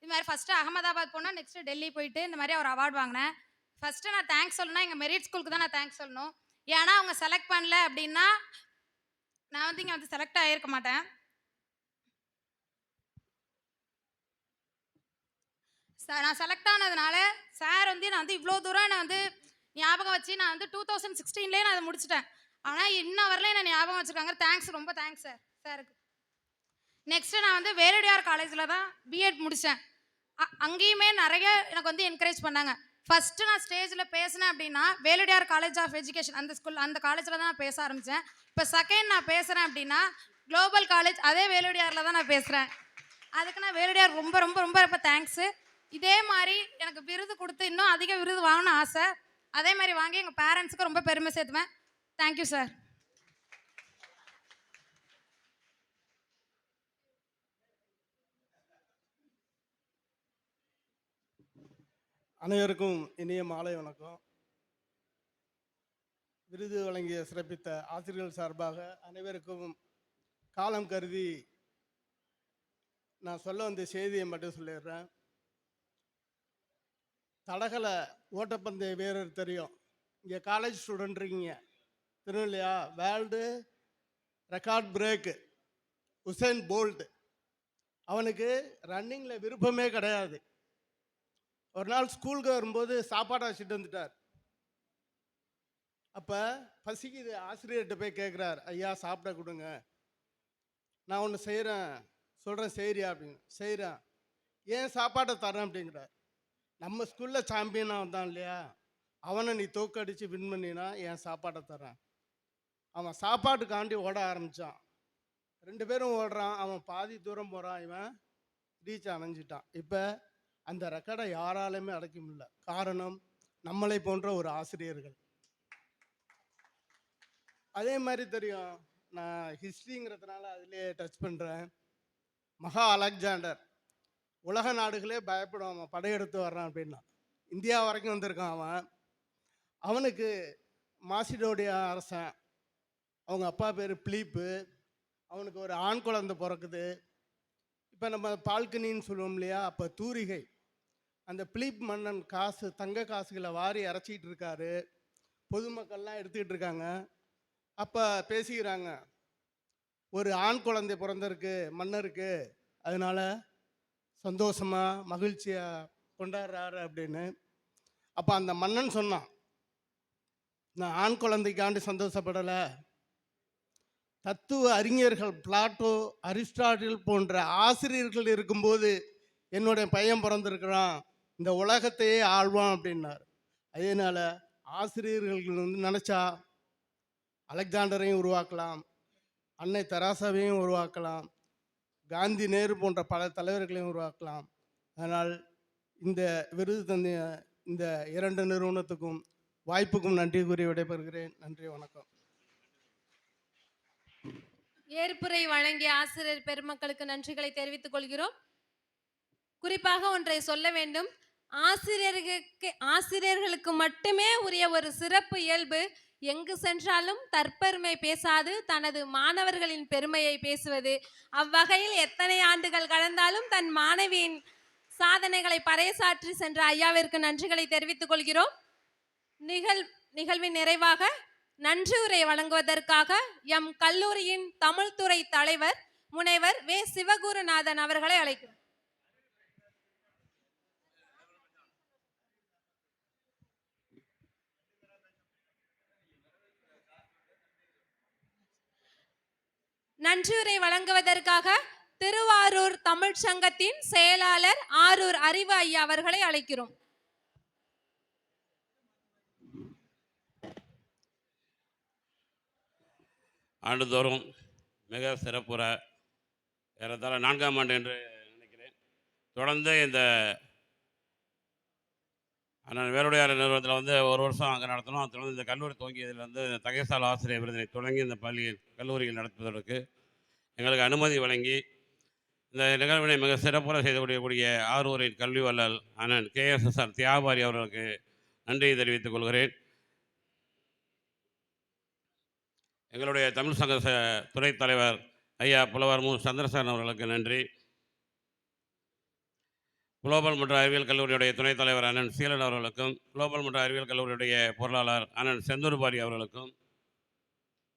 இது மாதிரி ஃபஸ்ட்டு அகமதாபாத் போனோம், நெக்ஸ்ட்டு டெல்லி போயிட்டு இந்த மாதிரி ஒரு அவார்டு வாங்கினேன். ஃபஸ்ட்டு நான் தேங்க்ஸ் சொல்லணும்னா எங்கள் மெரிட் ஸ்கூலுக்கு தான் நான் தேங்க்ஸ் சொல்லணும். ஏன்னா அவங்க செலக்ட் பண்ணல அப்படின்னா நான் வந்து இங்கே வந்து செலக்ட் ஆகியிருக்க மாட்டேன். நான் செலக்ட் ஆனதுனால சார் வந்து நான் வந்து இவ்வளோ தூரம் நான் வந்து ஞாபகம் வச்சு நான் வந்து 2016லேயே நான் அதை முடிச்சிட்டேன். ஆனால் இன்ன வரலையும் என்ன ஞாபகம் வச்சுருக்காங்க. தேங்க்ஸ், ரொம்ப தேங்க்ஸ் சார் சாருக்கு. நெக்ஸ்ட்டு நான் வந்து வேலுடையார் காலேஜில் தான் பிஎட் முடித்தேன். அங்கேயுமே நிறைய எனக்கு வந்து என்கரேஜ் பண்ணாங்க. ஃபஸ்ட்டு நான் ஸ்டேஜில் பேசினேன் அப்படின்னா வேலுடையார் காலேஜ் ஆஃப் எஜுகேஷன் அந்த காலேஜில் தான் நான் பேச ஆரம்பித்தேன். இப்போ செகண்ட் நான் பேசுகிறேன் அப்படின்னா குளோபல் காலேஜ் அதே வேலுடையாரில் தான் நான் பேசுகிறேன். அதுக்கு நான் வேலுடையார் ரொம்ப ரொம்ப ரொம்ப ரொம்ப தேங்க்ஸு. இதே மாதிரி எனக்கு விருது கொடுத்து இன்னும் அதிக விருது வாங்கணும்னு ஆசை. அதே மாதிரி வாங்கி எங்கள் பேரண்ட்ஸுக்கு ரொம்ப பெருமை சேர்த்துவேன். Thank you sir. அனைவருக்கும் இனிய மாலை வணக்கம். விருது வழங்கிய சிறப்பித்த ஆசிரியர்கள் சார்பாக அனைவருக்கும் காலம் கருதி நான் சொல்ல வந்த செய்தியை மட்டும் சொல்லிடுறேன். தடகள ஓட்டப்பந்தய வீரர் தெரியும், இங்கே காலேஜ் ஸ்டூடெண்ட் இருக்கீங்க தெரியும் இல்லையா? World record break Usain Bolt. அவனுக்கு ரன்னிங்கில் விருப்பமே கிடையாது. ஒரு நாள் ஸ்கூலுக்கு வரும்போது சாப்பாடு வச்சுட்டு வந்துட்டார். அப்போ பசிக்குது, ஆசிரியர்கிட்ட போய் கேட்குறார், ஐயா சாப்பிட கொடுங்க, நான் ஒன்று செய்கிறேன் சொல்கிறேன் செய்கிறியா அப்படின்னு. செய்கிறேன். ஏன் சாப்பாட்டை தரேன் அப்படிங்கிறார். நம்ம ஸ்கூலில் சாம்பியனாக வந்தான் இல்லையா, அவனை நீ தோக்கடித்து வின் பண்ணினா என் சாப்பாட்டை தரேன். அவன் சாப்பாட்டுக்காண்டி ஓட ஆரம்பித்தான். 2 பேரும் ஓடுறான். அவன் பாதி தூரம் போகிறான், இவன் ரீச் அணைஞ்சிட்டான். இப்போ அந்த ரெக்கார்டை யாராலுமே அடைக்க முடியல. காரணம் நம்மளை போன்ற ஒரு ஆசிரியர்கள். அதே மாதிரி தெரியும், நான் ஹிஸ்ட்ரிங்கிறதுனால அதிலே டச் பண்ணுறேன். மகா அலெக்சாண்டர் உலக நாடுகளே பயப்படும் அவன் படையெடுத்து வர்றான் அப்படின்னா. இந்தியா வரைக்கும் வந்திருக்கான் அவன். அவனுக்கு மாசிடோனியா அரசன், அவங்க அப்பா பேர் பிலிப்பு. அவனுக்கு ஒரு ஆண் குழந்தை பிறக்குது. இப்போ நம்ம பால்கனின்னு சொல்லுவோம் இல்லையா, அப்போ தூரிகை. அந்த பிலிப் மன்னன் காசு, தங்க காசுகளை வாரி அரைச்சிக்கிட்டு இருக்காரு. பொதுமக்கள்லாம் எடுத்துக்கிட்டு இருக்காங்க. அப்போ பேசிக்கிறாங்க, ஒரு ஆண் குழந்தை பிறந்திருக்கு மன்னருக்கு, அதனால சந்தோஷமாக மகிழ்ச்சியாக கொண்டாடுறாரு அப்படின்னு. அப்போ அந்த மன்னன் சொன்னான், நான் ஆண் குழந்தைக்காண்டி சந்தோஷப்படலை, தத்துவ அறிஞர்கள் பிளாட்டோ அரிஸ்டாட்டில் போன்ற ஆசிரியர்கள் இருக்கும்போது என்னுடைய பையன் பிறந்திருக்கிறான், இந்த உலகத்தையே ஆழ்வான் அப்படின்னார். அதனால ஆசிரியர்கள் நினச்சா அலெக்சாண்டரையும் உருவாக்கலாம், அன்னை தெராசாவையும் உருவாக்கலாம், காந்தி நேரு போன்ற பல தலைவர்களையும் உருவாக்கலாம். அதனால் இந்த விருது தந்த இந்த 2 நிறுவனத்துக்கும் வாய்ப்புக்கும் நன்றி கூறி விடைபெறுகிறேன். நன்றி, வணக்கம். ஏற்புரை வழங்கிய ஆசிரியர் பெருமக்களுக்கு நன்றிகளை தெரிவித்துக் கொள்கிறோம். குறிப்பாக ஒன்றை சொல்ல வேண்டும். ஆசிரியர்களுக்கு மட்டுமே உரிய ஒரு சிறப்பு இயல்பு, எங்கு சென்றாலும் தற்பெருமை பேசாது தனது மாணவர்களின் பெருமையை பேசுவது. அவ்வகையில் எத்தனை ஆண்டுகள் கடந்தாலும் தன் மாணவியின் சாதனைகளை பறைசாற்றி சென்ற ஐயாவிற்கு நன்றிகளை தெரிவித்துக் கொள்கிறோம். நிகழ்வின் நிறைவாக நன்றி உரை வழங்குவதற்காக எம் கல்லூரியின் தமிழ்துறை தலைவர் முனைவர் வே. சிவகுருநாதன் அவர்களை அழைக்கிறோம். நன்றியுரை வழங்குவதற்காக திருவாரூர் தமிழ்ச் சங்கத்தின் செயலாளர் ஆரூர் அறிவு ஐயா அவர்களை அழைக்கிறோம். ஆண்டுதோறும் மிக சிறப்புற ஏறத்தாழ 4ஆம் ஆண்டு என்று நினைக்கிறேன், தொடர்ந்து இந்த அண்ணன் வேலுடையார் நிறுவனத்தில் வந்து ஒரு வருஷம் அங்கே நடத்தணும். தொடர்ந்து இந்த கல்லூரி துவங்கியதில் வந்து தகைசால் ஆசிரியர் விருதினை தொடங்கி இந்த கல்லூரியில் நடத்துவதற்கு எங்களுக்கு அனுமதி வழங்கி இந்த நிகழ்வினை மிக சிறப்புற செய்து ஆரூரின் கல்வி வள்ளல் அண்ணன் KSSR தியாகபாரி அவர்களுக்கு நன்றியை தெரிவித்துக் கொள்கிறேன். எங்களுடைய தமிழ் சங்க துணைத் தலைவர் ஐயா புலவர் மு. சந்திரசேகரன் அவர்களுக்கு நன்றி. குளோபல் மற்றும் அறிவியல் கல்லூரியுடைய துணைத் தலைவர் அண்ணன் சீலன் அவர்களுக்கும், குளோபல் மற்றும் அறிவியல் கல்லூரியுடைய பொருளாளர் அண்ணன் செந்தூர்பாரி அவர்களுக்கும்,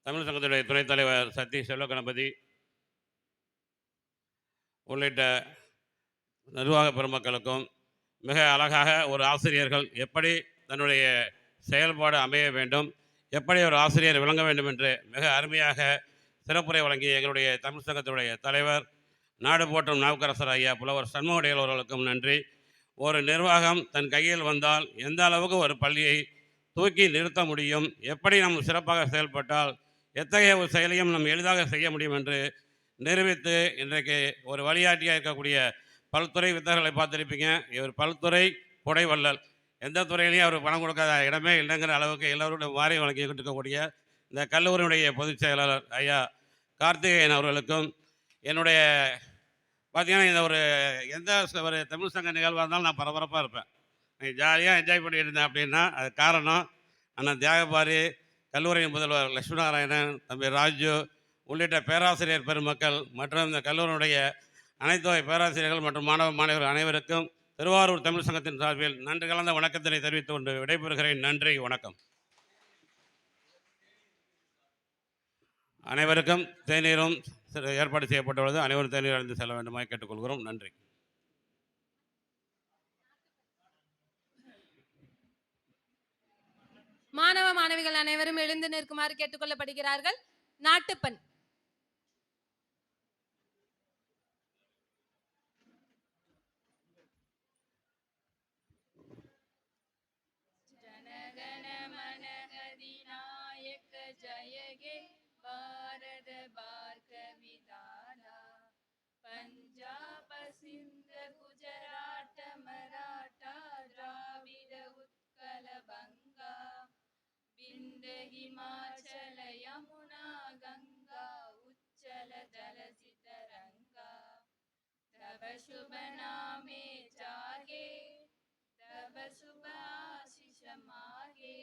தமிழ் சங்கத்துடைய துணைத் தலைவர் சத்தி செல்வகணபதி உள்ளிட்ட நிர்வாக பெருமக்களுக்கும், மிக அழகாக ஒரு ஆசிரியர்கள் எப்படி தன்னுடைய செயல்பாடு அமைய வேண்டும், எப்படி ஒரு ஆசிரியர் விளங்க வேண்டும் என்று மிக அருமையாக சிறப்புரை வழங்கிய எங்களுடைய தமிழ் சங்கத்தினுடைய தலைவர் நாடு போற்றும் நாவுக்கரசர் ஐயா புலவர் சண்முகடையல் அவர்களுக்கும் நன்றி. ஒரு நிர்வாகம் தன் கையில் வந்தால் எந்த அளவுக்கு ஒரு பள்ளியை தூக்கி நிறுத்த முடியும், எப்படி நாம் சிறப்பாக செயல்பட்டால் எத்தகைய ஒரு செயலையும் நாம் எளிதாக செய்ய முடியும் என்று நிரூபித்து இன்றைக்கு ஒரு வழிகாட்டியாக இருக்கக்கூடிய பல்துறை வித்தகர்களை பார்த்துருப்பீங்க. இவர் பல்துறை புடைவள்ளல், எந்த துறையிலையும் அவர் பணம் கொடுக்காத இடமே இல்லைங்கிற அளவுக்கு எல்லோருடைய வாரி வழங்கிக்கிட்டு இருக்கக்கூடிய இந்த கல்லூரியுடைய பொதுச் செயலாளர் ஐயா கார்த்திகேயன் அவர்களுக்கும், என்னுடைய பார்த்தீங்கன்னா இந்த எந்த ஒரு தமிழ் சங்க நிகழ்வாக இருந்தாலும் நான் பரபரப்பாக இருப்பேன். ஜாலியாக என்ஜாய் பண்ணிட்டு இருந்தேன் அப்படின்னா அது காரணம் அண்ணன் தியாகபாரி, கல்லூரியின் முதல்வர் லட்சுமி நாராயணன், தம்பி ராஜு உள்ளிட்ட பேராசிரியர் பெருமக்கள் மற்றும் இந்த கல்லூரியுடைய அனைத்து வகை பேராசிரியர்கள் மற்றும் மாணவர்கள் அனைவருக்கும் திருவாரூர் தமிழ் சங்கத்தின் சார்பில் நன்றி கலந்த வணக்கத்தினை தெரிவித்துக் கொண்டு விடைபெறுகிறேன். நன்றி, வணக்கம். அனைவருக்கும் தேநீரும் ஏற்பாடு செய்யப்பட்டுள்ளது. அனைவரும் தேநீர் அடைந்து செல்ல வேண்டுமாய் கேட்டுக்கொள்கிறோம். நன்றி. மாணவ மாணவிகள் அனைவரும் எழுந்து நிற்குமாறு கேட்டுக்கொள்ளப்படுகிறார்கள். நாட்டுப்பண். பாரத பார்கவி தானா பஞ்சாப சிந்த குஜராட்ட மராட்டா திராவிட உத்கல பங்கா விந்த ஹிமாச்சல யமுனா கங்கா உச்சல ஜலசித ரங்கா தவ சுப நாமே ஜாகே தவ சுப ஆசிஷ மாகே